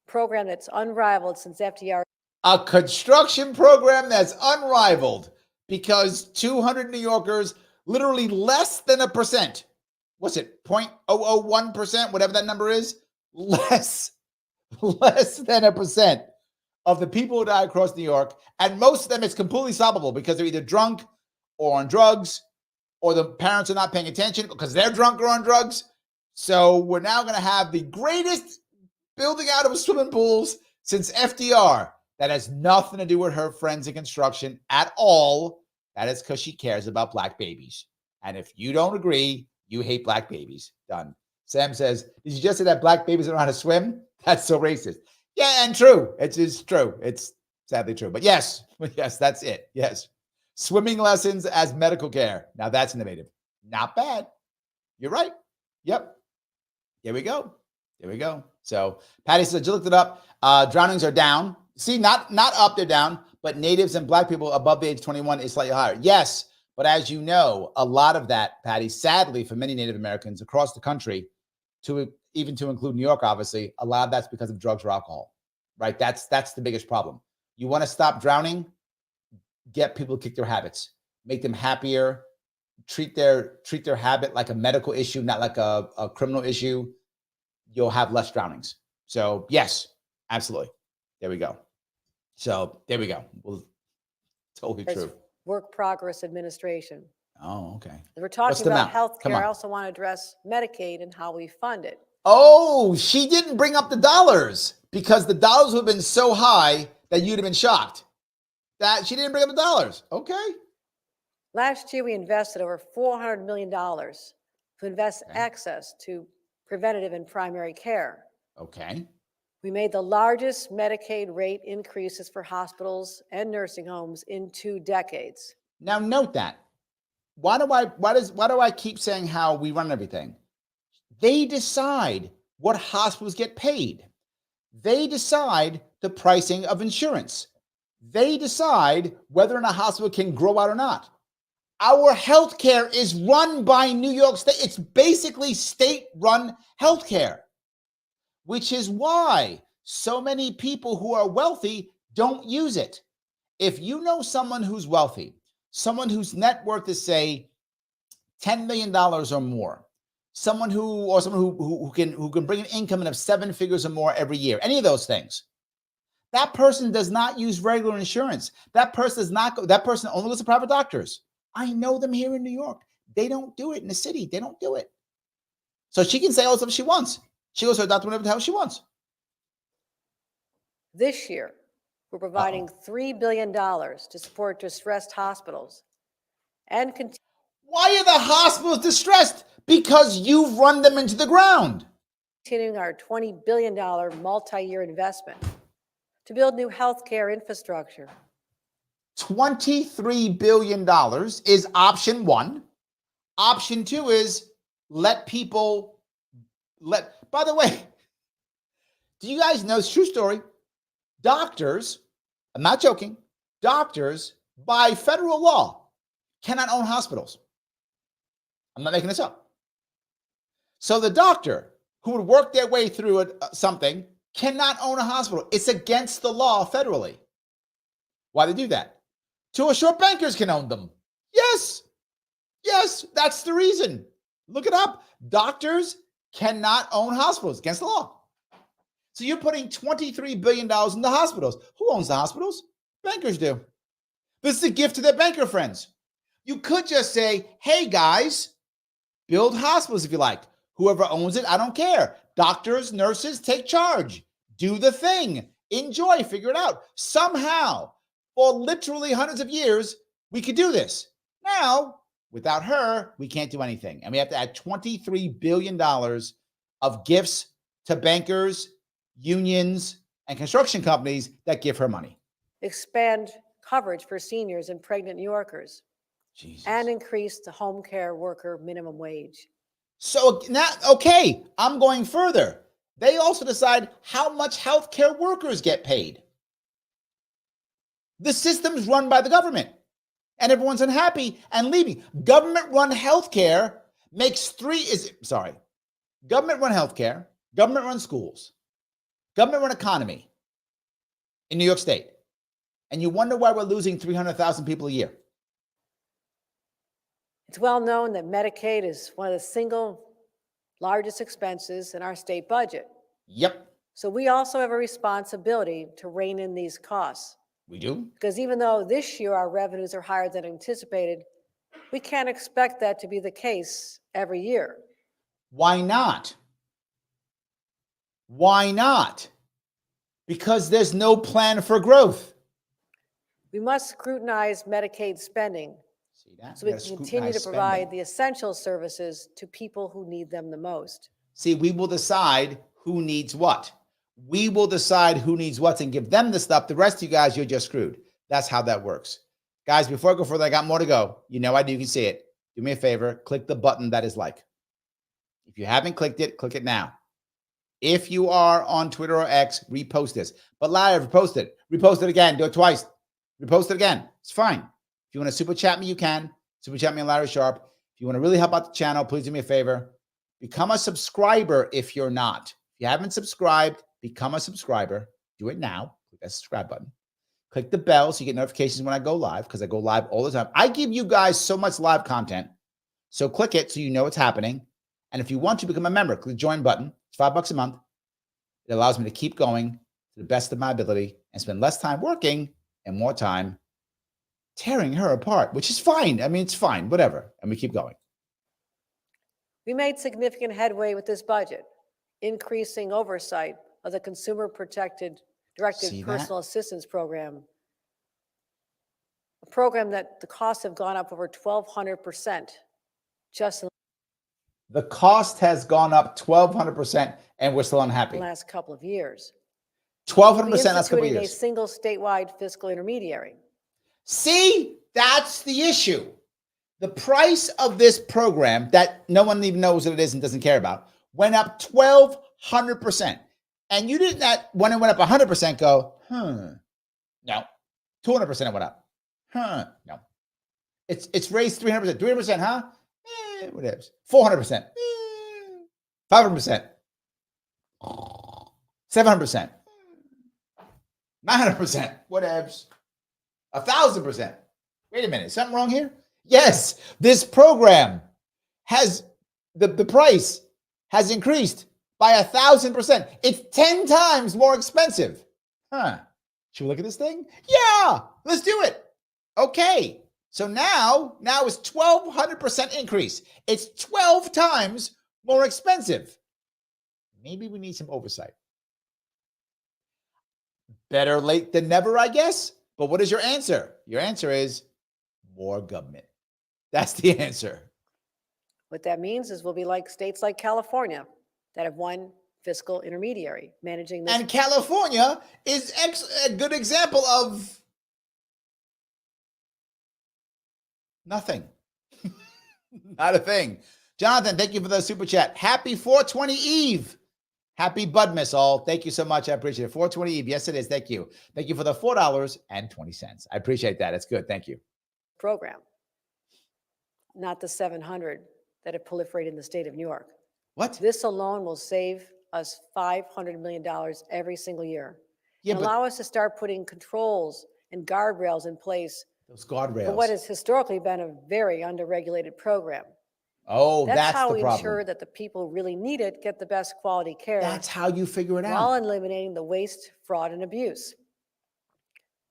program that's unrivaled since FDR. A construction program that's unrivaled because 200 New Yorkers, literally less than 1%. What's it? 0.001%, whatever that number is. Less than 1% of the people who die across New York. And most of them, it's completely solvable because they're either drunk or on drugs, or the parents are not paying attention because they're drunk or on drugs. So we're now going to have the greatest building out of swimming pools since FDR. That has nothing to do with her friends in construction at all. That is because she cares about black babies. And if you don't agree, you hate black babies. Done. Sam says, did you just say that black babies don't know how to swim? That's so racist. Yeah, and true. It's true. It's sadly true. But yes, that's it. Yes. Swimming lessons as medical care. Now that's innovative. Not bad. You're right. Yep. Here we go. So Patty said, you looked it up. Drownings are down. See, not up, they're down, but natives and black people above the age of 21 is slightly higher. Yes, but as you know, a lot of that, Patty, sadly for many Native Americans across the country, even to include New York, obviously, a lot of that's because of drugs or alcohol, right? That's the biggest problem. You want to stop drowning? Get people to kick their habits, make them happier, treat their habit like a medical issue, not like a criminal issue. You'll have less drownings. So yes, absolutely. There we go. Well, totally true. Work Progress Administration. Oh, okay. We're talking about healthcare. I also want to address Medicaid and how we fund it. Oh, she didn't bring up the dollars because the dollars would have been so high that you'd have been shocked. That she didn't bring up the dollars. Okay. Last year, we invested over $400 million to invest access to preventative and primary care. Okay. We made the largest Medicaid rate increases for hospitals and nursing homes in 2 decades. Now note that. Why do I keep saying how we run everything? They decide what hospitals get paid. They decide the pricing of insurance. They decide whether or not a hospital can grow out or not. Our healthcare is run by New York State. It's basically state-run healthcare, which is why so many people who are wealthy Don't use it. If you know someone who's wealthy, someone whose net worth is, say, $10 million or more, someone who can bring an income in of 7 figures or more every year, any of those things, that person does not use regular insurance. That person only goes to private doctors. I know them here in New York. They don't do it in the city. They don't do it. So she can say all the stuff she wants. She goes to her doctor whenever the hell she wants. This year, we're providing $3 billion to support distressed hospitals. Why are the hospitals distressed? Because you've run them into the ground. Continuing our $20 billion multi-year investment to build new healthcare infrastructure. $23 billion is option one. Option two is by the way, do you guys know, it's a true story, doctors, I'm not joking, doctors by federal law cannot own hospitals. I'm not making this up. So the doctor who would work their way through something cannot own a hospital. It's against the law federally. Why they do that? To assure bankers can own them. Yes, that's the reason. Look it up. Doctors cannot own hospitals, against the law. So you're putting $23 billion into hospitals. Who owns the hospitals? Bankers do. This is a gift to their banker friends. You could just say, hey guys, build hospitals if you like. Whoever owns it, I don't care. Doctors, nurses, take charge. Do the thing. Enjoy, figure it out. Somehow, for literally hundreds of years, we could do this. Now, without her, we can't do anything. And we have to add $23 billion of gifts to bankers, unions, and construction companies that give her money. Expand coverage for seniors and pregnant New Yorkers. Jesus. And increase the home care worker minimum wage. So now, okay, I'm going further. They also decide how much healthcare workers get paid. The system's run by the government, and everyone's unhappy and leaving. Government-run healthcare makes government-run healthcare, government-run schools, government-run economy in New York State. And you wonder why we're losing 300,000 people a year. It's well known that Medicaid is one of the single largest expenses in our state budget. Yep. So we also have a responsibility to rein in these costs. We do. Because even though this year our revenues are higher than anticipated, we can't expect that to be the case every year. Why not? Why not? Because there's no plan for growth. We must scrutinize Medicaid spending so we can continue to provide the essential services to people who need them the most. See, we will decide who needs what. We will decide who needs what and give them the stuff. The rest of you guys, you're just screwed. That's how that works. Guys, before I go further, I got more to go. You know I do. You can see it. Do me a favor. Click the button that is like. If you haven't clicked it, click it now. If you are on Twitter or X, repost this. But live, repost it. Repost it again. Do it twice. Repost it again. It's fine. If you want to super chat me, you can. Super chat me on Larry Sharpe. If you want to really help out the channel, please do me a favor. Become a subscriber if you're not. If you haven't subscribed, become a subscriber. Do it now. Click that subscribe button. Click the bell so you get notifications when I go live, because I go live all the time. I give you guys so much live content. So click it so you know what's happening. And if you want to become a member, click the join button. It's $5 a month. It allows me to keep going to the best of my ability and spend less time working and more time tearing her apart, which is fine. I mean, it's fine, whatever. And we keep going. We made significant headway with this budget, increasing oversight of the Consumer Protected Directed Personal Assistance Program, a program that the costs have gone up over 1,200% just in the cost has gone up 1,200%, and we're still unhappy. the last couple of years. 1,200% last couple of Instituting years. a single statewide fiscal intermediary. See, that's the issue. The price of this program that no one even knows what it is and doesn't care about went up 1,200%. And you didn't, that when it went up 100% go, no. 200% it went up. No. It's raised 300%. 300%, huh? Whatever. 400%. 500%. 700%. 900%. Whatevs. 1,000%. Wait a minute. Something wrong here? Yes. This program has the price has increased by 1,000%. It's 10 times more expensive. Huh. Should we look at this thing? Yeah. Let's do it. Okay. So now it's 1,200% increase. It's 12 times more expensive. Maybe we need some oversight. Better late than never, I guess. But what is your answer? Your answer is more government. That's the answer. What that means is we'll be like states like California that have one fiscal intermediary managing this. And California is a good example of nothing. Not a thing. Jonathan, thank you for the super chat. Happy 420 Eve. Happy Budmas all. Thank you so much. I appreciate it. 420 Eve. Yes, it is. Thank you. Thank you for the $4.20. I appreciate that. It's good. Thank you. Program, not the 700 that have proliferated in the state of New York. What? This alone will save us $500 million every single year. Yeah, and allow us to start putting controls and guardrails in place. Those guardrails. For what has historically been a very underregulated program. Oh, that's how the we problem. ensure that the people who really need it get the best quality care. That's how you figure it out. While eliminating the waste, fraud, and abuse.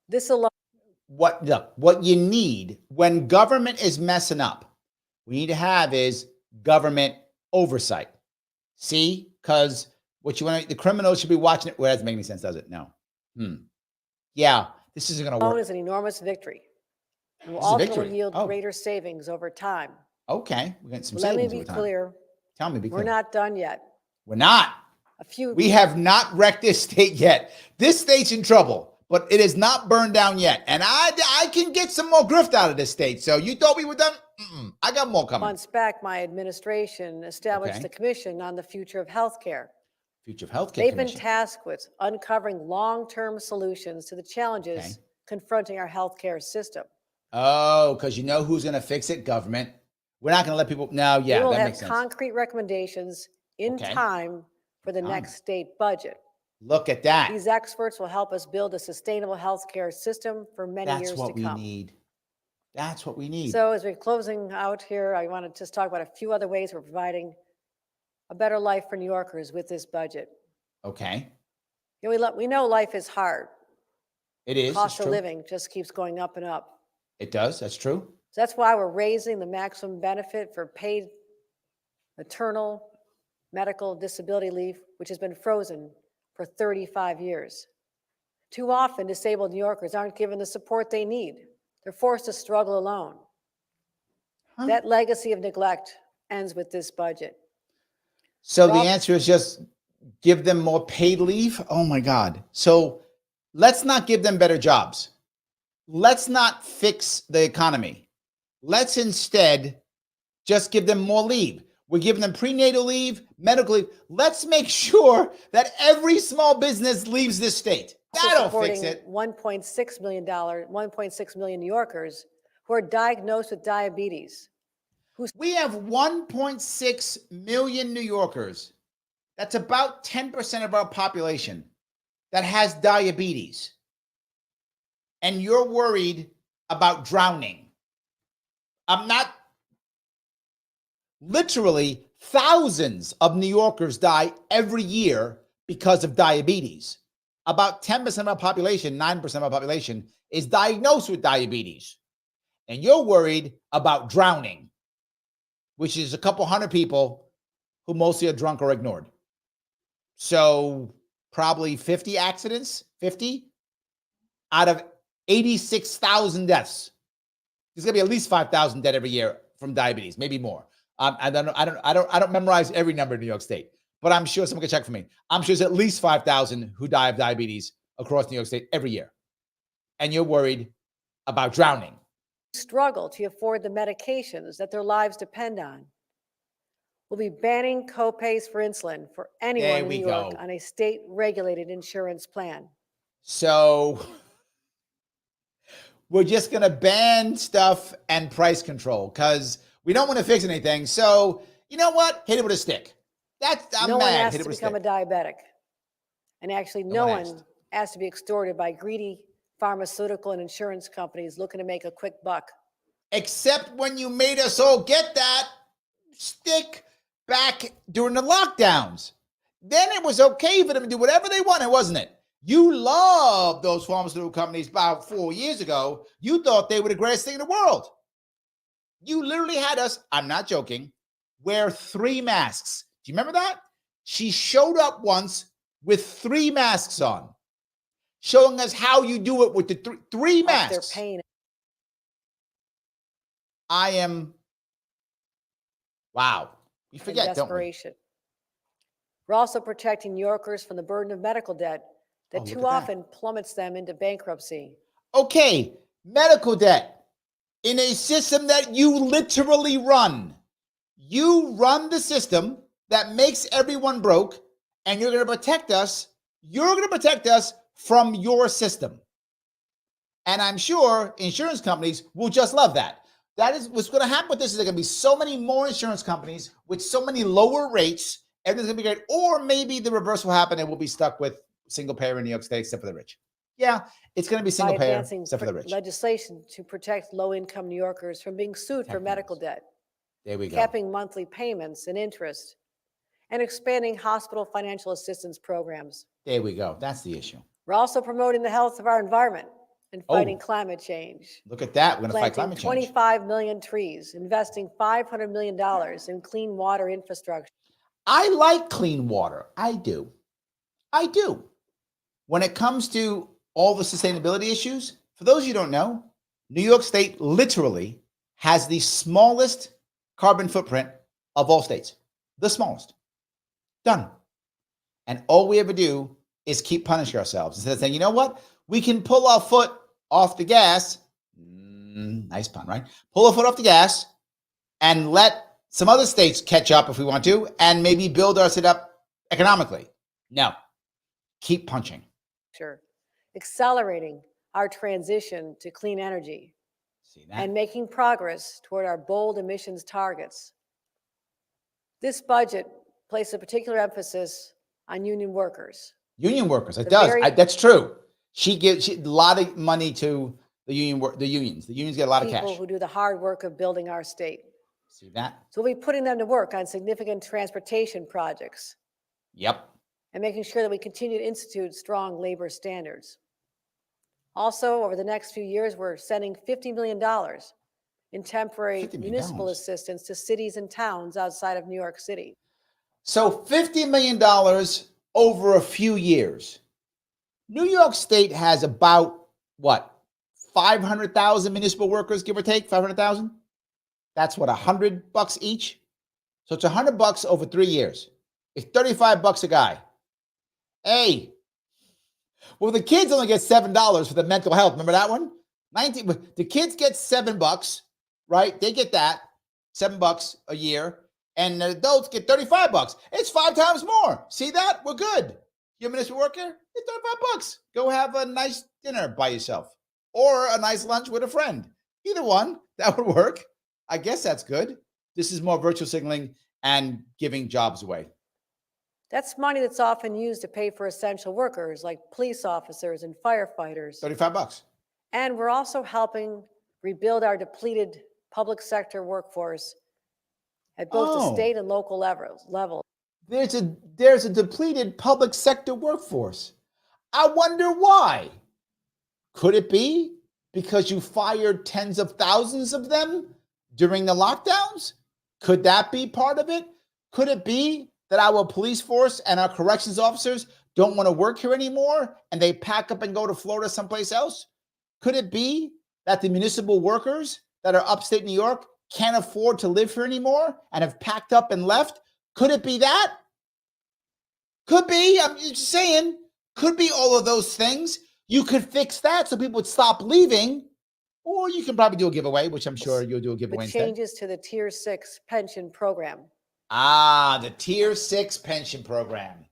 This alone. What you need when government is messing up, we need to have is government oversight. See? Because what you want, the criminals should be watching it. Well, that doesn't make any sense, does it? No. Yeah, this isn't going to work. Is an enormous victory. It will ultimately yield greater savings over time. Okay, we're getting some savings over time. Let me be clear. Tell me, be clear. We're not done yet. We're not. We have not wrecked this state yet. This state's in trouble, but it is not burned down yet. And I can get some more grift out of this state. So you thought we were done? I got more coming. Months back, my administration established the Commission on the Future of Healthcare. Future of Healthcare. They've been tasked with uncovering long-term solutions to the challenges confronting our healthcare system. Oh, because you know who's going to fix it? Government. We're not going to let people. No, yeah, that makes sense. We will have concrete recommendations in time for the next state budget. Look at that. These experts will help us build a sustainable healthcare system for many years to come. That's what we need. That's what we need. So as we're closing out here, I want to just talk about a few other ways we're providing a better life for New Yorkers with this budget. Okay. We know life is hard. It is. Cost of living just keeps going up and up. It does. That's true. So that's why we're raising the maximum benefit for paid maternal medical disability leave, which has been frozen for 35 years. Too often, disabled New Yorkers aren't given the support they need. They're forced to struggle alone. That legacy of neglect ends with this budget. So the answer is just give them more paid leave? Oh my God. So let's not give them better jobs. Let's not fix the economy. Let's instead just give them more leave. We're giving them prenatal leave, medical leave. Let's make sure that every small business leaves this state. That'll fix it. $1.6 million New Yorkers who are diagnosed with diabetes. We have 1.6 million New Yorkers. That's about 10% of our population that has diabetes. And you're worried about drowning. I'm not. Literally, thousands of New Yorkers die every year because of diabetes. About 10% of our population, 9% of our population, is diagnosed with diabetes. And you're worried about drowning, which is a couple hundred people who mostly are drunk or ignored. So probably 50 accidents, 50 out of 86,000 deaths. There's gonna be at least 5,000 dead every year from diabetes, maybe more. I don't memorize every number in New York State, but I'm sure someone can check for me. I'm sure there's at least 5,000 who die of diabetes across New York State every year. And you're worried about drowning. Struggle to afford the medications that their lives depend on. We'll be banning copays for insulin for anyone in New York on a state-regulated insurance plan. So we're just going to ban stuff and price control because we don't want to fix anything. So you know what? Hit it with a stick. I'm no mad. one has Hit it to with become a diabetic. And actually, no one asked to be extorted by greedy pharmaceutical and insurance companies looking to make a quick buck. Except when you made us all get that stick back during the lockdowns. Then it was okay for them to do whatever they wanted, wasn't it? You loved those pharmaceutical companies about 4 years ago. You thought they were the greatest thing in the world. You literally had us, I'm not joking, wear 3 masks. Do you remember that? She showed up once with 3 masks on, showing us how you do it with the three masks. Their pain. I am, wow. You forget, desperation. Don't we? We're also protecting New Yorkers from the burden of medical debt that too often plummets them into bankruptcy. Okay, medical debt in a system that you literally run. You run the system that makes everyone broke, and you're going to protect us. You're going to protect us from your system. And I'm sure insurance companies will just love that. That is what's going to happen with this. Is there going to be so many more insurance companies with so many lower rates. Everything's going to be great. Or maybe the reverse will happen and we'll be stuck with single payer in New York State, except for the rich. Yeah, it's going to be single payer, except for the rich. Legislation to protect low-income New Yorkers from being sued for medical debt. There we go. Capping monthly payments and interest, and expanding hospital financial assistance programs. There we go. That's the issue. We're also promoting the health of our environment and fighting climate change. Look at that. We're going to fight climate change. 25 million trees, investing $500 million in clean water infrastructure. I like clean water. I do. I do. When it comes to all the sustainability issues, for those of you who don't know, New York State literally has the smallest carbon footprint of all states. The smallest. Done. And all we ever do is keep punishing ourselves instead of saying, you know what? We can pull our foot off the gas. Nice pun, right? Pull our foot off the gas and let some other states catch up if we want to, and maybe build us it up economically. No. Keep punching. Sure. Accelerating our transition to clean energy. See that? And making progress toward our bold emissions targets. This budget places a particular emphasis on union workers. Union workers, it does. That's true. She gives a lot of money to the unions. The unions get a lot of cash. People who do the hard work of building our state. See that? So we'll be putting them to work on significant transportation projects. Yep. And making sure that we continue to institute strong labor standards. Also, over the next few years, we're sending $50 million in temporary municipal assistance to cities and towns outside of New York City. So $50 million over a few years. New York State has about, what, 500,000 municipal workers, give or take, 500,000? That's what, $100 each? So it's $100 over 3 years. It's $35 a guy. Hey, well, the kids only get $7 for the mental health. Remember that one? The kids get $7, right? They get that, $7 a year. And the adults get $35. It's 5 times more. See that? We're good. You're a municipal worker? It's $35. Go have a nice dinner by yourself or a nice lunch with a friend. Either one, that would work. I guess that's good. This is more virtual signaling and giving jobs away. That's money that's often used to pay for essential workers like police officers and firefighters. $35. And we're also helping rebuild our depleted public sector workforce at both the state and local levels. There's a depleted public sector workforce. I wonder why. Could it be because you fired tens of thousands of them during the lockdowns? Could that be part of it? Could it be that our police force and our corrections officers don't want to work here anymore and they pack up and go to Florida someplace else? Could it be that the municipal workers that are upstate New York can't afford to live here anymore and have packed up and left? Could it be that? Could be. I'm just saying, could be all of those things. You could fix that so people would stop leaving, or you can probably do a giveaway, which I'm sure you'll do a giveaway instead. Changes to the Tier 6 pension program. Ah, the Tier 6 pension program.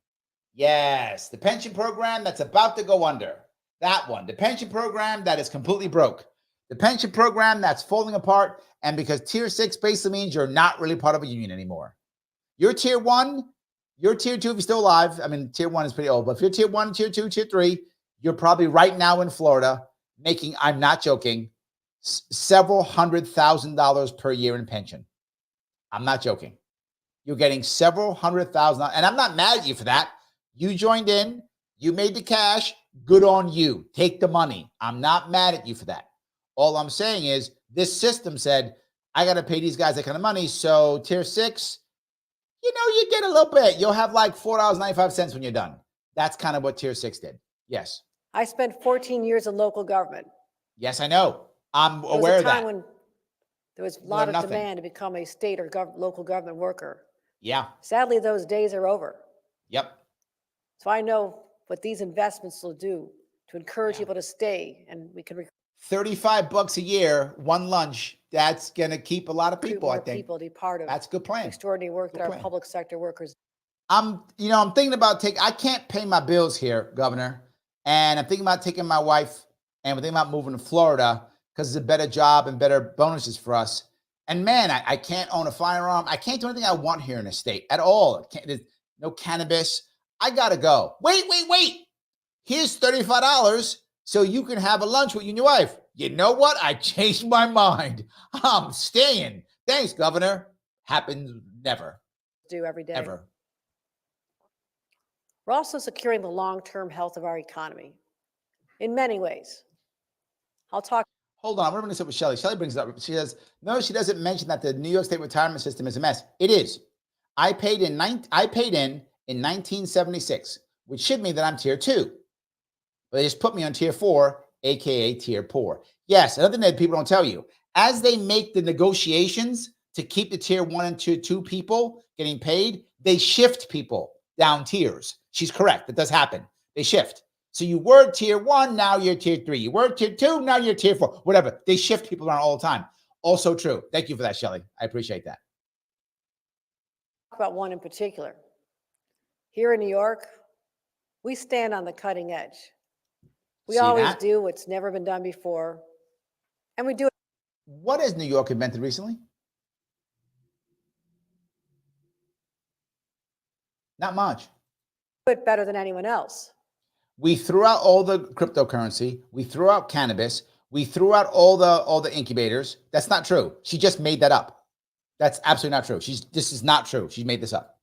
Yes, the pension program that's about to go under. That one. The pension program that is completely broke. The pension program that's falling apart, and because Tier 6 basically means you're not really part of a union anymore. You're Tier 1, you're Tier 2 if you're still alive. I mean, Tier 1 is pretty old, but if you're Tier 1, Tier 2, Tier 3, you're probably right now in Florida making, I'm not joking, several $100,000 per year in pension. I'm not joking. You're getting several $100,000, and I'm not mad at you for that. You joined in, you made the cash, good on you. Take the money. I'm not mad at you for that. All I'm saying is this system said, I got to pay these guys that kind of money. So tier 6, you get a little bit. You'll have like $4.95 when you're done. That's kind of what tier 6 did. Yes. I spent 14 years in local government. Yes, I know. I'm aware of that. There was a time when there was a lot of demand to become a state or local government worker. Yeah. Sadly, those days are over. Yep. So I know what these investments will do to encourage people to stay, and we can $35 a year, one lunch. That's going to keep a lot of people, I think. People to be part of. That's a good plan. Extraordinary work that our public sector workers. I'm thinking about I can't pay my bills here, Governor, and I'm thinking about taking my wife, and we're thinking about moving to Florida because it's a better job and better bonuses for us. And man, I can't own a firearm. I can't do anything I want here in the state at all. There's no cannabis. I gotta go. Wait. Here's $35 so you can have a lunch with you and your wife. You know what? I changed my mind. I'm staying. Thanks, Governor. Happens never. Do every day. Ever. We're also securing the long-term health of our economy in many ways. I'll talk. Hold on, we're going to sit with Shelley. Shelley brings it up. She says, no, she doesn't mention that the New York State retirement system is a mess. It is. I paid in 1976, which should mean that I'm tier 2. But they just put me on tier 4, aka tier poor. Yes, another thing that people don't tell you, as they make the negotiations to keep the tier 1 and tier 2 people getting paid, they shift people down tiers. She's correct. That does happen. They shift. So you were tier 1, now you're tier 3. You were tier 2, now you're tier 4. Whatever. They shift people around all the time. Also true. Thank you for that, Shelley. I appreciate that. About one in particular. Here in New York, we stand on the cutting edge. We always do what's never been done before. And we do it. What has New York invented recently? Not much. It better than anyone else. We threw out all the cryptocurrency. We threw out cannabis. We threw out all the incubators. That's not true. She just made that up. That's absolutely not true. This is not true. She made this up.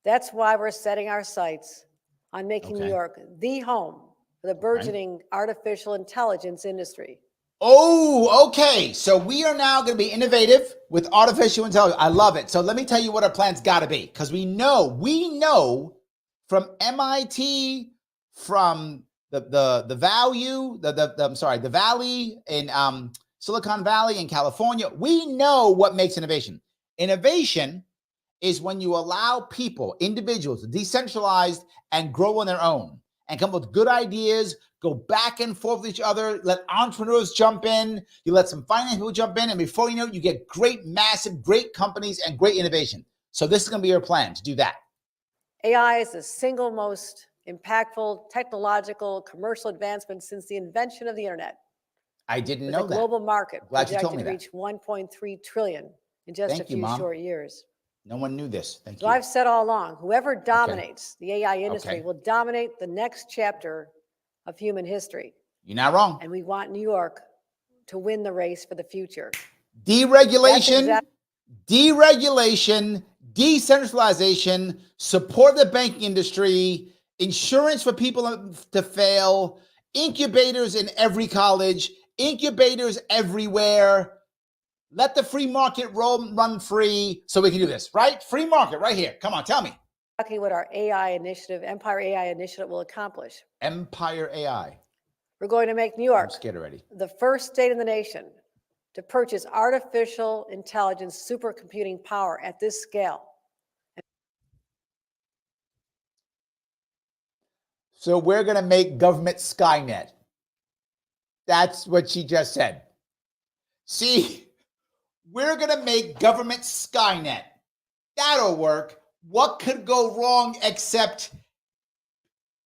That's why we're setting our sights on making New York the home for the burgeoning artificial intelligence industry. Oh, okay. So we are now going to be innovative with artificial intelligence. I love it. So let me tell you what our plan's got to be, because we know from MIT, from the Valley in Silicon Valley in California, we know what makes innovation. Innovation is when you allow people, individuals, decentralized and grow on their own and come up with good ideas, go back and forth with each other, let entrepreneurs jump in, you let some finance people jump in, and before you know it, you get great, massive, great companies and great innovation. So this is going to be our plan to do that. AI is the single most impactful technological commercial advancement since the invention of the internet. I didn't know that. The global market projected to reach 1.3 trillion in just a few short years. No one knew this. Thank you. So I've said all along, whoever dominates the AI industry will dominate the next chapter of human history. You're not wrong. And we want New York to win the race for the future. Deregulation, deregulation, decentralization, support the banking industry, insurance for people to fail, incubators in every college, incubators everywhere. Let the free market run free so we can do this, right? Free market right here. Come on, tell me. Exactly what our AI initiative, Empire AI initiative, will accomplish. Empire AI. We're going to make New York I'm scared already. The first state in the nation to purchase artificial intelligence supercomputing power at this scale. So we're going to make government Skynet. That's what she just said. See, we're going to make government Skynet. That'll work. What could go wrong except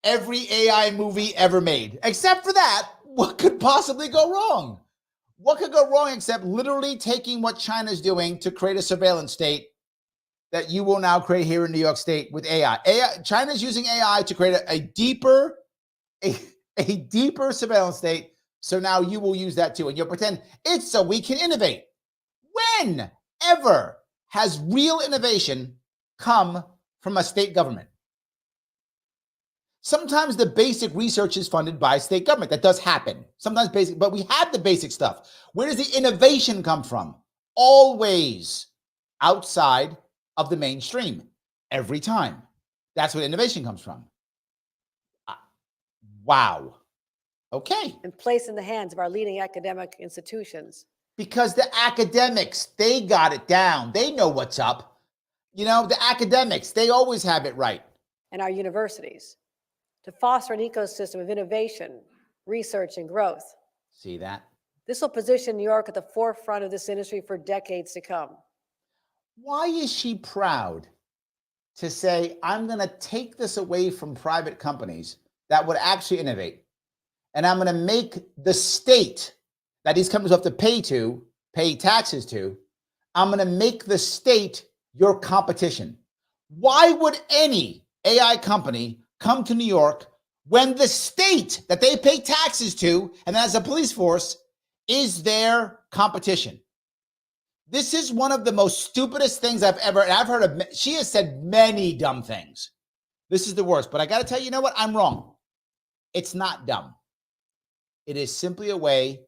every AI movie ever made? Except for that, what could possibly go wrong? What could go wrong except literally taking what China's doing to create a surveillance state that you will now create here in New York State with AI. China's using AI to create a deeper, a deeper surveillance state. So now you will use that too. And you'll pretend it's so we can innovate. When ever has real innovation come from a state government? Sometimes the basic research is funded by state government. That does happen. Sometimes basic, but we have the basic stuff. Where does the innovation come from? Always outside of the mainstream. Every time. That's where innovation comes from. Wow. Okay. And placed in the hands of our leading academic institutions. Because the academics, they got it down. They know what's up. You know, the academics, they always have it right. And our universities, to foster an ecosystem of innovation, research, and growth. See that? This will position New York at the forefront of this industry for decades to come. Why is she proud to say, I'm going to take this away from private companies that would actually innovate, and I'm going to make the state that these companies have to pay taxes to, I'm going to make the state your competition? Why would any AI company come to New York when the state that they pay taxes to, and as a police force, is their competition? This is one of the most stupidest things I've heard of. She has said many dumb things. This is the worst, but I got to tell you, you know what? I'm wrong. It's not dumb. It is simply a way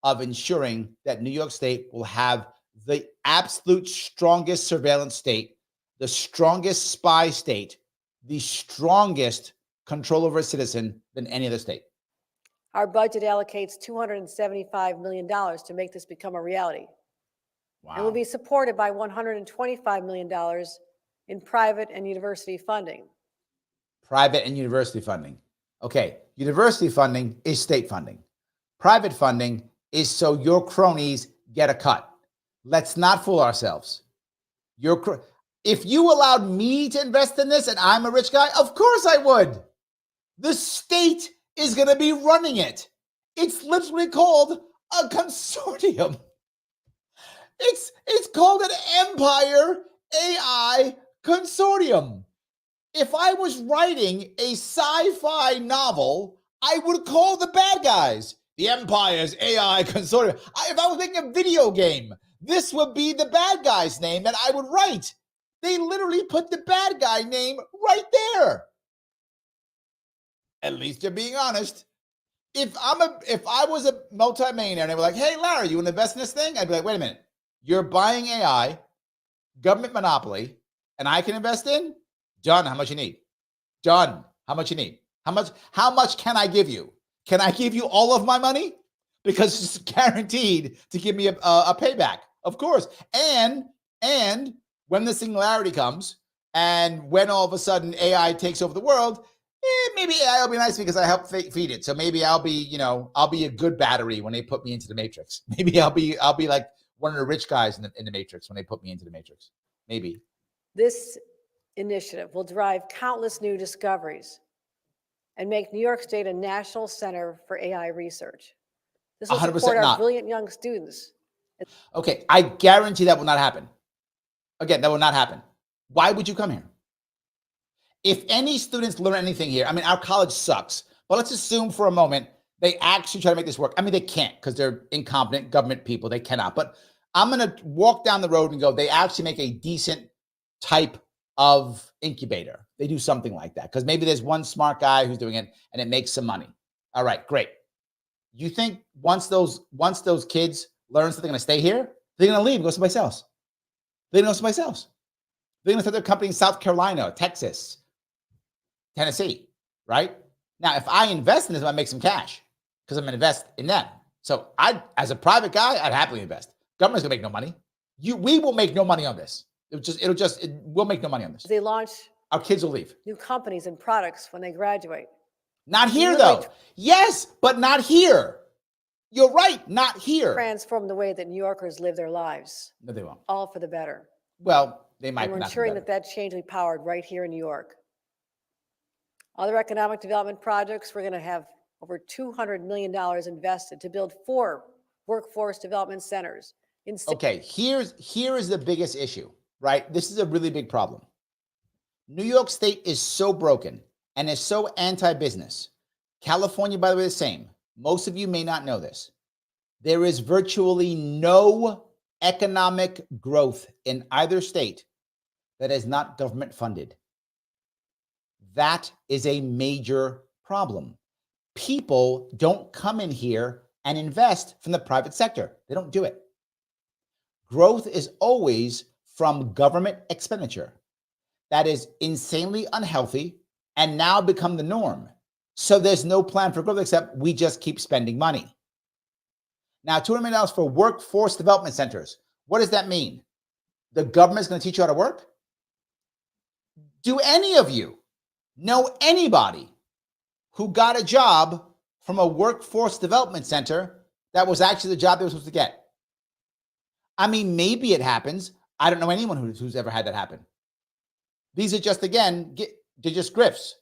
of ensuring that New York State will have the absolute strongest surveillance state, the strongest spy state, the strongest control over a citizen than any other state. Our budget allocates $275 million to make this become a reality. Wow. And will be supported by $125 million in private and university funding. Private and university funding. Okay, university funding is state funding. Private funding is so your cronies get a cut. Let's not fool ourselves. If you allowed me to invest in this and I'm a rich guy, of course I would. The state is going to be running it. It's literally called a consortium. It's called an Empire AI Consortium. If I was writing a sci-fi novel, I would call the bad guys the Empire's AI Consortium. If I was making a video game, this would be the bad guy's name that I would write. They literally put the bad guy name right there. At least you're being honest. If I was a multimillionaire and they were like, hey, Larry, you want to invest in this thing? I'd be like, wait a minute. You're buying AI, government monopoly, and I can invest in? John, how much you need? John, how much you need? How much can I give you? Can I give you all of my money? Because it's guaranteed to give me a payback, of course. And when the singularity comes, and when all of a sudden AI takes over the world, maybe AI will be nice because I help feed it. So maybe I'll be a good battery when they put me into the Matrix. Maybe I'll be like one of the rich guys in the Matrix when they put me into the Matrix. Maybe. This initiative will drive countless new discoveries and make New York State a national center for AI research. This will support our brilliant young students. Okay, I guarantee that will not happen. Again, that will not happen. Why would you come here? If any students learn anything here, I mean, our college sucks, but let's assume for a moment they actually try to make this work. I mean, they can't because they're incompetent government people. They cannot. But I'm going to walk down the road and go, they actually make a decent type of incubator. They do something like that because maybe there's one smart guy who's doing it and it makes some money. All right, great. You think once those kids learn something, they're going to stay here? They're going to leave and go someplace else. They're going to go someplace else. They're going to start their company in South Carolina, Texas, Tennessee, right? Now, if I invest in this, I might make some cash because I'm going to invest in them. So as a private guy, I'd happily invest. Government's going to make no money. We will make no money on this. We'll make no money on this. They launch. Our kids will leave. New companies and products when they graduate. Not here, though. Yes, but not here. You're right, not here. Transform the way that New Yorkers live their lives. No, they won't. All for the better. Well, they might. And we're ensuring that change will be powered right here in New York. Other economic development projects, we're going to have over $200 million invested to build 4 workforce development centers. Okay, here is the biggest issue, right? This is a really big problem. New York State is so broken and is so anti-business California, by the way, the same. Most of you may not know this. There is virtually no economic growth in either state that is not government funded. That is a major problem. People don't come in here and invest from the private sector. They don't do it. Growth is always from government expenditure. That is insanely unhealthy and now become the norm. So there's no plan for growth except we just keep spending money. Now, $200 million for workforce development centers. What does that mean? The government's going to teach you how to work? Do any of you know anybody who got a job from a workforce development center that was actually the job they were supposed to get? I mean, maybe it happens. I don't know anyone who's ever had that happen. These are just, again, they're just grifts.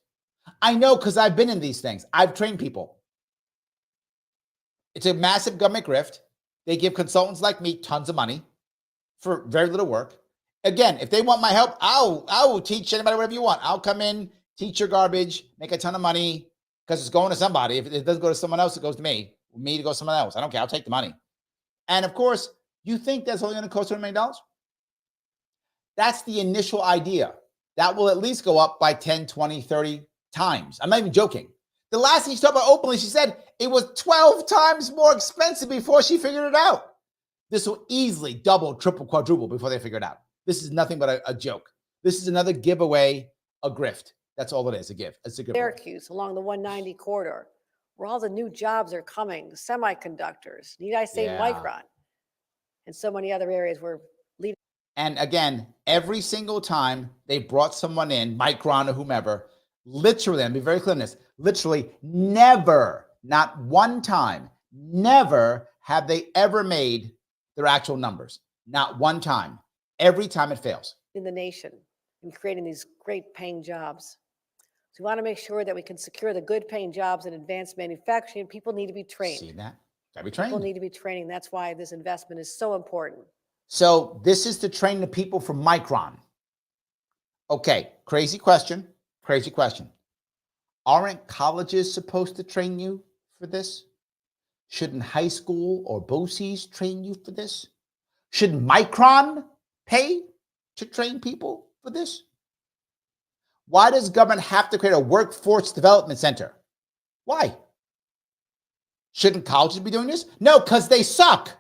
I know because I've been in these things. I've trained people. It's a massive government grift. They give consultants like me tons of money for very little work. Again, if they want my help, I will teach anybody whatever you want. I'll come in, teach your garbage, make a ton of money because it's going to somebody. If it doesn't go to someone else, it goes to me. Me to go to someone else. I don't care. I'll take the money. And of course, you think that's only going to cost $100 million? That's the initial idea. That will at least go up by 10, 20, 30 times. I'm not even joking. The last thing she talked about openly, she said it was 12 times more expensive before she figured it out. This will easily double, triple, quadruple before they figure it out. This is nothing but a joke. This is another giveaway, a grift. That's all it is, a gift. It's a giveaway. Syracuse along the 190 corridor, where all the new jobs are coming, semiconductors, need I say Micron, and so many other areas where leading. And again, every single time they brought someone in, Micron or whomever, literally, and be very clear on this, literally never, not one time, never have they ever made their actual numbers. Not one time. Every time it fails. In the nation and creating these great paying jobs. So we want to make sure that we can secure the good paying jobs in advanced manufacturing. People need to be trained. See that? Gotta be trained. People need to be training. That's why this investment is so important. So this is to train the people from Micron. Okay, crazy question. Crazy question. Aren't colleges supposed to train you for this? Shouldn't high school or BOCES train you for this? Should Micron pay to train people for this? Why does government have to create a workforce development center? Why? Shouldn't colleges be doing this? No, because they suck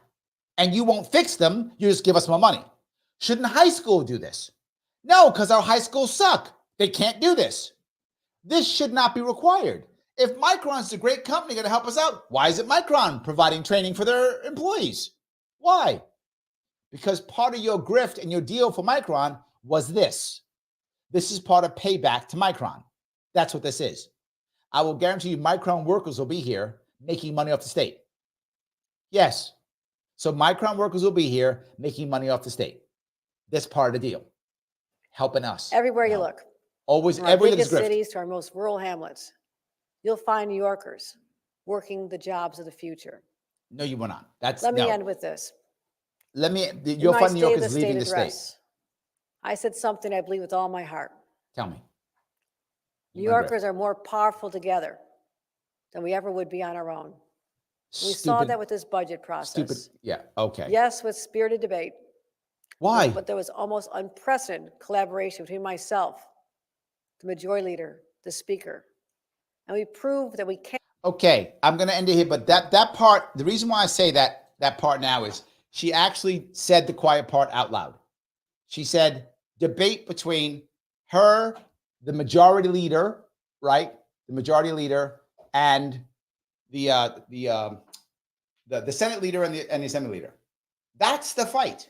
and you won't fix them. You just give us more money. Shouldn't high school do this? No, because our high schools suck. They can't do this. This should not be required. If Micron's a great company going to help us out, why is it Micron providing training for their employees? Why? Because part of your grift and your deal for Micron was this. This is part of payback to Micron. That's what this is. I will guarantee you Micron workers will be here making money off the state. Yes. So Micron workers will be here making money off the state. This part of the deal. Helping us. Everywhere you look. Always, from our biggest cities to our most rural hamlets, you'll find New Yorkers working the jobs of the future. No, you will not. Let me end with this. You'll find New Yorkers leaving the state. I said something I believe with all my heart. Tell me. New Yorkers are more powerful together than we ever would be on our own. We saw that with this budget process. Yeah, okay. Yes, with spirited debate. Why? But there was almost unprecedented collaboration between myself, the majority leader, the speaker. And we proved that we can. Okay, I'm going to end it here. But that part, the reason why I say that part now is she actually said the quiet part out loud. She said debate between her, the majority leader, right? The majority leader and the Senate leader and the Assembly leader. That's the fight.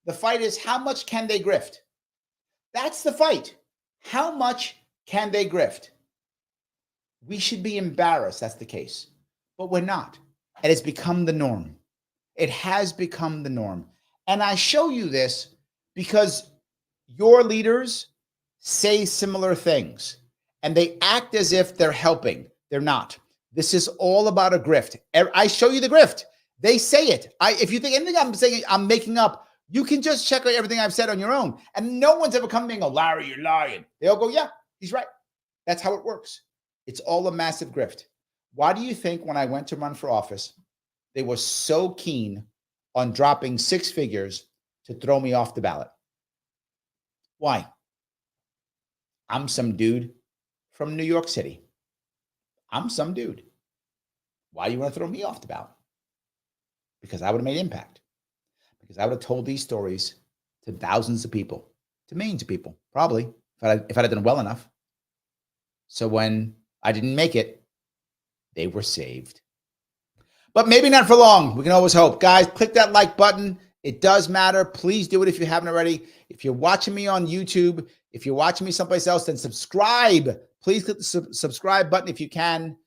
The fight is how much can they grift? That's the fight. How much can they grift? We should be embarrassed that's the case, but we're not. It has become the norm. It has become the norm. And I show you this because your leaders say similar things and they act as if they're helping. They're not. This is all about a grift. I show you the grift. They say it. If you think anything I'm saying, I'm making up, you can just check out everything I've said on your own. And no one's ever come being, oh, Larry, you're lying. They all go, yeah, he's right. That's how it works. It's all a massive grift. Why do you think when I went to run for office, they were so keen on dropping 6 figures to throw me off the ballot? Why? I'm some dude from New York City. I'm some dude. Why do you want to throw me off the ballot? Because I would have made impact. Because I would have told these stories to thousands of people, to millions of people, probably, if I'd have done well enough. So when I didn't make it, they were saved. But maybe not for long. We can always hope. Guys, click that like button. It does matter. Please do it if you haven't already. If you're watching me on YouTube, if you're watching me someplace else, then subscribe. Please click the subscribe button if you can.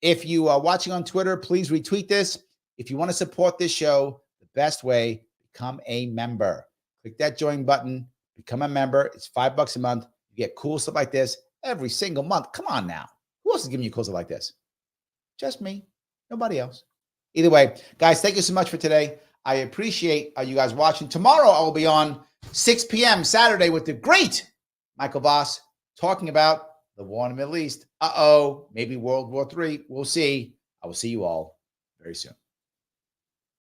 If you are watching on Twitter, please retweet this. If you want to support this show, the best way, become a member. Click that join button. Become a member. It's $5 a month. You get cool stuff like this every single month. Come on now. Who else is giving you cool stuff like this? Just me. Nobody else. Either way, guys, thank you so much for today. I appreciate you guys watching. Tomorrow, I will be on 6 p.m. Saturday with the great Michael Voss talking about the war in the Middle East. Maybe World War III. We'll see. I will see you all very soon.